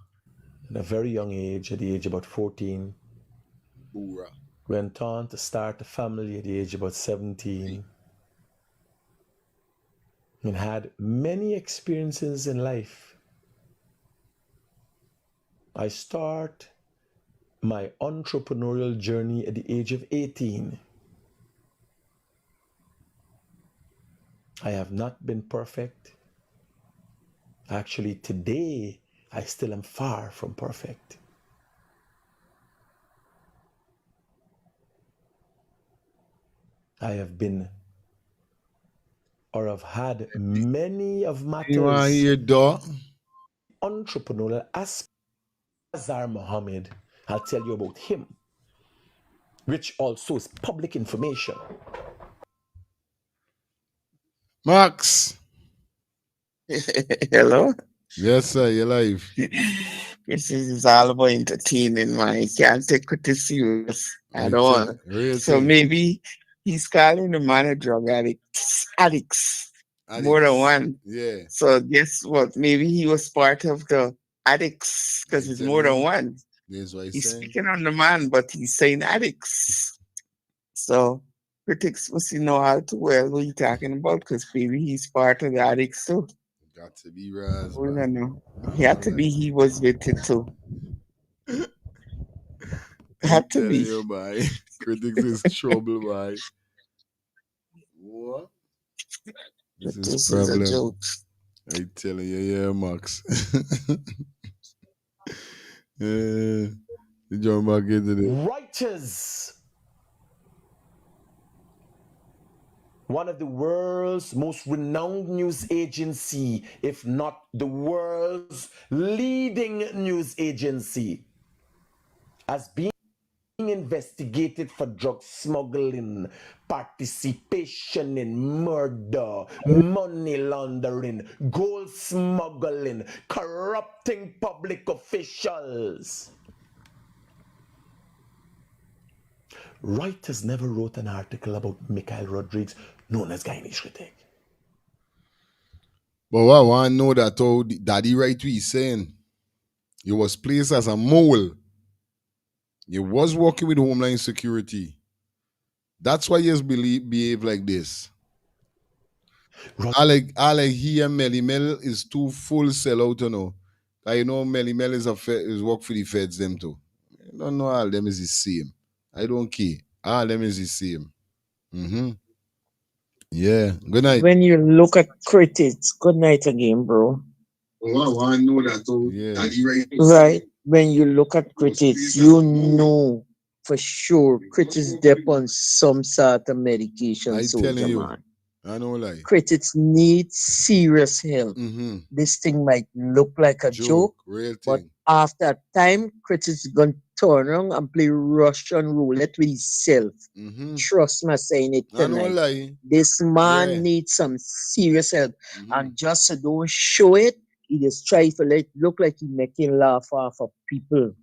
At a very young age, at the age of about 14. Bora. Went on to start a family at the age of about 17. And had many experiences in life. I start my entrepreneurial journey at the age of 18. I have not been perfect. Actually, today, I still am far from perfect. I have been, or have had many of matters. You want to hear, dog? Entrepreneurial aspect. Azar Mohamed, I'll tell you about him, which also is public information. Max. Hello? Yes, sir, you're live. This is all about entertaining, man. You can't take it serious at all. So maybe he's calling the man a drug addicts. More than one. Yeah. So guess what? Maybe he was part of the addicts because it's more than one. That's what He's speaking on the man, but he's saying addicts. So critics must know how to well what he's talking about because maybe he's part of the addicts too. Got to be Raz. We don't know. He had to be. He was with it too. Had to be. You, boy. Critics is trouble, boy. What? This is problem. A joke. I telling you, yeah, Max. Yeah. The John Market today. Reuters, one of the world's most renowned news agency, if not the world's leading news agency, has been investigated for drug smuggling, participation in murder, money laundering, gold smuggling, corrupting public officials. Reuters never wrote an article about Mikhail Rodriguez, known as Guyanese critic. But what I want to know that how Daddy right what he's saying. He was placed as a mole. He was working with Homeland Security. That's why he has behave like this. I like he and Melly Mel is too full sellout, you know. I know Melly Mel is work for the feds them too. I don't know all them is the same. I don't care. All them is the same. Yeah. Good night. When you look at critics, good night again, bro. Well, I know that too. Yeah. Right. When you look at critics, you know for sure critics dip on some sort of medication. I telling you. Man. I know like. Critics need serious help. This thing might look like a joke real but thing. after time, critics gonna turn around and play Russian roulette with himself. Trust me, saying it I know tonight. like. This man needs some serious help, and just so don't show it, he just try to let look like he making laugh off of people.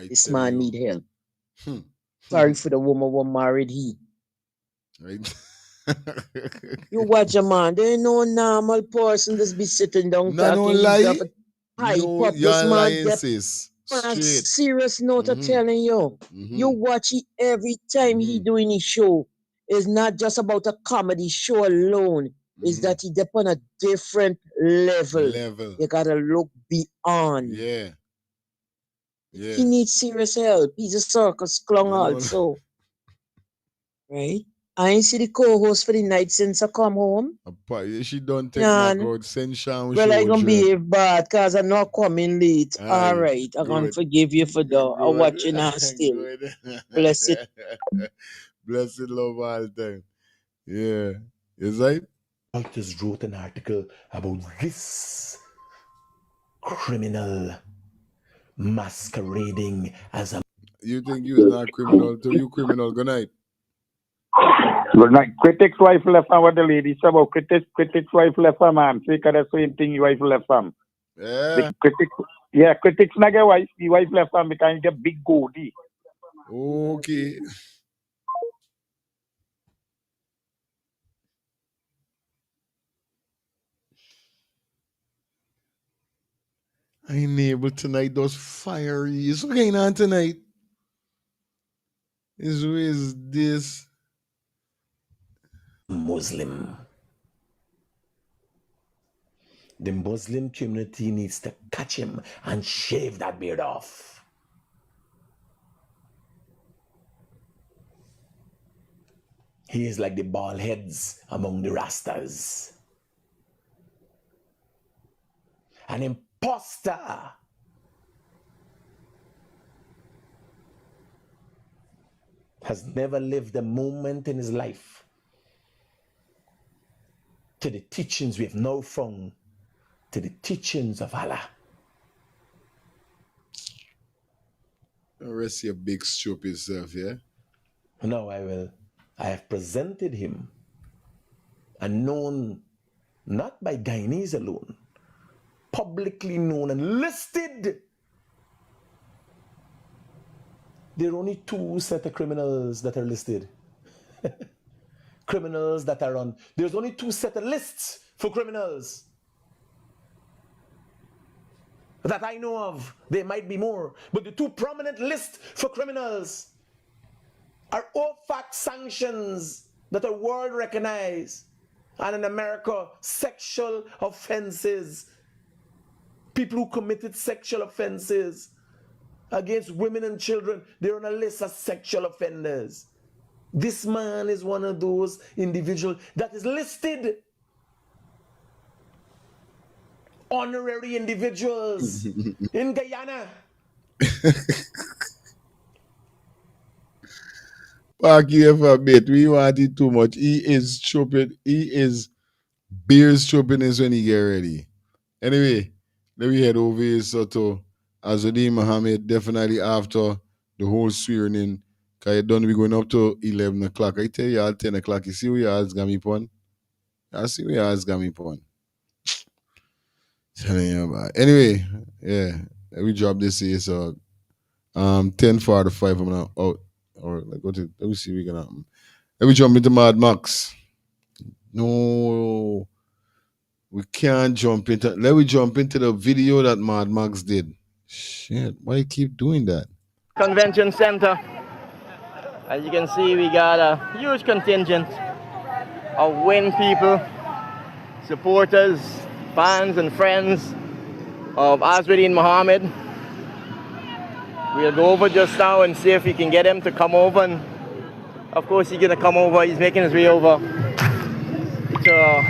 This man need help. Sorry for the woman who married he. Right. You watch a man, there ain't no normal person just be sitting down talking. This man get on a serious note of telling you. You watch it every time he doing his show. It's not just about a comedy show alone. It's that he dep on a different level. You gotta look beyond. Yeah. He needs serious help. He's a circus clown also. Right? I ain't see the co-host for the night since I come home. She don't take my God. Send Sean. Well, I gonna behave bad because I'm not coming late. All right. I'm gonna forgive you for that. I'm watching her still. Blessed. Blessed love all the time. Yeah. Is that? Reuters wrote an article about this criminal masquerading as a... You think you is not criminal to you criminal. Good night. Good night. Critics wife left him with the lady. So about critics wife left him, man. Say the same thing your wife left him. Yeah. Critics not get wife. The wife left him because he get big goldie. Okay. I'm able tonight. Those fiery. What's going on tonight? Is this Muslim. The Muslim community needs to catch him and shave that beard off. He is like the bald heads among the Rastas. An imposter. Has never lived a moment in his life to the teachings we have now found, to the teachings of Allah. rest your big stupid self, yeah? Now I have presented him and known not by Guyanese alone, publicly known and listed. There are only two set of criminals that are listed. Criminals that are on. There's only two set of lists for criminals that I know of. There might be more, but the two prominent lists for criminals are OFAC sanctions that are world recognized, and in America, sexual offenses. People who committed sexual offenses against women and children, they're on a list of sexual offenders. This man is one of those individuals that is listed. Honorary individuals in Guyana. Park here for a bit. We want it too much. He is stupid. He is beer stupidness when he get ready. Anyway, let me head over here so to Azuddin Mohamed, definitely after the whole swearing in. Because you done be going up to 11 o'clock. I tell you all 10 o'clock. You see where your ass got me pon? I see where your ass got me pon. Telling you about. Anyway, yeah. Let me drop this here. So 10:45 I'm gonna out. Or like let me see we gonna let me jump into Mad Max. No, we can't jump into let me jump into the video that Mad Max did. Shit, why you keep doing that? Convention Center. As you can see, we got a huge contingent of WIN people, supporters, fans and friends of Azuddin Mohamed. We'll go over just now and see if we can get him to come over, and of course he's gonna come over. He's making his way over to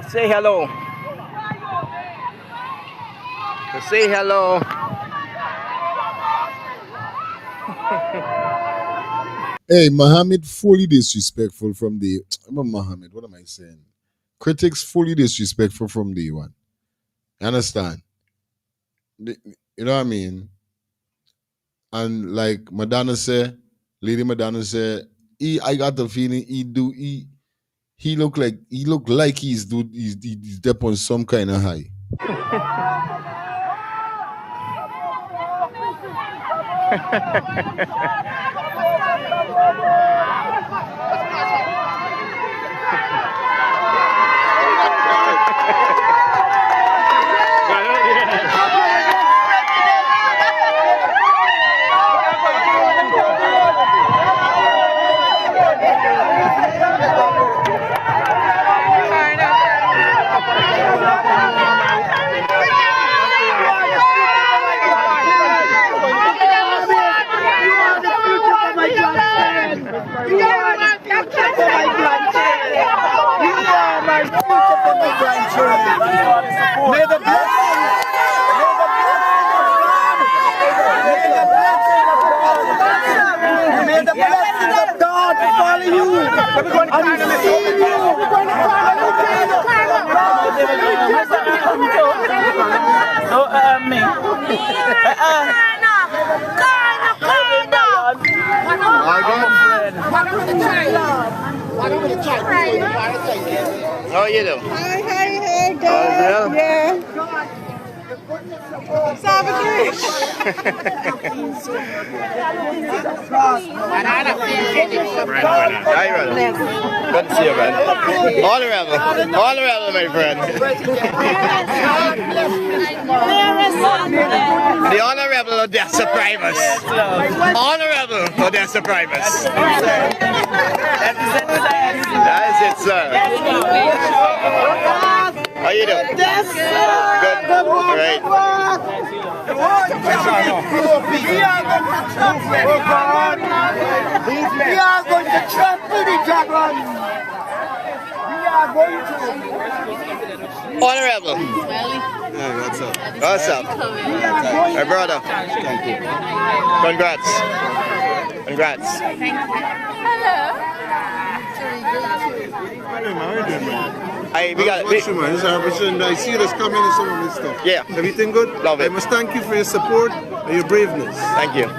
say hello. To say hello. Hey, Mohamed fully disrespectful from the Mohamed, what am I saying? Critics fully disrespectful from day one. You understand? You know what I mean? And like Madonna said, Lady Madonna said, I got the feeling he look like he's up on some kind of high. May the blessings of God follow you. And we see you. you doing? Hey, good. All well? Yeah. Hi, brother. Good to see you, man. Honorable, my friend. The Honorable Odessa Primus. Honorable Odessa Primus. That's it, sir. How you doing? Good. Right. We are going to trample the dragon. We are going to. Honorable. Hey, what's up? What's up? My brother. Thank you. Congrats. Congrats. We got man. I see this coming and some of this stuff. Yeah. Everything good? Love it. I must thank you for your support and your braveness. Thank you.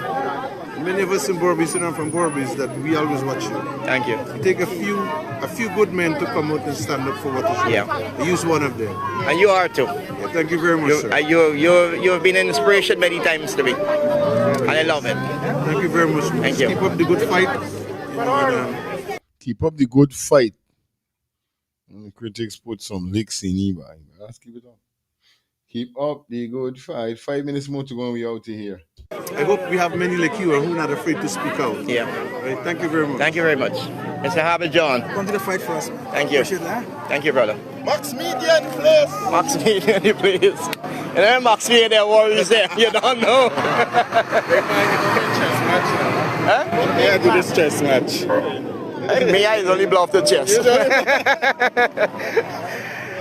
Many of us in Borbis and I'm from Borbis that we always watch you. Thank you. It take a few good men to come out and stand up for what is right. Yeah. I use one of them. And you are too. Yeah, thank you very much, sir. You have been an inspiration many times to me. And I love it. Thank you very much. Thank you. Keep up the good fight. Keep up the good fight. And the critics put some licks in Eba. Let's keep it up. Keep up the good fight. 5 minutes more to go and we out of here. I hope we have many like you who are not afraid to speak out. Yeah. Right, thank you very much. Thank you very much. Mr. Habit John. Come to the fight for us. Thank you. Thank you, brother. Max Media in place. Max Media in the place. And then Max Media there, worries there. You don't know. Huh? Yeah, do this chess match. Me eyes only blow off the chest.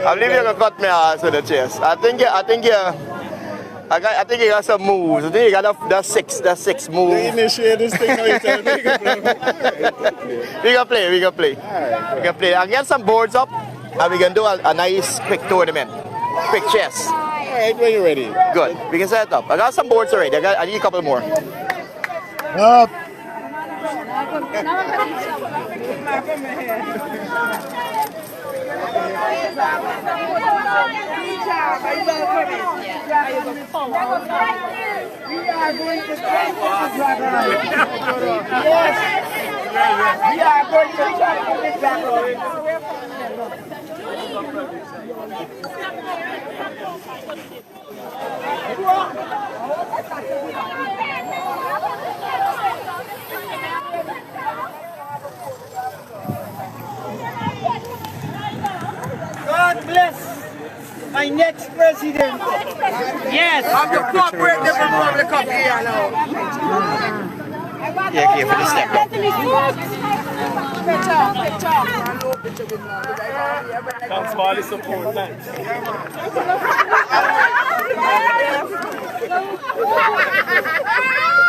I believe you're gonna cut me ass with the chest. I think you got some moves. I think you got that six move. You initiate this thing now, you tell me. We can play. I'll get some boards up and we can do a nice quick tournament. Quick chess. Alright, when you're ready. Good. We can set it up. I got some boards already. I need a couple more. Up. God bless my next president. Yes, I'm the corporate Republic of Guyana. Yeah, for the step. Thanks for all the support. Thanks.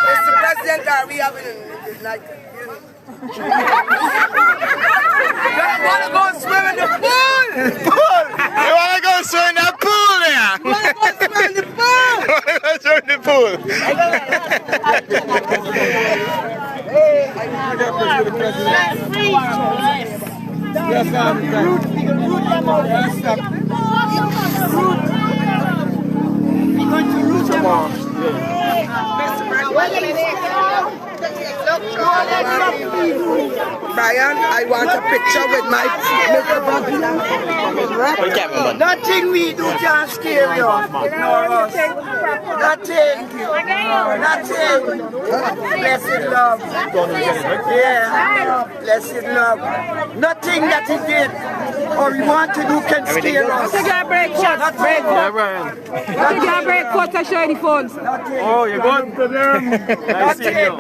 Mr. President, are we having like? You wanna go swim in the pool? Pool! You wanna go swim in the pool there? You wanna go swim in the pool? You wanna go swim in the pool? Brian, I want a picture with my Mr. President. Nothing we do can scare you. Ignore us. Nothing. Blessed love. Yeah. Blessed love. Nothing that he did or we want to do can scare us. Take a break shot. Break. Take a break shot and show the phones. Oh, you're going to them. Nice seeing you.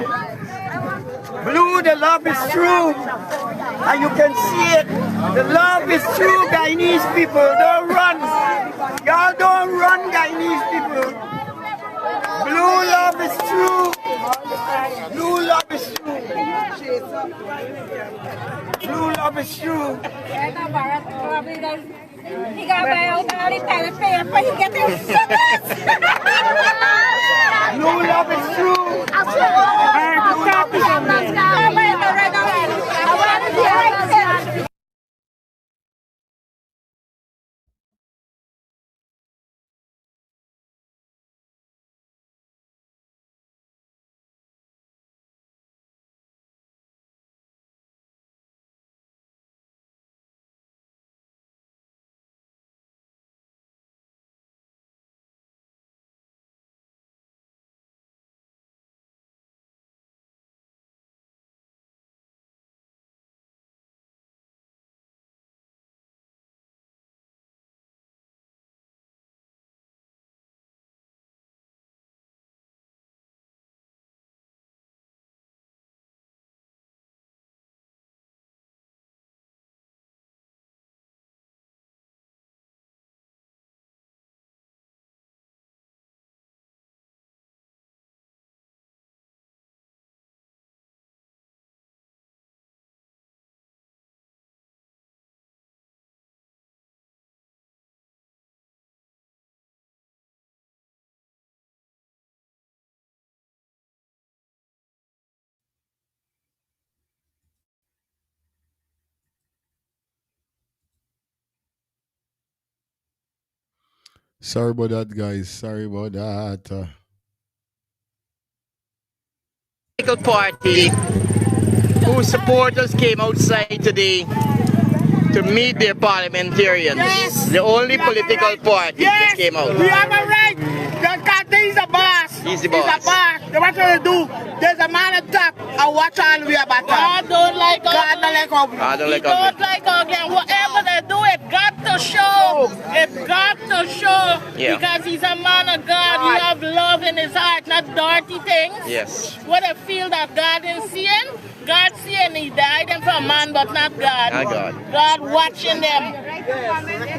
Blue, the love is true. And you can see it. The love is true, Guyanese people. Don't run. Y'all don't run, Guyanese people. Blue love is true. Blue love is true. Blue love is true. He got my own body kind of fair, but he get there. Blue love is true. Sorry about that, guys. Sorry about that. Political party whose supporters came outside today to meet their parliamentarians. Yes. The only political party that came out. We have a right. The captain is a boss. He's the boss. He's a boss. They what to do? There's a man at top and watch all we about. God don't like God don't like ugly. I don't He like don't ugly. like ugly. And whatever they do, it got to show. It got to show. Yeah. Because he's a man of God. He have love in his heart, not dirty things. Yes. What they feel that God is seeing, God seeing. He died them for man, but not God. Not God. God watching them.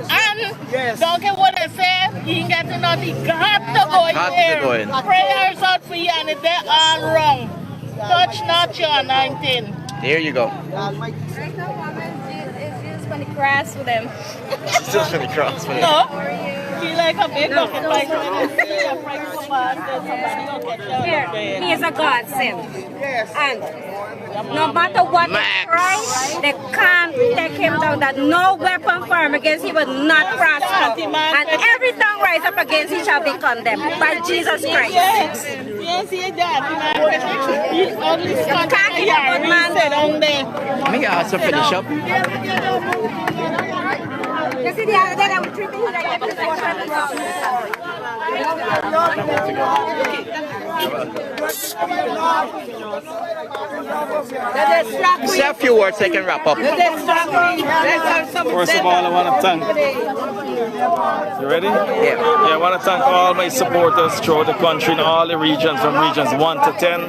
And don't care what they say, he ain't getting nothing. Got to go in Got to there. go in. Prayers out for you, and if they're all wrong, touch not your 19. There you go. Right now, Mohamed is just funny cross with them. Still for the cross. No, he like a big bucket like here, he is a godsend. And no matter what they try, they can't take him down. That no weapon formed against him will not prosper. And every tongue rise up against him shall be condemned by Jesus Christ. Yes, he that. He only can't keep a good man down there. Let me also finish up. You see the other day that we treated him like Say a few words, I can wrap up. First of all, I want to thank. You ready? Yeah. I want to thank all my supporters throughout the country in all the regions, from regions 1 to 10,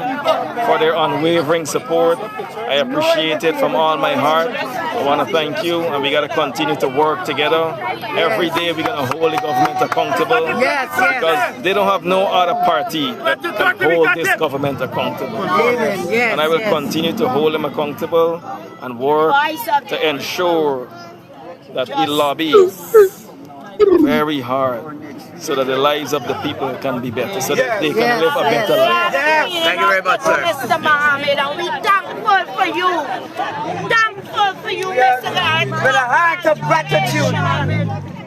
for their unwavering support. I appreciate it from all my heart. I want to thank you, and we got to continue to work together. Every day we're going to hold the government accountable. Because they don't have no other party that can hold this government accountable. And I will continue to hold them accountable and work to ensure that we lobby very hard so that the lives of the people can be better, so that they can live a better life. Thank you very much, sir. Mr. Mohamed, and we thankful for you. Thankful for you, Mr. God. With a heart of gratitude.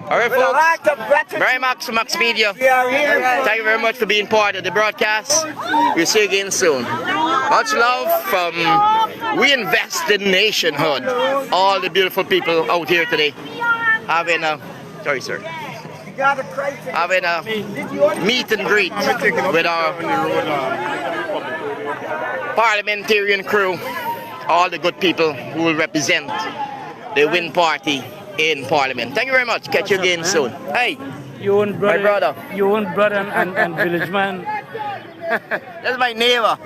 All right, folks. Very Max Media. Thank you very much for being part of the broadcast. We'll see you again soon. Much love from We Invest in Nationhood. All the beautiful people out here today having a, sorry, sir. Having a meet and greet with our parliamentarian crew, all the good people who will represent the Win Party in Parliament. Thank you very much. Catch you again soon. Hey, your own brother, my brother. Your own brother and village man. That's my neighbor.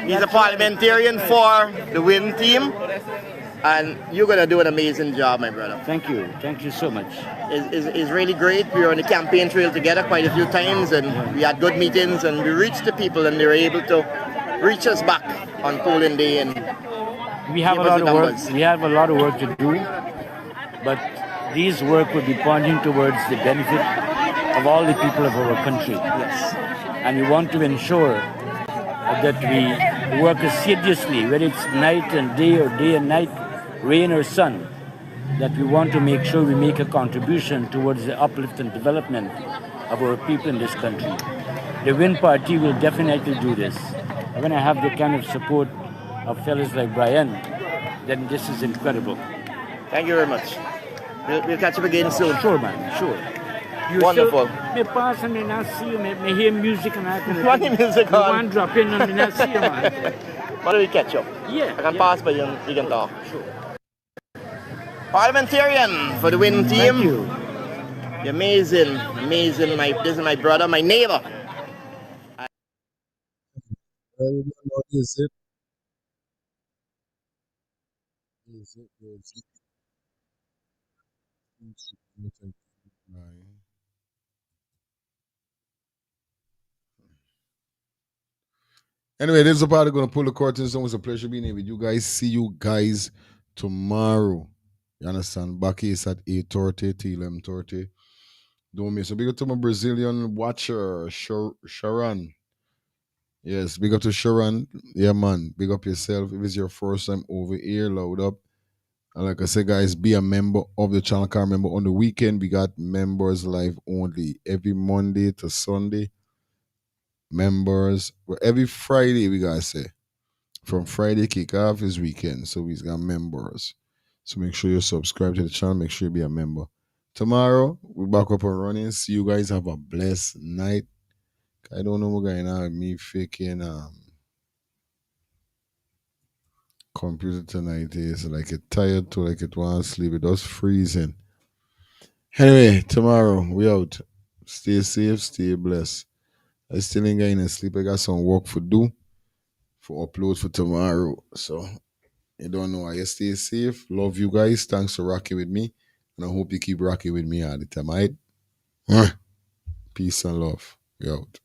He's a parliamentarian for the Win team. And you're going to do an amazing job, my brother. Thank you. Thank you so much. It's really great. We were on the campaign trail together quite a few times, and we had good meetings, and we reached the people, and they were able to reach us back on polling day. And we have a lot of work. We have a lot of work to do, but this work will be pointing towards the benefit of all the people of our country. Yes. And we want to ensure that we work assiduously, whether it's night and day or day and night, rain or sun, that we want to make sure we make a contribution towards the uplift and development of our people in this country. The Win Party will definitely do this. And when I have the kind of support of fellows like Brian, then this is incredible. Thank you very much. We'll catch up again soon. Sure, man, sure. Wonderful. Me pass and me not see you, me hear music and I can... What music on? One drop in and me not see you, man. Why don't we catch up? Yeah. I can pass by you and you can talk. Sure. Parliamentarian for the Win team. Thank you. You're amazing, amazing. This is my brother, my neighbor. Is it? Anyway, this is about going to pull the curtains. It was a pleasure being here with you guys. See you guys tomorrow. You understand? Back is at 8:30 till 11:30. Don't miss it. Big up to my Brazilian watcher, Sharon. Yes, big up to Sharon. Yeah, man. Big up yourself. If it's your first time over here, load up. And like I said, guys, be a member of the channel. Can't remember on the weekend we got members live only every Monday to Sunday. Members, well, every Friday we gotta say. From Friday kickoff is weekend, so we got members. So make sure you subscribe to the channel. Make sure you be a member. Tomorrow we back up and running. See you guys. Have a blessed night. I don't know what's going on with me faking computer tonight. Is like it tired to like it want to sleep. It was freezing. Anyway, tomorrow we out. Stay safe, stay blessed. I still ain't getting sleep. I got some work for do for upload for tomorrow. So you don't know. I stay safe. Love you guys. Thanks for rocking with me. And I hope you keep rocking with me all the time. All right? Peace and love. We out.